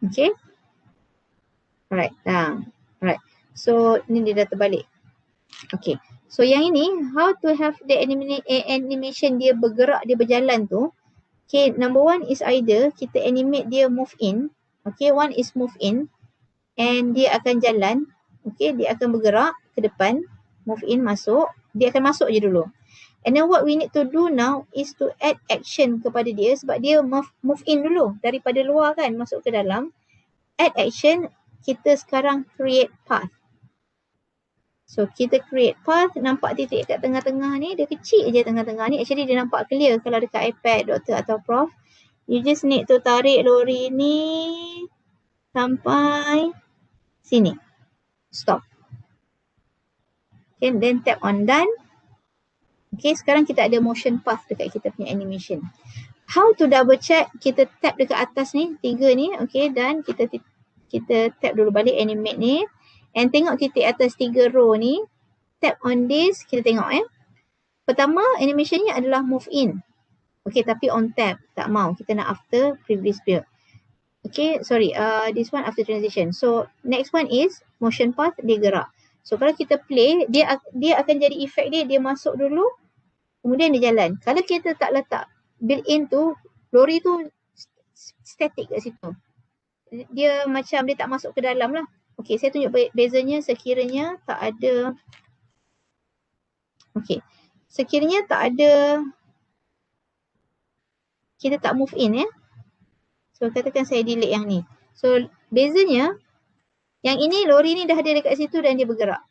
Okay. Alright, alright. So ni dia dah terbalik. Okay. So yang ini, how to have the animation dia bergerak, dia berjalan tu. Okay, number one is either kita animate dia move in. Okay, one is move in. And dia akan jalan. Okay, dia akan bergerak ke depan. Move in, masuk. Dia akan masuk je dulu. And then what we need to do now is to add action kepada dia sebab dia move in dulu daripada luar kan masuk ke dalam. Add action, kita sekarang create path. So kita create path, nampak titik kat tengah-tengah ni, dia kecil je tengah-tengah ni. Actually dia nampak clear kalau dekat iPad doktor atau prof. You just need to tarik lori ni sampai sini. Stop. Okay, then tap on done. Okay, sekarang kita ada motion path dekat kita punya animation. How to double check? Kita tap dekat atas ni, 3 ni. Okay, dan kita tap dulu balik animate ni. And tengok titik atas 3 row ni. Tap on this, kita tengok Pertama, animation ni adalah move in. Okay, tapi on tab. Tak mau, kita nak after previous build. Okay, sorry. This one after transition. So, next one is motion path, dia gerak. So, kalau kita play, dia akan jadi efek dia masuk dulu. Kemudian dia jalan. Kalau kita tak letak built-in tu, lori tu static kat situ. Dia macam dia tak masuk ke dalam lah. Okay, saya tunjuk bezanya sekiranya tak ada. Okay, sekiranya tak ada, kita tak move in So, katakan saya delete yang ni. So, bezanya, yang ini lori ni dah ada dekat situ dan dia bergerak.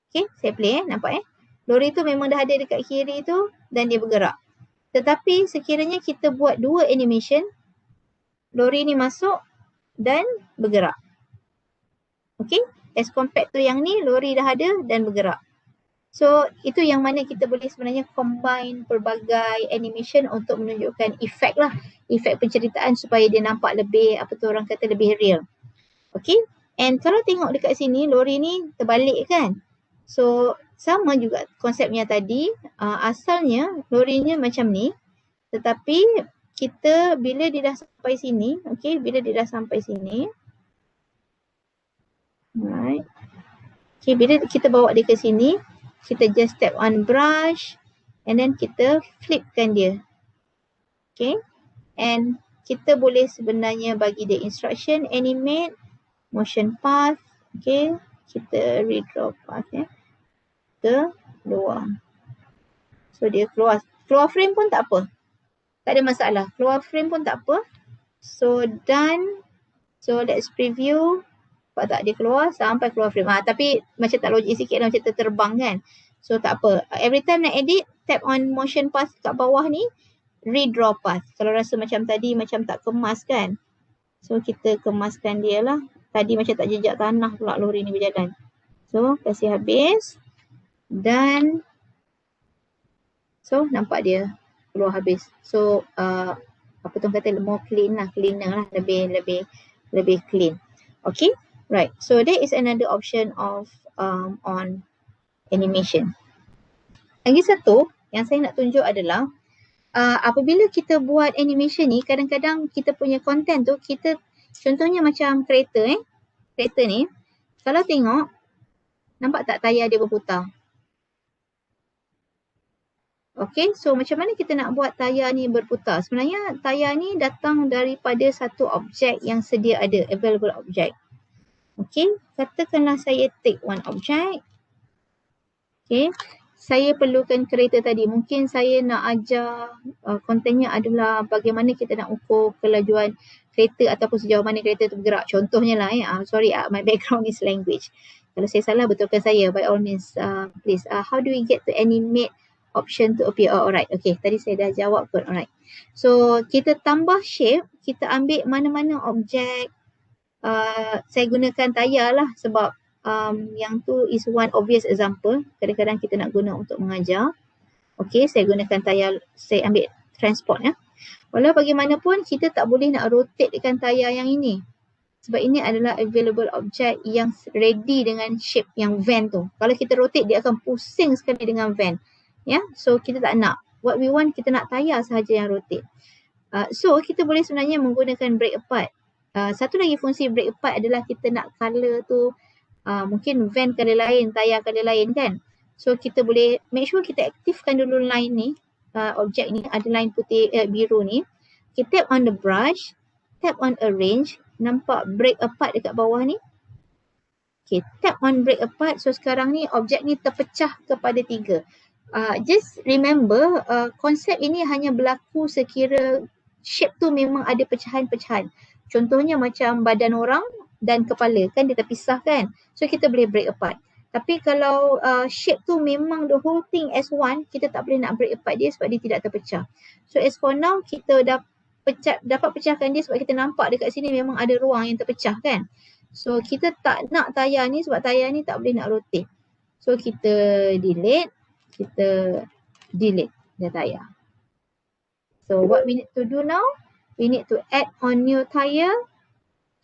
Okay, saya play nampak Lori tu memang dah ada dekat kiri tu dan dia bergerak. Tetapi sekiranya kita buat 2 animation, lori ni masuk dan bergerak. Okay, as compared to yang ni, lori dah ada dan bergerak. So, itu yang mana kita boleh sebenarnya combine pelbagai animation untuk menunjukkan efek lah. Efek penceritaan supaya dia nampak lebih, apa tu orang kata, lebih real. Okay, and kalau tengok dekat sini, lori ni terbalik kan. So, sama juga konsepnya tadi, asalnya lorinya macam ni. Tetapi kita bila dia dah sampai sini, okay, bila dia dah sampai sini. Alright. Okay, bila kita bawa dia ke sini, kita just tap on brush and then kita flipkan dia. Okay. And kita boleh sebenarnya bagi dia instruction, animate, motion path. Okay. Kita redraw path ke luar. So dia keluar frame pun tak apa. Tak ada masalah. Keluar frame pun tak apa. So done. So let's preview. Nampak tak dia keluar sampai keluar frame. Tapi macam tak logik sikit lah, macam terterbang kan. So tak apa. Every time nak edit, tap on motion path kat bawah ni, redraw path. Kalau rasa macam tadi macam tak kemas kan. So kita kemaskan dia lah. Tadi macam tak jejak tanah pula lori ni berjalan. So kasih habis. Dan so nampak dia keluar habis. So apa tu kata more clean lah, cleaner lah, lebih clean. Okay, right. So there is another option of on animation. Lagi satu yang saya nak tunjuk adalah apabila kita buat animation ni, kadang-kadang kita punya content tu, kita contohnya macam kereta kereta ni, kalau tengok nampak tak tayar dia berputar. Okay, so macam mana kita nak buat tayar ni berputar? Sebenarnya tayar ni datang daripada satu objek yang sedia ada, available object. Okay, katakanlah saya take one object. Okay, saya perlukan kereta tadi. Mungkin saya nak ajar kontennya adalah bagaimana kita nak ukur kelajuan kereta ataupun sejauh mana kereta tu bergerak. Contohnya lah sorry, my background is language. Kalau saya salah, betulkan saya. By all means, please. How do we get to animate option to appear? Oh, alright. Okay, tadi saya dah jawab pun. Alright. So, kita tambah shape. Kita ambil mana-mana objek. Saya gunakan tayar lah sebab yang tu is one obvious example. Kadang-kadang kita nak guna untuk mengajar. Okay, saya gunakan tayar. Saya ambil transport ya. Walau bagaimanapun, kita tak boleh nak rotatekan tayar yang ini. Sebab ini adalah available object yang ready dengan shape yang van tu. Kalau kita rotate, dia akan pusing sekali dengan van. Ya, so kita tak nak. What we want, kita nak tayar sahaja yang rotate. So kita boleh sebenarnya menggunakan break apart. Satu lagi fungsi break apart adalah kita nak color tu mungkin van color lain, tayar color lain kan. So kita boleh make sure kita aktifkan dulu line ni, objek ni ada line putih biru ni. Kita tap on the brush, tap on arrange, nampak break apart dekat bawah ni. Okay, tap on break apart. So sekarang ni objek ni terpecah kepada 3. Just remember, konsep ini hanya berlaku sekira shape tu memang ada pecahan-pecahan. Contohnya macam badan orang dan kepala kan dia terpisah kan. So kita boleh break apart. Tapi kalau shape tu memang the whole thing as one, kita tak boleh nak break apart dia sebab dia tidak terpecah. So as for now, kita dapat pecahkan dia sebab kita nampak dekat sini memang ada ruang yang terpecah kan. So kita tak nak tayar ni sebab tayar ni tak boleh nak rotate. So kita delete the tayar. So what we need to do now, we need to add on new tire.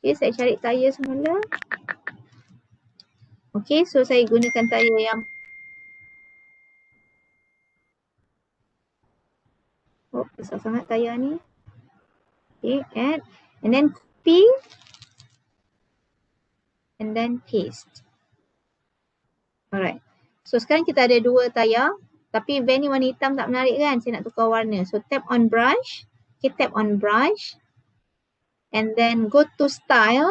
Okay, saya cari tire semula. Okay, so saya gunakan tire yang besar sangat tayar ni. Okay, add and then copy and then paste. Alright. So sekarang kita ada 2 tayar. Tapi van ni warna hitam tak menarik kan. Saya nak tukar warna. So tap on brush. Okay, tap on brush. And then go to style.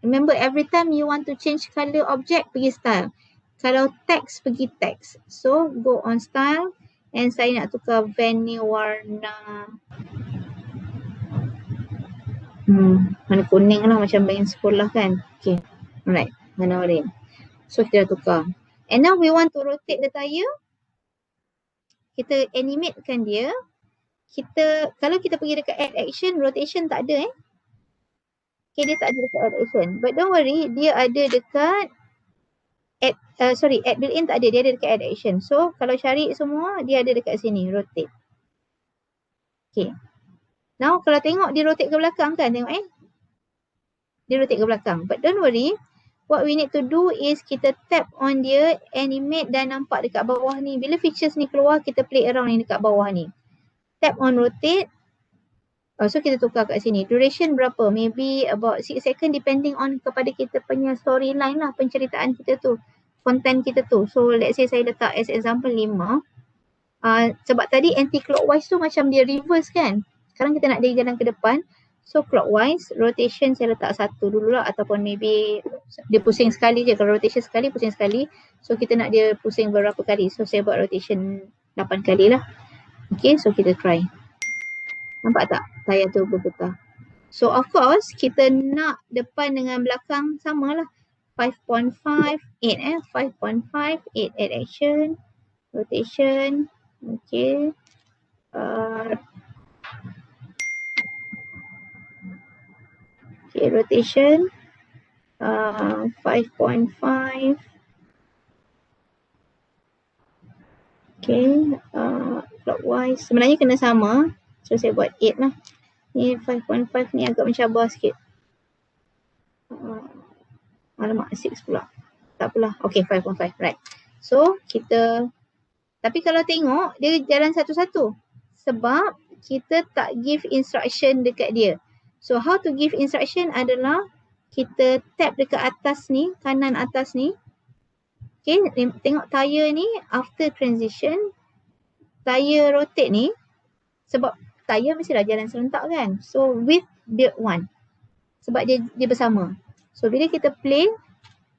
Remember every time you want to change color object, pergi style. Kalau text, pergi text. So go on style. And saya nak tukar van ni warna warna kuning lah macam van sekolah kan. Okay. Alright. Warna orange. So kita dah tukar. And now we want to rotate the tire. Kita animatekan dia. Kalau kita pergi dekat add action, rotation tak ada Okay, dia tak ada dekat add action. But don't worry, dia ada dekat add built-in tak ada, dia ada dekat add action. So kalau cari semua, dia ada dekat sini, rotate. Okay. Now kalau tengok dia rotate ke belakang kan, tengok dia rotate ke belakang. But don't worry, what we need to do is kita tap on dia, animate dan nampak dekat bawah ni. Bila features ni keluar, kita play around ni dekat bawah ni. Tap on rotate. So kita tukar kat sini. Duration berapa? Maybe about 6 second depending on kepada kita punya storyline lah, penceritaan kita tu, content kita tu. So let's say saya letak as example 5. Sebab tadi anti-clockwise tu macam dia reverse kan. Sekarang kita nak dia jalan ke depan. So clockwise, rotation saya letak 1 dulu lah, ataupun maybe dia pusing sekali je. Kalau rotation sekali, pusing sekali. So kita nak dia pusing berapa kali. So saya buat rotation 8 kali lah. Okay, so kita try. Nampak tak tayar tu berputar? So of course kita nak depan dengan belakang sama lah. 5.5, 8 5.5, 8 add action, rotation. Okay. Okay, rotation 5.5. Okay, clockwise. Sebenarnya kena sama. So saya buat 8 lah. Ni 5.5 ni agak mencabar sikit. Alamak, 6 pula. Tak apalah. Okay, 5.5. Right. So kita, tapi kalau tengok dia jalan satu-satu. Sebab kita tak give instruction dekat dia. So how to give instruction adalah kita tap dekat atas ni, kanan atas ni. Okay, tengok tayar ni after transition. tayar rotate ni, sebab tayar mestilah jalan serentak kan. So width dia 1. Sebab dia bersama. So bila kita play,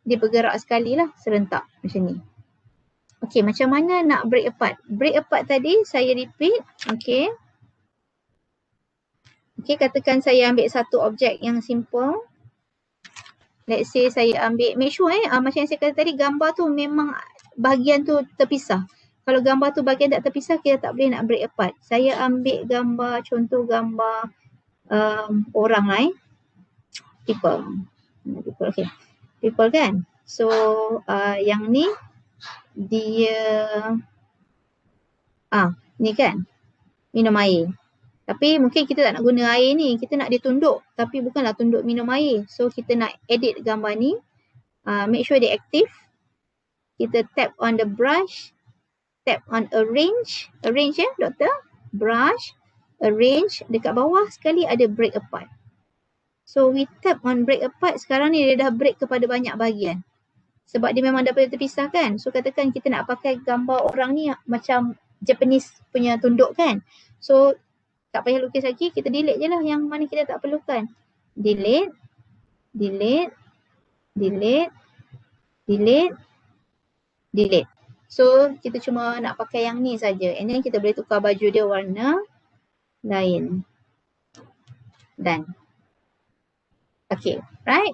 dia bergerak sekali lah serentak macam ni. Okay, macam mana nak break apart? Break apart tadi saya repeat. Okay. Okay, katakan saya ambil satu objek yang simple. Let's say saya ambil, make sure macam yang saya kata tadi, gambar tu memang bahagian tu terpisah. Kalau gambar tu bahagian tak terpisah, kita tak boleh nak break apart. Saya ambil gambar, contoh gambar orang lah people. Okay. People kan. So yang ni dia ni kan minum air. Tapi mungkin kita tak nak guna air ni, kita nak dia tunduk, tapi bukanlah tunduk minum air. So kita nak edit gambar ni, make sure dia aktif. Kita tap on the brush, tap on arrange doktor, brush, arrange, dekat bawah sekali ada break apart. So we tap on break apart, sekarang ni dia dah break kepada banyak bahagian. Sebab dia memang dah boleh terpisah kan. So katakan kita nak pakai gambar orang ni macam Japanese punya tunduk kan. So tak payah lukis lagi, kita delete je lah yang mana kita tak perlukan. Delete, delete, delete, delete, delete. So kita cuma nak pakai yang ni saja. And then kita boleh tukar baju dia warna lain. Done. Okay, right?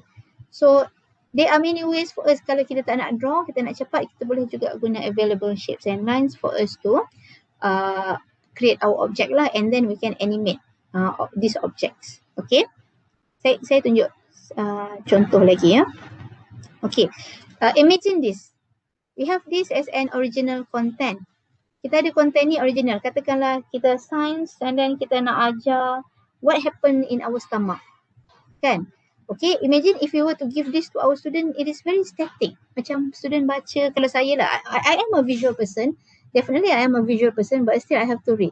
So there are many ways for us kalau kita tak nak draw, kita nak cepat, kita boleh juga guna available shapes and lines for us to create our object lah, and then we can animate these objects. Okay, saya tunjuk contoh lagi ya. Okay, imagine this. We have this as an original content. Kita ada content ni original. Katakanlah kita science and then kita nak ajar what happened in our stomach. Kan? Okay, imagine if we were to give this to our student, it is very static. Macam student baca, kalau saya lah, I am a visual person. Definitely I am a visual person, but still I have to read.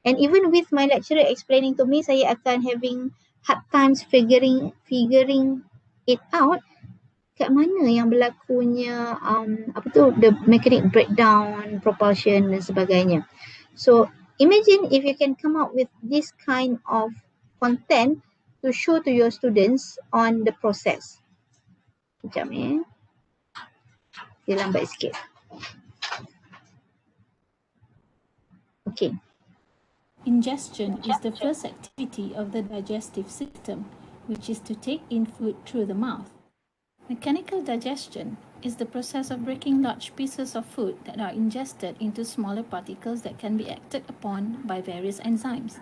And even with my lecturer explaining to me, saya akan having hard times figuring it out. Kat mana yang berlakunya the mechanic breakdown, propulsion dan sebagainya. So imagine if you can come up with this kind of content to show to your students on the process. Sekejap dia lambat sikit. Okay. Ingestion is the first activity of the digestive system, which is to take in food through the mouth. Mechanical digestion is the process of breaking large pieces of food that are ingested into smaller particles that can be acted upon by various enzymes.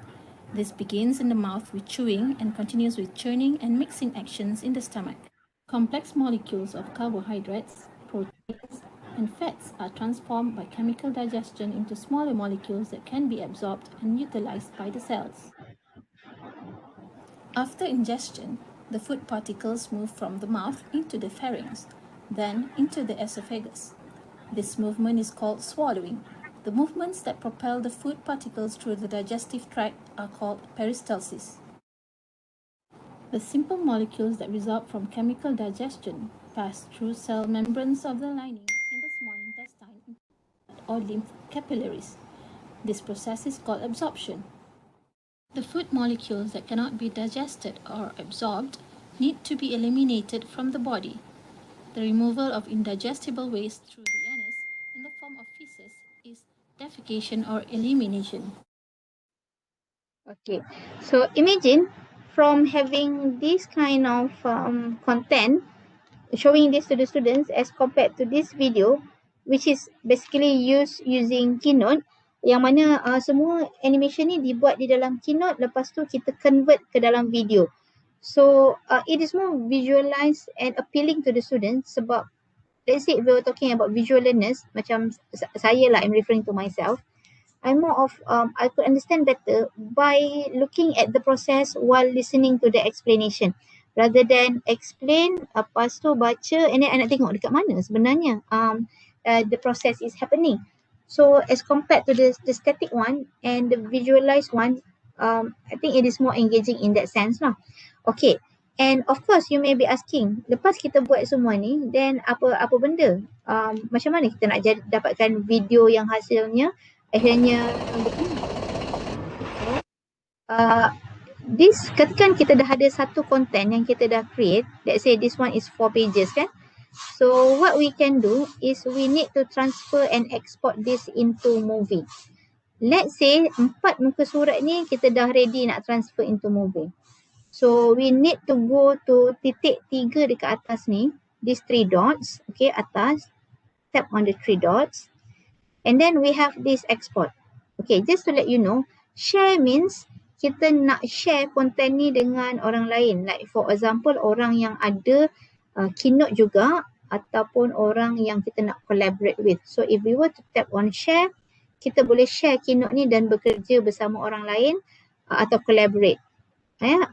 This begins in the mouth with chewing and continues with churning and mixing actions in the stomach. Complex molecules of carbohydrates, proteins, and fats are transformed by chemical digestion into smaller molecules that can be absorbed and utilized by the cells. After ingestion, the food particles move from the mouth into the pharynx, then into the esophagus. This movement is called swallowing. The movements that propel the food particles through the digestive tract are called peristalsis. The simple molecules that result from chemical digestion pass through cell membranes of the lining in the small intestine or lymph capillaries. This process is called absorption. The food molecules that cannot be digested or absorbed need to be eliminated from the body. The removal of indigestible waste through the anus in the form of feces is defecation or elimination. Okay, so imagine from having this kind of content, showing this to the students as compared to this video, which is basically using Keynote, yang mana semua animation ni dibuat di dalam Keynote, lepas tu kita convert ke dalam video. So it is more visualized and appealing to the students sebab let's say if we were talking about visual learners, macam saya lah, I'm referring to myself, I'm more of I could understand better by looking at the process while listening to the explanation rather than explain lepas tu baca and then I nak tengok dekat mana sebenarnya the process is happening. So as compared to the static one and the visualized one, I think it is more engaging in that sense lah. Okay, and of course you may be asking, lepas kita buat semua ni, then apa benda? Macam mana kita nak dapatkan video yang hasilnya akhirnya this katakan kita dah ada satu content yang kita dah create, let's say this one is 4 pages kan. So what we can do is we need to transfer and export this into movie. Let's say 4 muka surat ni kita dah ready nak transfer into movie. So we need to go to titik 3 dekat atas ni, these 3 dots, okay, atas, tap on the 3 dots, and then we have this export. Okay, just to let you know, share means kita nak share konten ni dengan orang lain. Like for example, orang yang ada Keynote juga ataupun orang yang kita nak collaborate with. So if we were to tap on share, kita boleh share Keynote ni dan bekerja bersama orang lain atau collaborate.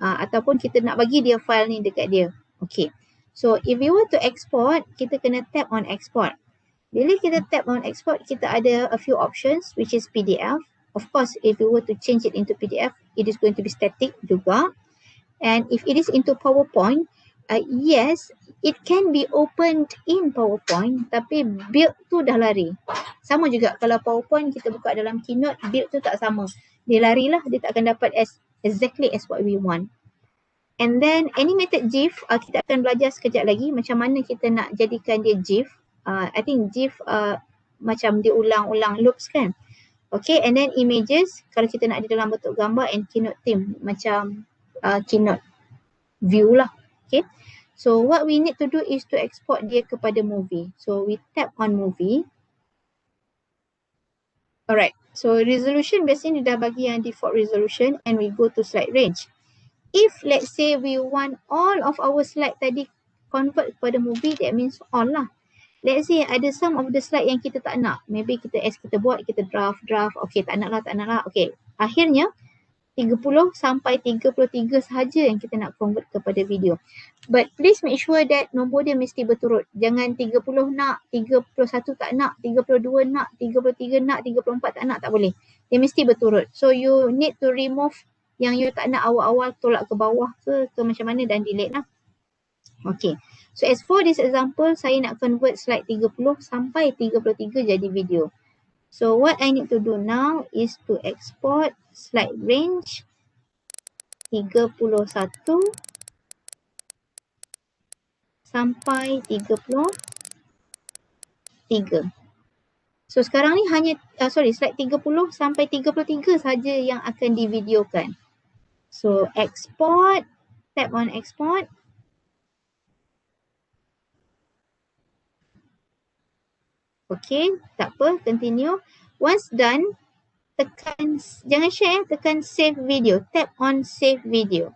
Ataupun kita nak bagi dia file ni dekat dia. Okay. So if we were to export, kita kena tap on export. Bila kita tap on export, kita ada a few options which is PDF. Of course, if you were to change it into PDF, it is going to be static juga. And if it is into PowerPoint, yes, it can be opened in PowerPoint, tapi build tu dah lari. Sama juga kalau PowerPoint kita buka dalam Keynote, build tu tak sama. Dia larilah, dia tak akan dapat exactly as what we want. And then animated GIF, kita akan belajar sekejap lagi macam mana kita nak jadikan dia GIF. I think GIF macam dia ulang-ulang loops kan. Okay, and then images, kalau kita nak di dalam bentuk gambar, and Keynote theme, macam Keynote view lah. Okay, so what we need to do is to export dia kepada movie. So we tap on movie. Alright, so resolution biasanya dia dah bagi yang default resolution, and we go to slide range. If let's say we want all of our slide tadi convert kepada movie, that means all lah. Let's say ada some of the slide yang kita tak nak. Maybe kita buat, kita draft. Okay, tak nak lah. Okay, akhirnya 30 sampai 33 sahaja yang kita nak convert kepada video. But please make sure that nombor dia mesti berturut. Jangan 30 nak, 31 tak nak, 32 nak, 33 nak, 34 tak nak, tak boleh. Dia mesti berturut. So you need to remove yang you tak nak awal-awal, tolak ke bawah ke macam mana, dan delete lah. Okay. So as for this example, saya nak convert slide 30 sampai 33 jadi video. So what I need to do now is to export slide range 31 sampai 33. So sekarang ni hanya, slide 30 sampai 33 saja yang akan divideokan. So export, tap on export. Okay, tak apa, continue. Once done, tekan, jangan share, tekan save video. Tap on save video.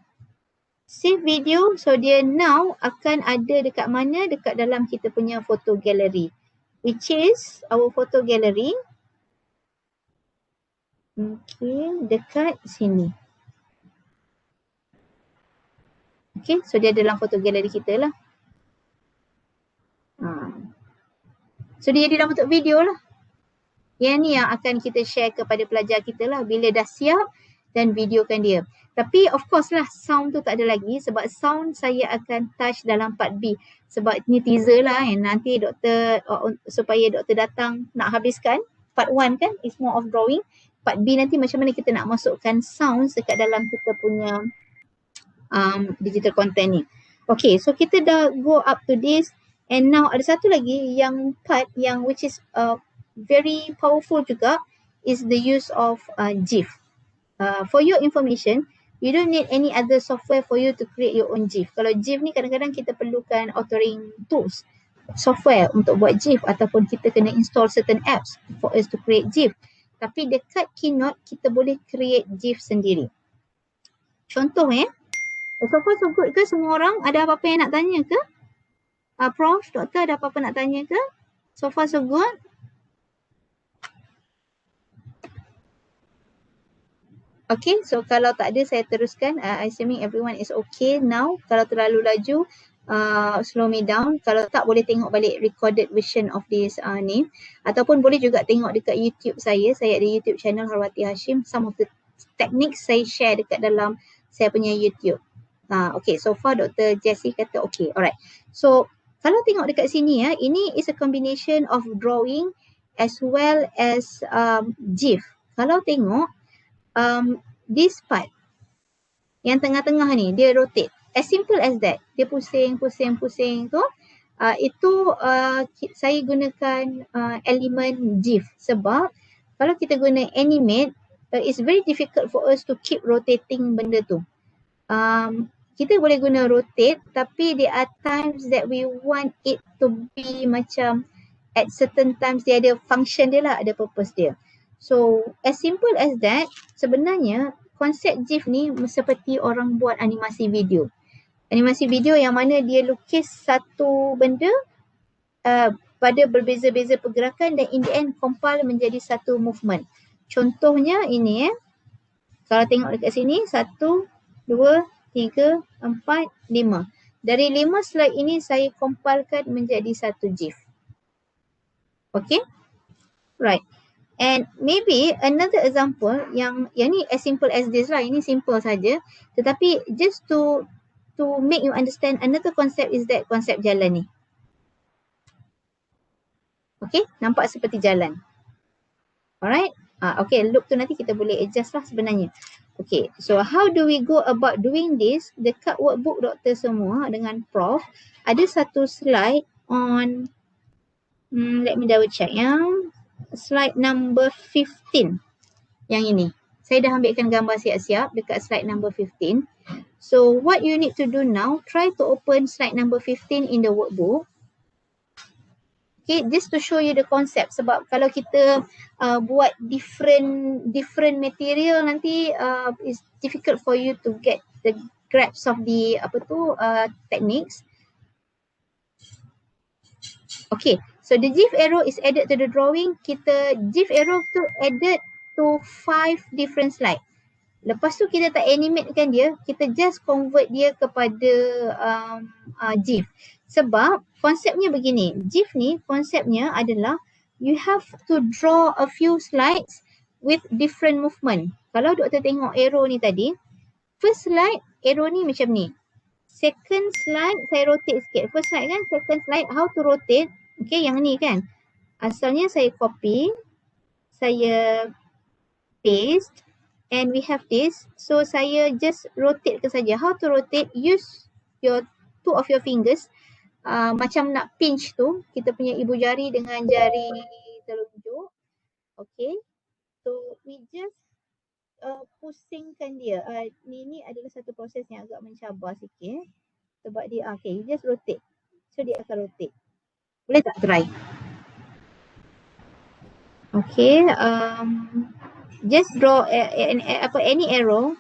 Save video, so dia now akan ada dekat mana? Dekat dalam kita punya photo gallery, which is our photo gallery. Okay, dekat sini. Okay, so dia dalam photo gallery kita lah. So dia dalam bentuk video lah. Yang ni yang akan kita share kepada pelajar kita lah bila dah siap, dan videokan dia. Tapi of course lah, sound tu tak ada lagi sebab sound saya akan touch dalam part B. Sebab ni teaser lah kan, nanti doktor, supaya doktor datang nak habiskan. Part 1 kan is more of drawing. Part B nanti macam mana kita nak masukkan sound dekat dalam kita punya digital content ni. Okay, so kita dah go up to this. And now ada satu lagi yang part yang which is very powerful juga is the use of GIF. For your information, you don't need any other software for you to create your own GIF. Kalau GIF ni kadang-kadang kita perlukan authoring tools, software untuk buat GIF, ataupun kita kena install certain apps for us to create GIF. Tapi dekat Keynote kita boleh create GIF sendiri. Contoh so far so good ke semua orang? Ada apa-apa yang nak tanya ke? Prof, doktor ada apa-apa nak tanya ke? So far so good? Okay, so kalau tak ada saya teruskan. Assuming everyone is okay now. Kalau terlalu laju, slow me down. Kalau tak, boleh tengok balik recorded version of this ni. Ataupun boleh juga tengok dekat YouTube saya. Saya ada YouTube channel Harwati Hashim. Some of the techniques saya share dekat dalam saya punya YouTube. Okay, so far Dr. Jessie kata okay. Alright. So kalau tengok dekat sini ini is a combination of drawing as well as GIF. Kalau tengok this part yang tengah-tengah ni, dia rotate. As simple as that. Dia pusing tu. Itu saya gunakan elemen GIF sebab kalau kita guna animate, it's very difficult for us to keep rotating benda tu. Kita boleh guna rotate tapi there are times that we want it to be macam at certain times dia ada function dia lah, ada purpose dia. So as simple as that, sebenarnya konsep GIF ni seperti orang buat animasi video. Animasi video yang mana dia lukis satu benda pada berbeza-beza pergerakan dan in the end compile menjadi satu movement. Contohnya ini kalau tengok dekat sini 1, 2, 3, 4, 5. Dari 5 slide ini saya compilekan menjadi satu GIF. Okay? Right. And maybe another example yang ni as simple as this lah. Ini simple saja. Tetapi just to make you understand another concept is that konsep jalan ni. Okay? Nampak seperti jalan. Alright? Okay, loop tu nanti kita boleh adjust lah sebenarnya. Okay, so how do we go about doing this? Dekat workbook doktor semua dengan Prof, ada satu slide on, let me double check slide number 15 yang ini. Saya dah ambilkan gambar siap-siap dekat slide number 15. So what you need to do now, try to open slide number 15 in the workbook. Okay, just to show you the concept sebab kalau kita buat different material nanti it's difficult for you to get the grasp of the techniques. Okay, so the GIF arrow is added to the drawing. GIF arrow tu added to 5 different slide. Lepas tu kita tak animatekan dia, kita just convert dia kepada GIF. Sebab konsepnya begini, GIF ni konsepnya adalah you have to draw a few slides with different movement. Kalau doktor tengok arrow ni tadi, first slide arrow ni macam ni. Second slide saya rotate sikit. First slide kan, second slide how to rotate. Okay, yang ni kan. Asalnya saya copy, saya paste. And we have this, so saya just rotate ke saja. How to rotate? Use your 2 of your fingers. Macam nak pinch tu, kita punya ibu jari dengan jari telunjuk. Okay, so we just pusingkan dia. Ni adalah satu proses yang agak mencabar sikit. Sebab dia, okay, you just rotate. So dia akan rotate. Boleh tak try? Okay, just draw any arrow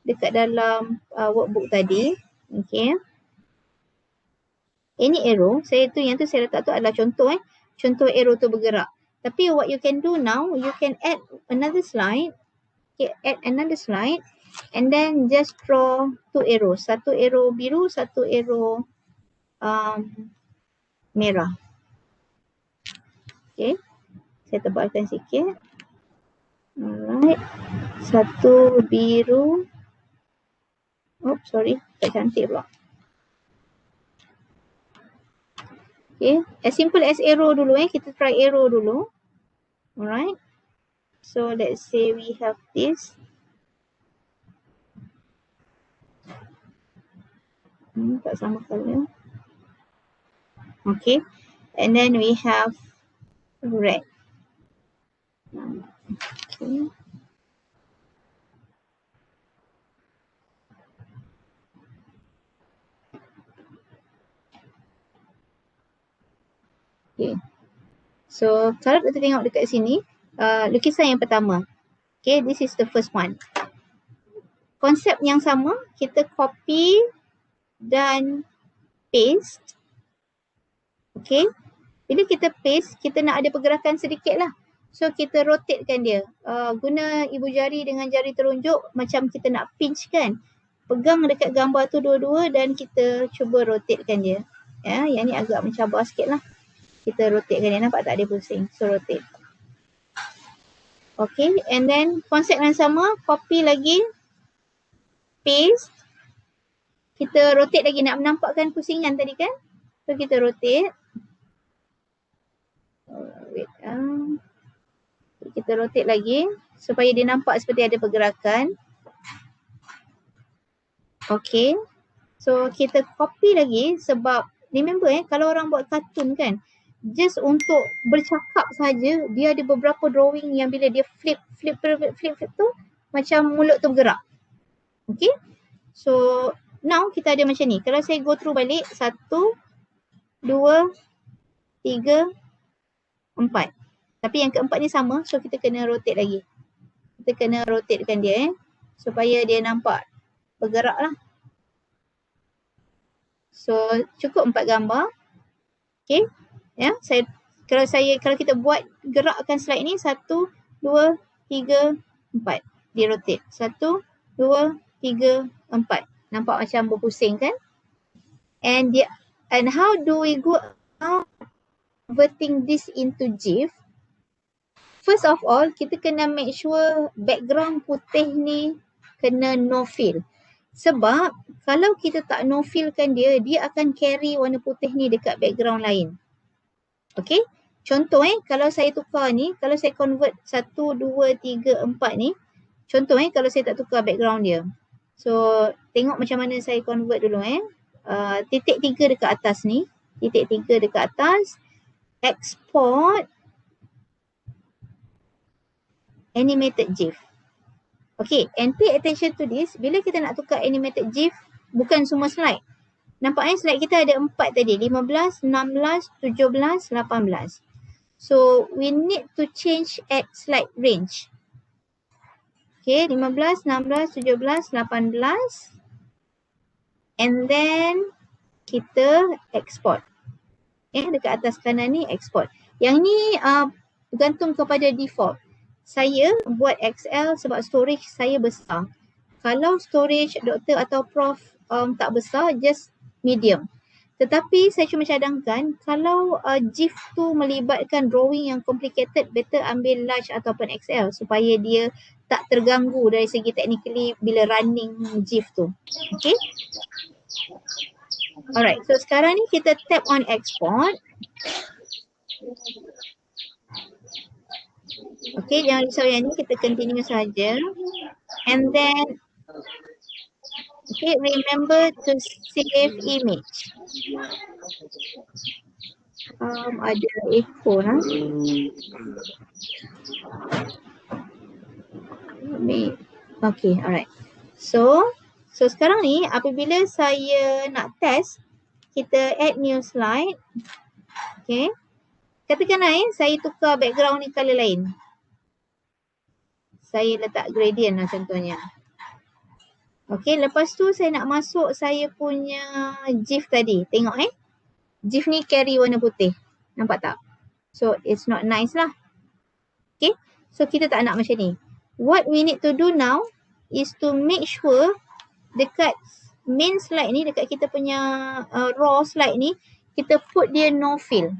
dekat dalam workbook tadi. Okay. Any arrow, yang tu saya letak tu adalah contoh contoh arrow tu bergerak. Tapi what you can do now, you can add another slide. Okay, add another slide and then just draw 2 arrows. Satu arrow biru, satu arrow merah. Okay. Saya tebalkan sikit. Alright, satu biru. Oh, sorry, tak cantik pula. Okay, as simple as arrow dulu kita try arrow dulu. Alright, so let's say we have this. Tak sama color. Okay, and then we have red. Okay. Okay. So kalau kita tengok dekat sini, lukisan yang pertama. Okay, this is the first one. Konsep yang sama, kita copy dan paste. Okay. Bila kita paste, kita nak ada pergerakan sedikit lah. So kita rotatekan dia. Guna ibu jari dengan jari telunjuk macam kita nak pinch kan. Pegang dekat gambar tu dua-dua dan kita cuba rotatekan dia. Ya, yang ni agak mencabar sikit lah. Kita rotatekan dia, nampak tak dia pusing. So rotate. Okay, and then konsep yang sama, copy lagi. Paste. Kita rotate lagi, nak menampakkan pusingan tadi kan. So kita rotate. Wait. kita rotate lagi supaya dia nampak seperti ada pergerakan. Okay, so kita copy lagi sebab remember kalau orang buat kartun kan, just untuk bercakap saja dia ada beberapa drawing yang bila dia flip tu macam mulut tu bergerak. Okay, so now kita ada macam ni. Kalau saya go through balik 1, 2, 3, 4. Tapi yang keempat ni sama, so kita kena rotate lagi. Kita kena rotatekan dia supaya dia nampak bergerak lah. So cukup 4 gambar. Okay, ya, kalau kita buat gerakkan slide ni 1, 2, 3, 4. Dia rotate. 1, 2, 3, 4. Nampak macam berpusing kan? And how do we go about converting this into GIF? First of all, kita kena make sure background putih ni kena no fill. Sebab kalau kita tak no fillkan dia, dia akan carry warna putih ni dekat background lain. Okay, contoh kalau saya tukar ni, kalau saya convert 1, 2, 3, 4 ni, contoh kalau saya tak tukar background dia. So tengok macam mana saya convert dulu titik 3 dekat atas ni, titik 3 dekat atas, export animated GIF. Okay, and pay attention to this. Bila kita nak tukar animated GIF, bukan semua slide. Nampaknya slide kita ada 4 tadi, 15, 16, 17, 18. So we need to change at slide range. Okay, 15, 16, 17, 18. And then kita export. Dekat atas kanan ni export. Yang ni bergantung kepada default. Saya buat XL sebab storage saya besar. Kalau storage doktor atau prof tak besar, just medium. Tetapi saya cuma cadangkan kalau GIF tu melibatkan drawing yang complicated, better ambil large ataupun XL supaya dia tak terganggu dari segi technically bila running GIF tu. Okay. Alright, so sekarang ni kita tap on export. Okay, jangan risau yang ni, kita continue saja. And then, okay, remember to save image. Ada echo lah. Okay, alright. So sekarang ni apabila saya nak test, kita add new slide. Okay. Katakanlah saya tukar background ni color lain. Saya letak gradient lah contohnya. Okay, lepas tu saya nak masuk saya punya GIF tadi. Tengok GIF ni carry warna putih. Nampak tak? So it's not nice lah. Okay, so kita tak nak macam ni. What we need to do now is to make sure dekat main slide ni, dekat kita punya raw slide ni, kita put dia no fill.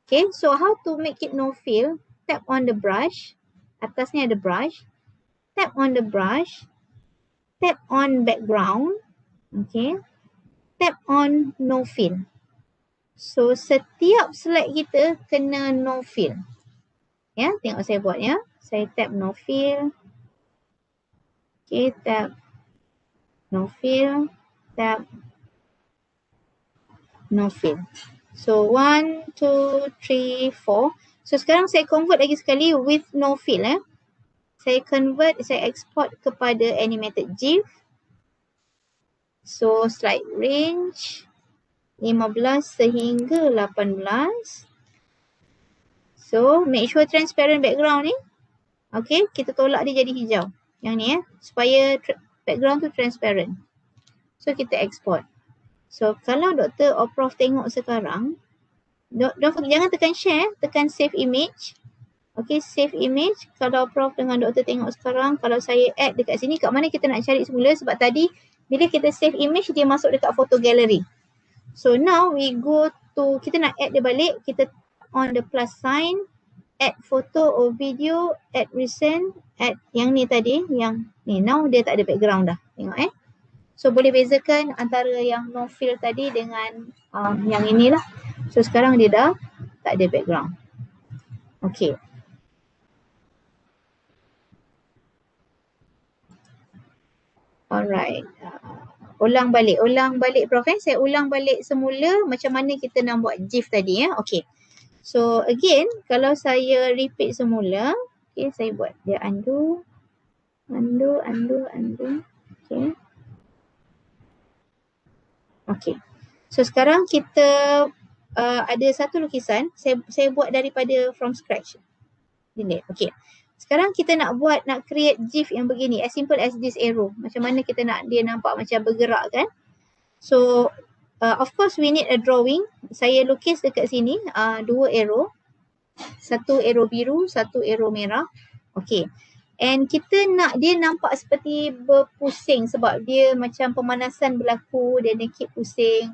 Okay, so how to make it no fill? Tap on the brush. Atas ni ada brush. Tap on the brush. Tap on background. Okay. Tap on no fill. So setiap slide kita kena no fill. Ya, tengok saya buat ya. Saya tap no fill. Okay, tap no fill. Tap no fill. So 1, 2, 3, 4. So sekarang saya convert lagi sekali with no fill. Saya convert, saya export kepada animated GIF. So slide range 15 sehingga 18. So make sure transparent background ni. Okay, kita tolak dia jadi hijau. Yang ni supaya background tu transparent. So kita export. So kalau doktor or prof tengok sekarang, jangan tekan share, tekan save image. Okay, save image. Kalau prof dengan doktor tengok sekarang, kalau saya add dekat sini, kat mana kita nak cari semula sebab tadi bila kita save image dia masuk dekat photo gallery. So now we go to, kita nak add dia balik, kita on the plus sign, add photo or video, add recent, add yang ni tadi, yang ni. Now dia tak ada background dah. Tengok So boleh bezakan antara yang no fill tadi dengan yang inilah. So sekarang dia dah tak ada background. Okay. Alright. Ulang balik Prof. Saya ulang balik semula macam mana kita nak buat GIF tadi ya. Okay. So again, kalau saya repeat semula, okay, saya buat dia undo. Okay. Okay. So sekarang kita ada satu lukisan, saya buat daripada from scratch. Okay. Sekarang kita nak create GIF yang begini, as simple as this arrow. Macam mana kita nak dia nampak macam bergerak kan? So, of course we need a drawing. Saya lukis dekat sini, 2 arrow. Satu arrow biru, satu arrow merah. Okay. And kita nak dia nampak seperti berpusing sebab dia macam pemanasan berlaku, dia keep pusing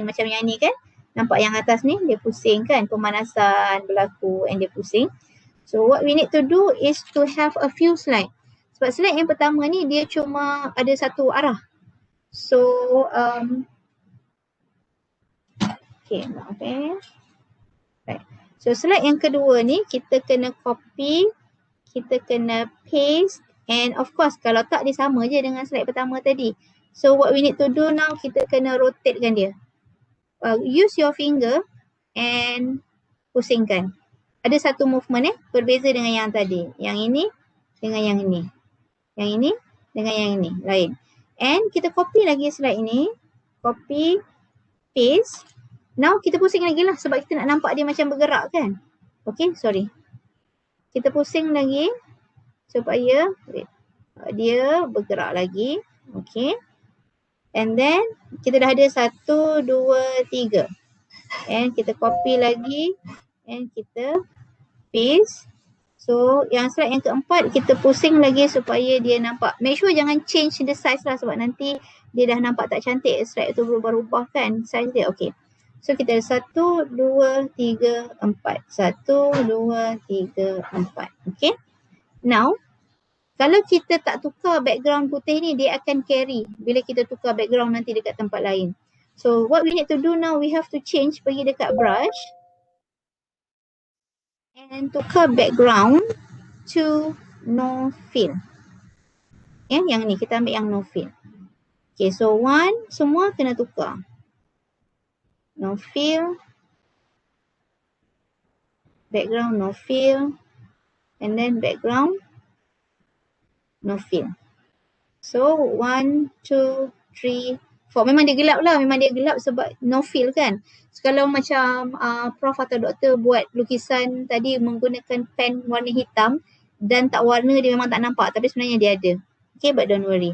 macam yang ni kan? Nampak yang atas ni, dia pusing kan? Pemanasan berlaku and dia pusing. So what we need to do is to have a few slide. Sebab slide yang pertama ni dia cuma ada satu arah. So okay, maaf right. So slide yang kedua ni kita kena copy, kita kena paste, and of course kalau tak dia sama je dengan slide pertama tadi. So what we need to do now, kita kena rotatekan dia. Use your finger and pusingkan. Ada satu movement berbeza dengan yang tadi. Yang ini dengan yang ini. Yang ini dengan yang ini. Lain. And kita copy lagi slide ini. Copy, paste. Now kita pusing lagi lah sebab kita nak nampak dia macam bergerak kan. Okay, sorry. Kita pusing lagi supaya dia bergerak lagi. Okay. And then kita dah ada 1, 2, 3. And kita copy lagi. And kita paste. So yang slide yang keempat kita pusing lagi supaya dia nampak. Make sure jangan change the size lah sebab nanti dia dah nampak tak cantik. Slide tu berubah-ubah kan size dia. Okay. So kita ada 1, 2, 3, 4. 1, 2, 3, 4. Okay. Now kalau kita tak tukar background putih ni dia akan carry bila kita tukar background nanti dekat tempat lain. So what we need to do now, we have to change, pergi dekat brush. And tukar background to no fill. Yang ni kita ambil yang no fill. Okay, so semua kena tukar. No fill. Background no fill. And then background no fill. So 1, 2, 3, 4. Memang dia gelap lah. Memang dia gelap sebab no fill kan. So, kalau macam prof atau doktor buat lukisan tadi menggunakan pen warna hitam dan tak warna dia memang tak nampak. Tapi sebenarnya dia ada. Okay, but don't worry.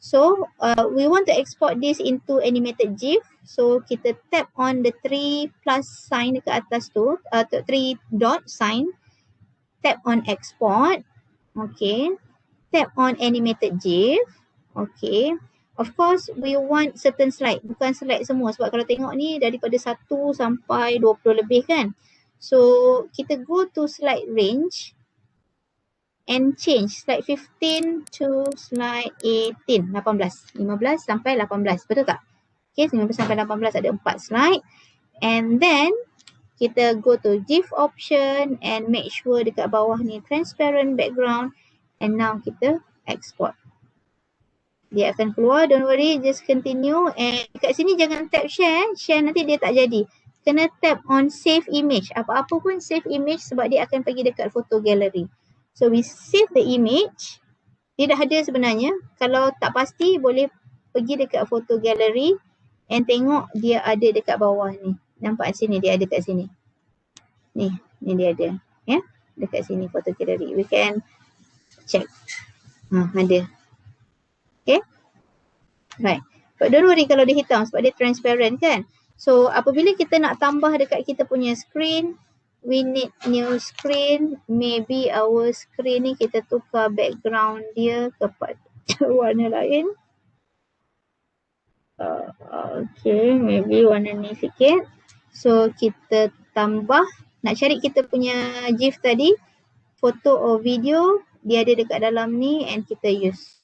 So we want to export this into animated GIF. So kita tap on the 3 plus sign dekat atas tu. 3 dot sign. Tap on export. Okay. Tap on animated GIF. Okay. Of course, we want certain slide. Bukan slide semua. Sebab kalau tengok ni daripada 1 sampai 20 lebih kan. So, kita go to slide range. And change slide 15 to slide 18. 18. 15 sampai 18. Betul tak? Okay, 15 sampai 18 ada 4 slide. And then, kita go to GIF option and make sure dekat bawah ni transparent background. And now kita export. Dia akan keluar, don't worry, just continue. And kat sini jangan tap share, share nanti dia tak jadi. Kena tap on save image. Apa-apa pun save image sebab dia akan pergi dekat photo gallery. So we save the image. Dia dah ada sebenarnya. Kalau tak pasti boleh pergi dekat photo gallery and tengok dia ada dekat bawah ni. Nampak sini, dia ada kat sini. Ni dia ada. Ya, dekat sini photo gallery. We can check. Ada. Okay. Right. But don't worry kalau dia hitam sebab dia transparent kan. So apabila kita nak tambah dekat kita punya screen, we need new screen. Maybe our screen ni kita tukar background dia kepada warna lain. Okay, maybe warna ni sikit. So kita tambah, nak cari kita punya GIF tadi, foto or video, dia ada dekat dalam ni and kita use.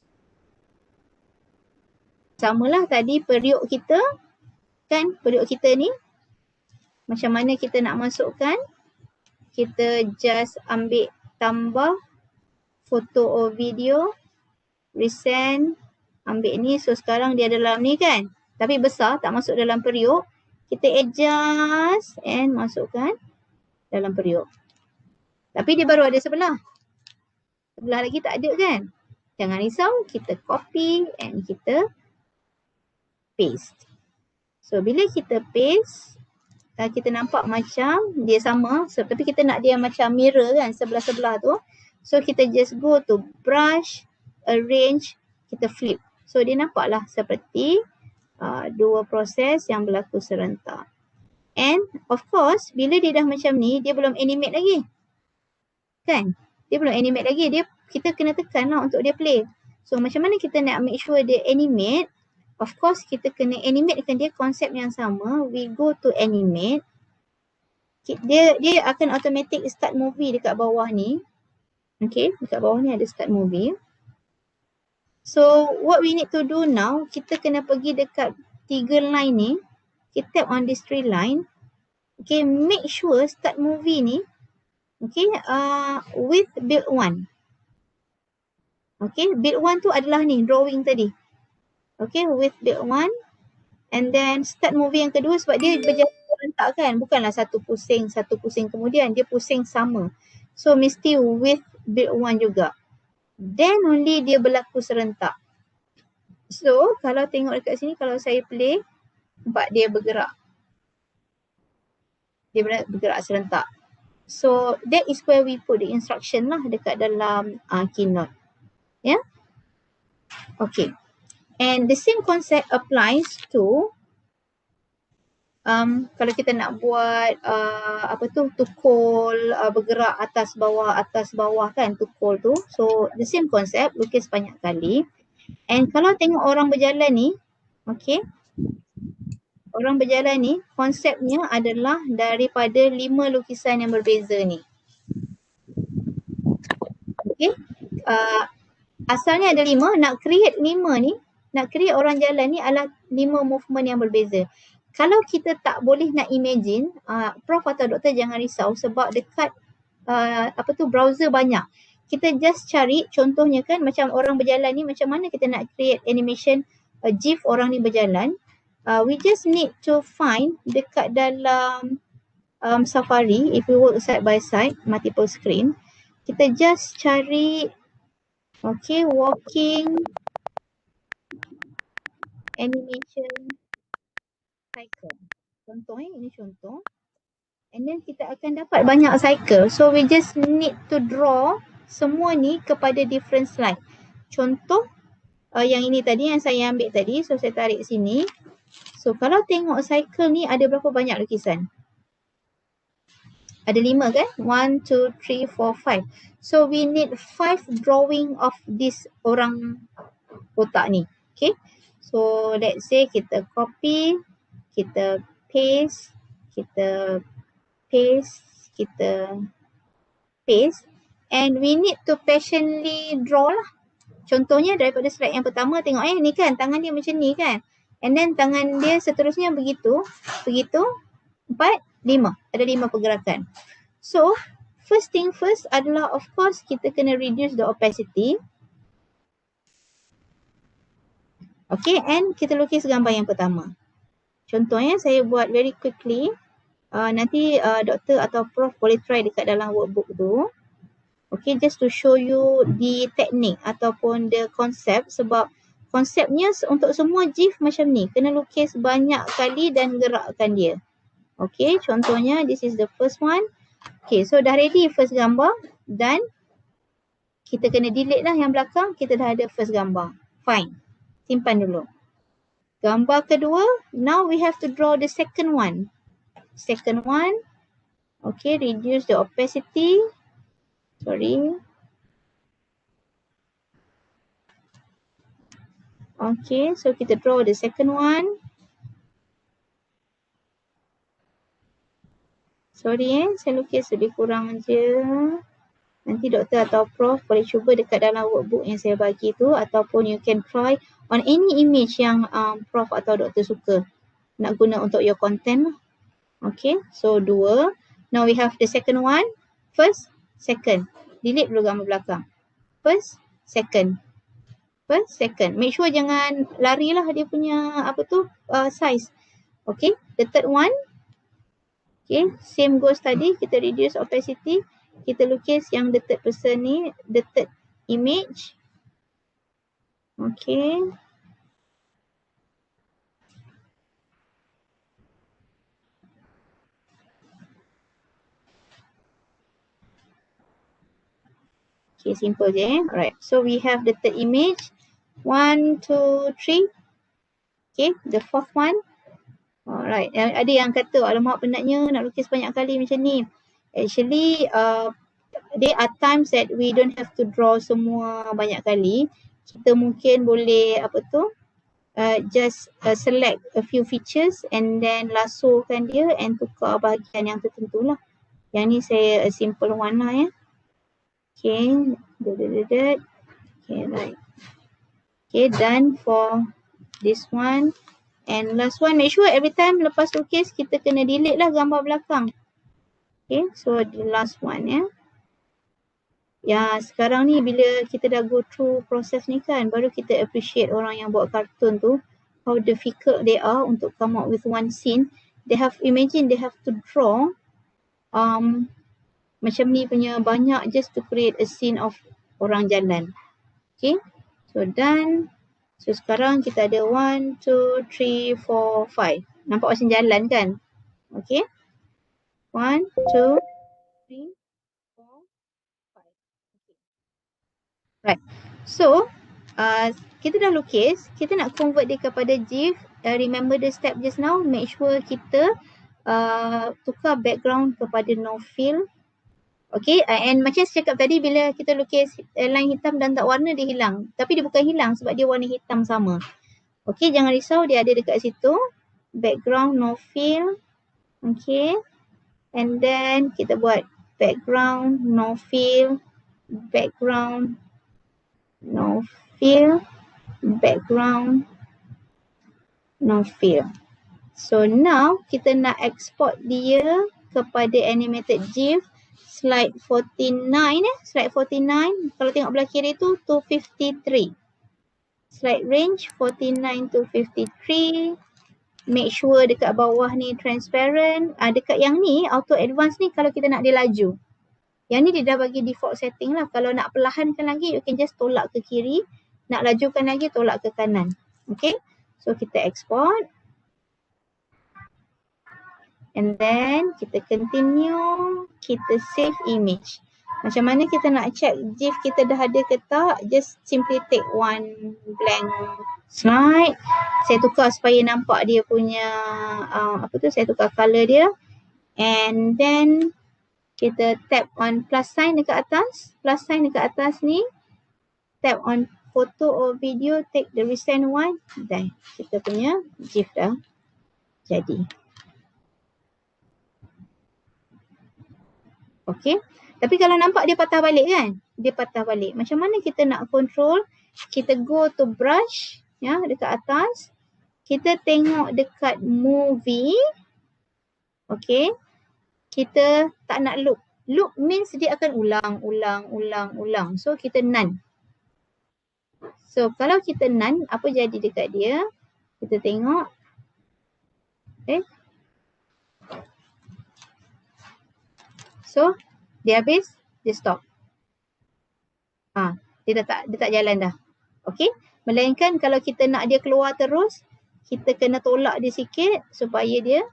Samalah tadi periuk kita, kan periuk kita ni, macam mana kita nak masukkan, kita just ambil tambah foto or video, resend, Ambil ni, so sekarang dia dalam ni kan. Tapi besar, tak masuk dalam periuk. Kita adjust and masukkan dalam periuk. Tapi dia baru ada sebelah. Sebelah lagi tak ada kan. Jangan risau, kita copy and kita paste. So bila kita paste, kita nampak macam dia sama. So, tapi kita nak dia macam mirror kan, sebelah-sebelah tu. So kita just go to brush, arrange, kita flip. So dia nampaklah seperti dua proses yang berlaku serentak. And of course, bila dia dah macam ni, dia belum animate lagi. Kan? Dia belum animate lagi. Kita kena tekan lah untuk dia play. So macam mana kita nak make sure dia animate? Of course, kita kena animatekan dia konsep yang sama. We go to animate. Dia akan automatic start movie dekat bawah ni. Okay, dekat bawah ni ada start movie. So what we need to do now, kita kena pergi dekat 3 line ni. Kita tap on this 3 line. Okay, make sure start movie ni, okay, with build 1. Okay, build 1 tu adalah ni, drawing tadi. Okay, with build 1. And then start movie yang kedua sebab dia berjalan serentak kan. Bukanlah satu pusing kemudian. Dia pusing sama. So mesti with build 1 juga. Then only dia berlaku serentak. So kalau tengok dekat sini, kalau saya play, nampak dia bergerak. Dia bergerak serentak. So that is where we put the instruction lah dekat dalam Keynote. Yeah. Okay. And the same concept applies to kalau kita nak buat to call, bergerak atas bawah kan, to call tu. So the same concept, lukis banyak kali. And kalau tengok orang berjalan ni, okay, orang berjalan ni konsepnya adalah daripada 5 lukisan yang berbeza ni. Okay, asalnya ada 5, nak create 5 ni, nak create orang jalan ni adalah 5 movement yang berbeza. Kalau kita tak boleh nak imagine, Prof atau Doktor jangan risau sebab dekat browser banyak. Kita just cari contohnya kan macam orang berjalan ni, macam mana kita nak create animation GIF orang ni berjalan. We just need to find dekat dalam Safari, if we work side by side, multiple screen, kita just cari, okay, walking animation cycle. Contoh ini contoh. And then kita akan dapat banyak cycle. So we just need to draw semua ni kepada different slide. Contoh yang ini tadi yang saya ambil tadi. So saya tarik sini. So kalau tengok cycle ni ada berapa banyak lukisan? Ada 5 kan? 1, 2, 3, 4, 5. So we need 5 drawing of this orang kotak ni. Okay. So let's say kita copy, kita paste, kita paste, and we need to patiently draw lah. Contohnya daripada slide yang pertama, tengok ni kan, tangan dia macam ni kan. And then tangan dia seterusnya begitu, 4, 5, ada 5 pergerakan. So first thing first adalah of course kita kena reduce the opacity. Okay, and kita lukis gambar yang pertama. Contohnya saya buat very quickly. Nanti doktor atau prof boleh try dekat dalam workbook tu. Okay, just to show you the technique ataupun the concept, sebab konsepnya untuk semua GIF macam ni. Kena lukis banyak kali dan gerakkan dia. Okay, contohnya this is the first one. Okay, so dah ready first gambar dan kita kena delete lah yang belakang. Kita dah ada first gambar. Fine. Simpan dulu. Gambar kedua, now we have to draw the second one. Second one, okay, reduce the opacity. Sorry. Okay, so kita draw the second one. Sorry saya lukis lebih kurang je. Nanti doktor atau prof boleh cuba dekat dalam workbook yang saya bagi tu, ataupun you can try on any image yang prof atau doktor suka nak guna untuk your content lah. Okay, so 2. Now we have the second one. First, second. Delete dulu gambar belakang. First, second. per second. Make sure jangan larilah dia punya size. Okay, the third one. Okay, same goes tadi, kita reduce opacity. Kita lukis yang the third person ni, the third image. Okay. Okay, simple je eh. Alright, so we have the third image. 1, 2, 3. Okay, the fourth one. Alright, ada yang kata, alamak penatnya nak lukis banyak kali macam ni. Actually, there are times that we don't have to draw semua banyak kali. Kita mungkin boleh just select a few features and then lasokan dia and tukar bahagian yang tertentu lah. Yang ni saya a simple one lah ya. Okay, okay, right. Okay, done for this one. And last one, make sure every time lepas lukis kita kena delete lah gambar belakang. Okay, so the last one ya. Ya, sekarang ni bila kita dah go through proses ni kan, baru kita appreciate orang yang buat kartun tu, how difficult they are untuk come up with one scene. They have to draw macam ni punya banyak just to create a scene of orang jalan. Okay, so done. So sekarang kita ada 1, 2, 3, 4, 5. Nampak macam jalan kan? Okay. 1, 2, 3, 4, 5. Okay. Right. So, kita dah lukis. Kita nak convert dia kepada GIF. Remember the step just now. Make sure kita tukar background kepada no fill. Okay, and macam saya cakap tadi, bila kita lukis line hitam dan tak warna, dia hilang. Tapi dia bukan hilang sebab dia warna hitam sama. Okay, jangan risau, dia ada dekat situ. Background, no fill. Okay, and then kita buat background, no fill. Background, no fill. Background, no fill. So now, kita nak export dia kepada animated GIF. Slide 49 slide 49. Kalau tengok belah kiri tu 253. Slide range 49 to 53. Make sure dekat bawah ni transparent. Dekat yang ni auto advance ni kalau kita nak dia laju. Yang ni dia dah bagi default setting lah. Kalau nak perlahankan lagi, you can just tolak ke kiri. Nak lajukan lagi, tolak ke kanan. Okay. So kita export. And then kita continue, kita save image. Macam mana kita nak check GIF kita dah ada ke tak? Just simply take one blank slide. Saya tukar supaya nampak dia punya, saya tukar color dia. And then kita tap on plus sign dekat atas. Plus sign dekat atas ni. Tap on photo or video, take the recent one. Dan kita punya GIF dah jadi. Okay. Tapi kalau nampak dia patah balik kan? Dia patah balik. Macam mana kita nak control? Kita go to brush. Ya, dekat atas. Kita tengok dekat movie. Okay. Kita tak nak loop. Loop means dia akan ulang. So kita none. So kalau kita none, apa jadi dekat dia? Kita tengok. Okay. So, dia habis, dia stop. Dia tak jalan dah. Okay. Melainkan kalau kita nak dia keluar terus, kita kena tolak dia sikit supaya dia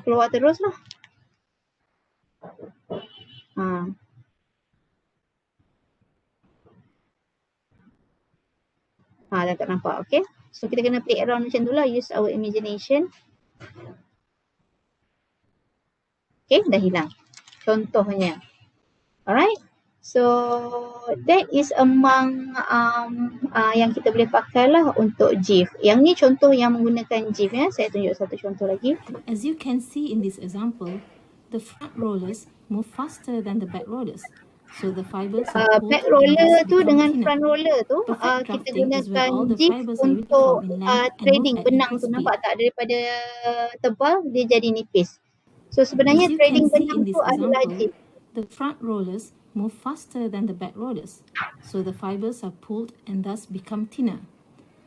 keluar terus lah. Dah tak nampak. Okay. So, kita kena play around macam tu lah. Use our imagination. Okay, dah hilang. Contohnya. Alright. So that is among yang kita boleh pakai lah untuk GIF. Yang ni contoh yang menggunakan GIF ya. Saya tunjuk satu contoh lagi. As you can see in this example, the front rollers move faster than the back rollers. So the fibers back roller tu dengan front roller tu kita gunakan GIF untuk trading benang tu. Nampak tak? Daripada tebal dia jadi nipis. So sebenarnya trading benang tu adalah GIF. The front rollers move faster than the back rollers, so the fibers are pulled and thus become thinner.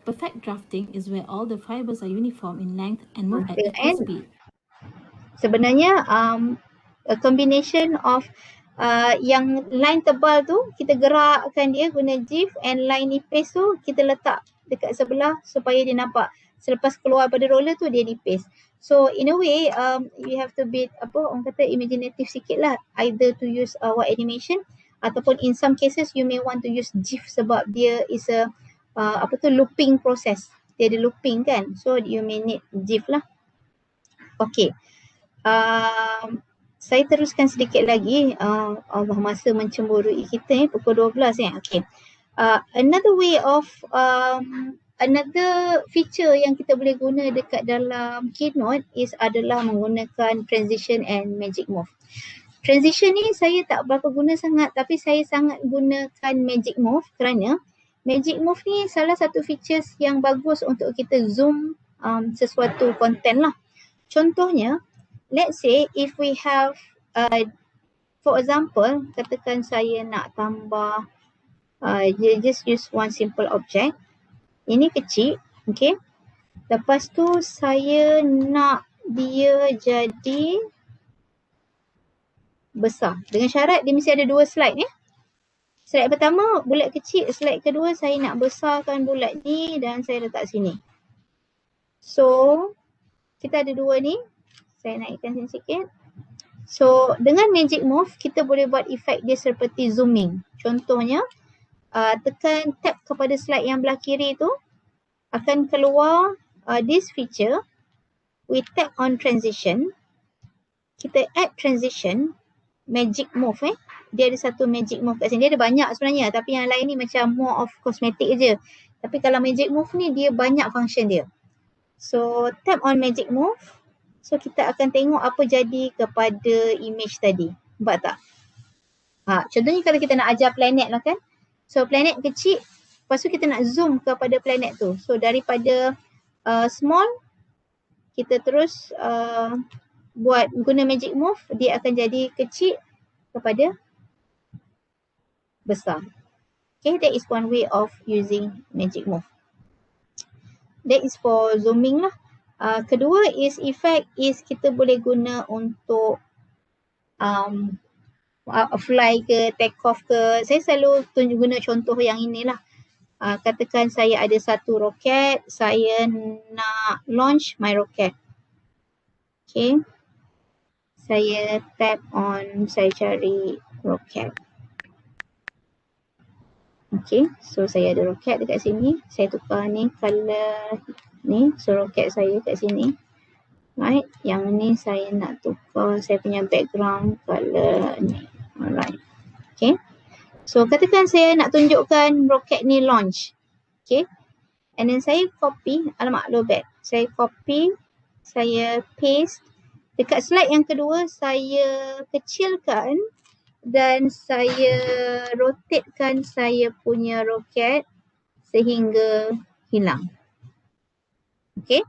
Perfect drafting is where all the fibers are uniform in length and move at equal And speed. sebenarnya a combination of yang line tebal tu kita gerakkan dia guna GIF, and line nipis tu kita letak dekat sebelah supaya dia nampak selepas keluar pada roller tu dia nipis. So in a way you have to be orang kata imaginative sikit lah, either to use wide animation ataupun in some cases you may want to use GIF sebab dia is a looping process. Dia ada looping kan, so you may need GIF lah. Okay. Saya teruskan sedikit lagi. Allah, masa mencemburui kita pukul 12 Okay. Another way of another feature yang kita boleh guna dekat dalam Keynote adalah menggunakan transition and magic move. Transition ni saya tak berapa guna sangat, tapi saya sangat gunakan magic move kerana magic move ni salah satu features yang bagus untuk kita zoom sesuatu konten lah. Contohnya, let's say if we have for example, katakan saya nak tambah just use one simple object. Ini kecil, okay. Lepas tu saya nak dia jadi besar. Dengan syarat dia mesti ada 2 slide ya. Slide pertama bulat kecil, slide kedua saya nak besarkan bulat ni dan saya letak sini. So kita ada 2 ni. Saya naikkan sini sikit. So dengan magic move kita boleh buat efek dia seperti zooming. Contohnya tekan tab kepada slide yang belah kiri tu akan keluar this feature. We tap on transition. Kita add transition magic move Dia ada satu magic move kat sini. Dia ada banyak sebenarnya, tapi yang lain ni macam more of cosmetic je. Tapi kalau magic move ni dia banyak function dia. So tap on magic move. So kita akan tengok apa jadi kepada image tadi. Nampak tak? Contohnya kalau kita nak ajar planet lah kan. So planet kecil, lepas tu kita nak zoom kepada planet tu. So daripada small, kita terus buat guna magic move, dia akan jadi kecil kepada besar. Okay, that is one way of using magic move. That is for zooming lah. Kedua is effect is kita boleh guna untuk fly ke, take off ke. Saya selalu guna contoh yang inilah. Katakan saya ada satu roket, saya nak launch my rocket. Okay. Saya tap on, saya cari roket. Okay, so saya ada roket dekat sini. Saya tukar ni color ni, so roket saya kat sini. Right, yang ni saya nak tukar saya punya background color ni. Alright, okay. So katakan saya nak tunjukkan roket ni launch. Okay, and then saya copy, alamak low bad. Saya copy, saya paste. Dekat slide yang kedua saya kecilkan dan saya rotatekan saya punya roket sehingga hilang. Okay.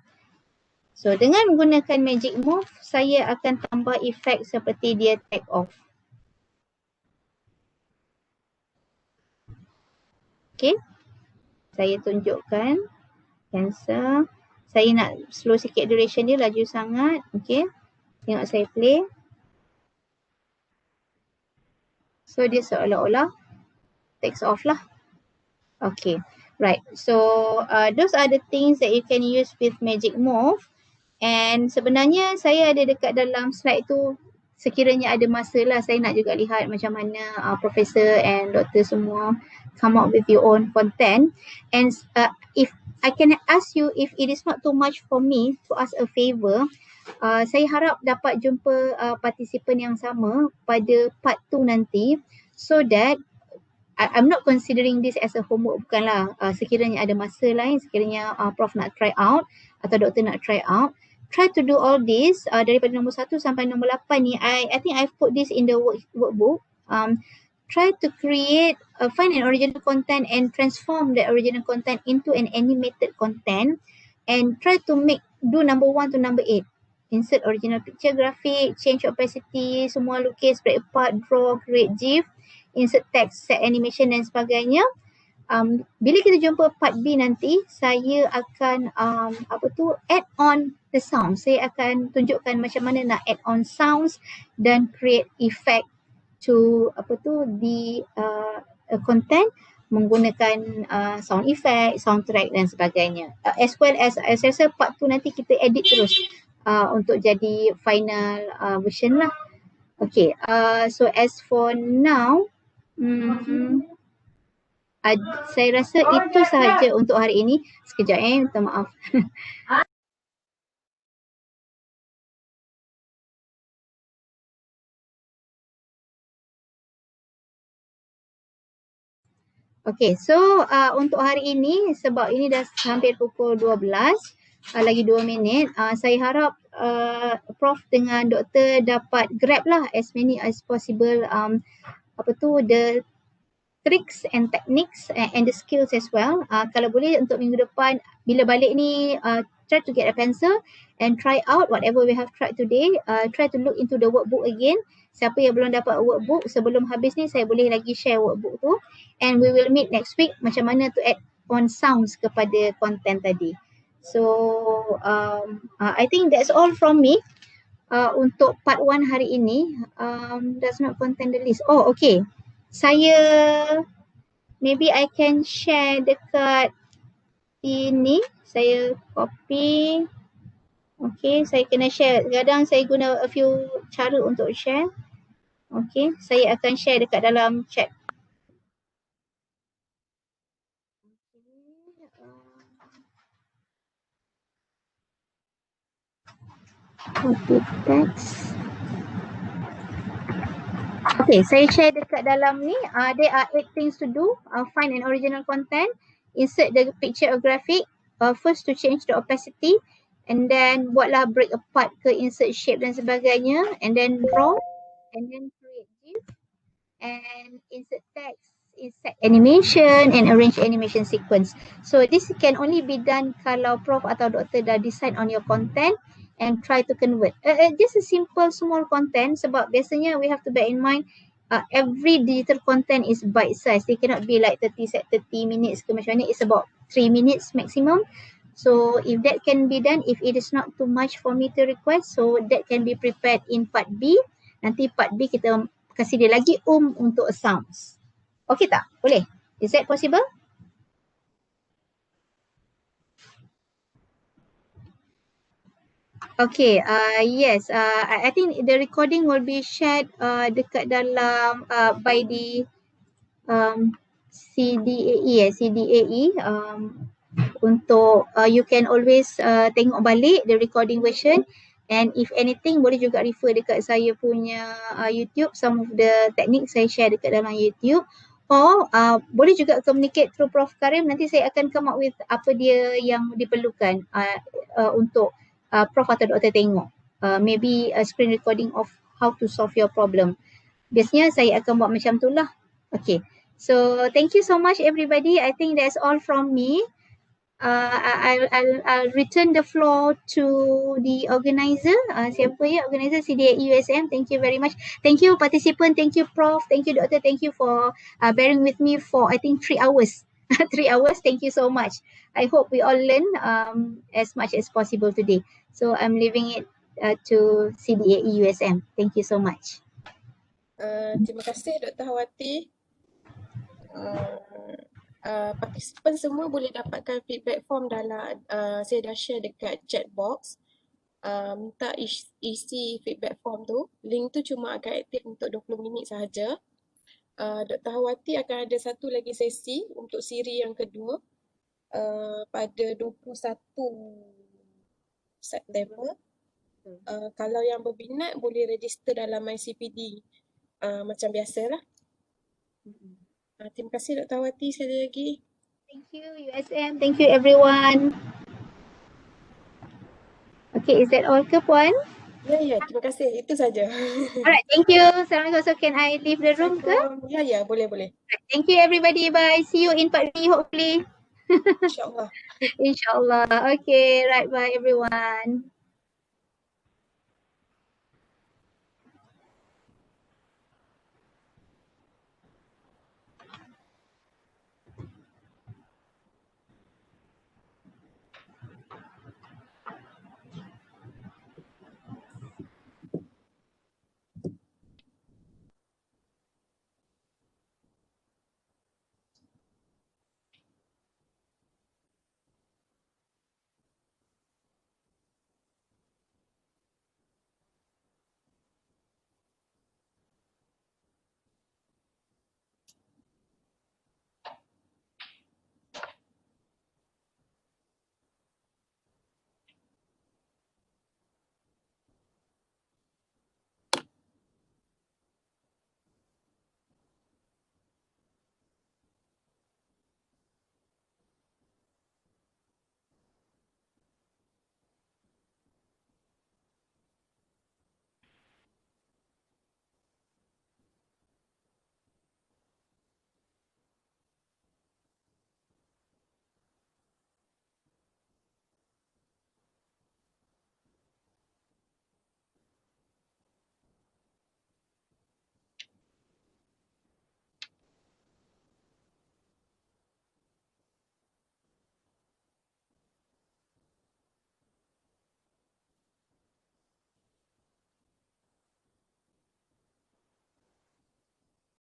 So dengan menggunakan magic move, saya akan tambah efek seperti dia take off. Okay. Saya tunjukkan. Cancel. Saya nak slow sikit duration dia, laju sangat. Okay. Tengok saya play. So dia seolah-olah takes off lah. Okay. Right. So those are the things that you can use with magic move. And sebenarnya saya ada dekat dalam slide tu, sekiranya ada masa lah saya nak juga lihat macam mana professor and doktor semua come up with your own content. And if I can ask you, if it is not too much for me to ask a favor, saya harap dapat jumpa partisipan yang sama pada part 2 nanti, so that I'm not considering this as a homework, bukanlah. Sekiranya ada masa lain, sekiranya Prof nak try out atau doktor nak try out, try to do all this daripada nombor 1 sampai nombor 8 ni. I think I've put this in the workbook. Try to create, find an original content and transform that original content into an animated content, and try to do number 1 to number 8. Insert original picture graphic, change opacity, semua lukis, break apart, draw, create GIF. insert text, set animation dan sebagainya. Bila kita jumpa part B nanti, saya akan add on the sound. Saya akan tunjukkan macam mana nak add on sounds dan create effect to the content menggunakan sound effect, soundtrack dan sebagainya. As well as saya rasa part 2 nanti kita edit terus untuk jadi final version lah. Okay, so as for now, saya rasa itu sahaja untuk hari ini. Sekejap minta maaf. Okay, so untuk hari ini, sebab ini dah hampir pukul 12, lagi 2 minit, saya harap Prof dengan Doktor dapat grab lah as many as possible the tricks and techniques and the skills as well. Kalau boleh untuk minggu depan, bila balik ni, try to get a pencil and try out whatever we have tried today. Try to look into the workbook again. Siapa yang belum dapat workbook, sebelum habis ni saya boleh lagi share workbook tu. And we will meet next week macam mana to add on sounds kepada content tadi. So I think that's all from me untuk part 1 hari ini. Does not contain the list. Oh, okay. Saya maybe I can share dekat ini. Saya copy. Okay, saya kena share. Kadang saya guna a few cara untuk share. Okay, saya akan share dekat dalam chat. Copy text. Okay, saya share dekat dalam ni. There are 8 things to do. Find an original content. Insert the picture or graphic. First to change the opacity. And then buatlah break apart ke insert shape dan sebagainya. And then draw. And then create GIF. And insert text. Insert animation and arrange animation sequence. So this can only be done kalau Prof atau Doktor dah decide on your content and try to convert. Just a simple small content, sebab biasanya we have to bear in mind every digital content is bite size. They cannot be like 30 minutes ke macam ni. It's about 3 minutes maximum. So if that can be done, if it is not too much for me to request, so that can be prepared in part B. Nanti part B kita kasih dia lagi untuk sounds. Okay tak? Boleh? Is that possible? Okay, yes, I think the recording will be shared dekat dalam by the CDAE untuk you can always tengok balik the recording version, and if anything boleh juga refer dekat saya punya YouTube. Some of the techniques saya share dekat dalam YouTube, or boleh juga communicate through Prof Karim. Nanti saya akan come up with apa dia yang diperlukan untuk Prof atau Doktor tengok. Maybe a screen recording of how to solve your problem. Biasanya saya akan buat macam tu lah. Okay. So thank you so much everybody. I think that's all from me. I'll return the floor to the organizer. Siapa ya organizer CDAE USM? Thank you very much. Thank you participant. Thank you Prof. Thank you Doktor. Thank you for bearing with me for I think 3 hours. 3 hours. Thank you so much. I hope we all learn as much as possible today. So I'm leaving it to CDAE USM. Thank you so much. Terima kasih Dr. Harwati. Participant semua boleh dapatkan feedback form dalam saya dah share dekat chat box. Minta isi feedback form tu. Link tu cuma akan aktif untuk 20 minit sahaja. Dr. Harwati akan ada satu lagi sesi untuk siri yang kedua pada 21 September. Kalau yang berminat boleh register dalam MyCPD macam biasalah. Terima kasih Dr. Harwati sekali lagi. Thank you USM. Thank you everyone. Okay, is that all ke Puan? Ya, terima kasih. Itu saja. Alright, thank you. Assalamualaikum. So can I leave the room ke? Ya, boleh. Thank you everybody. Bye. See you in part B hopefully. InsyaAllah. InsyaAllah. Okay, right. Bye everyone.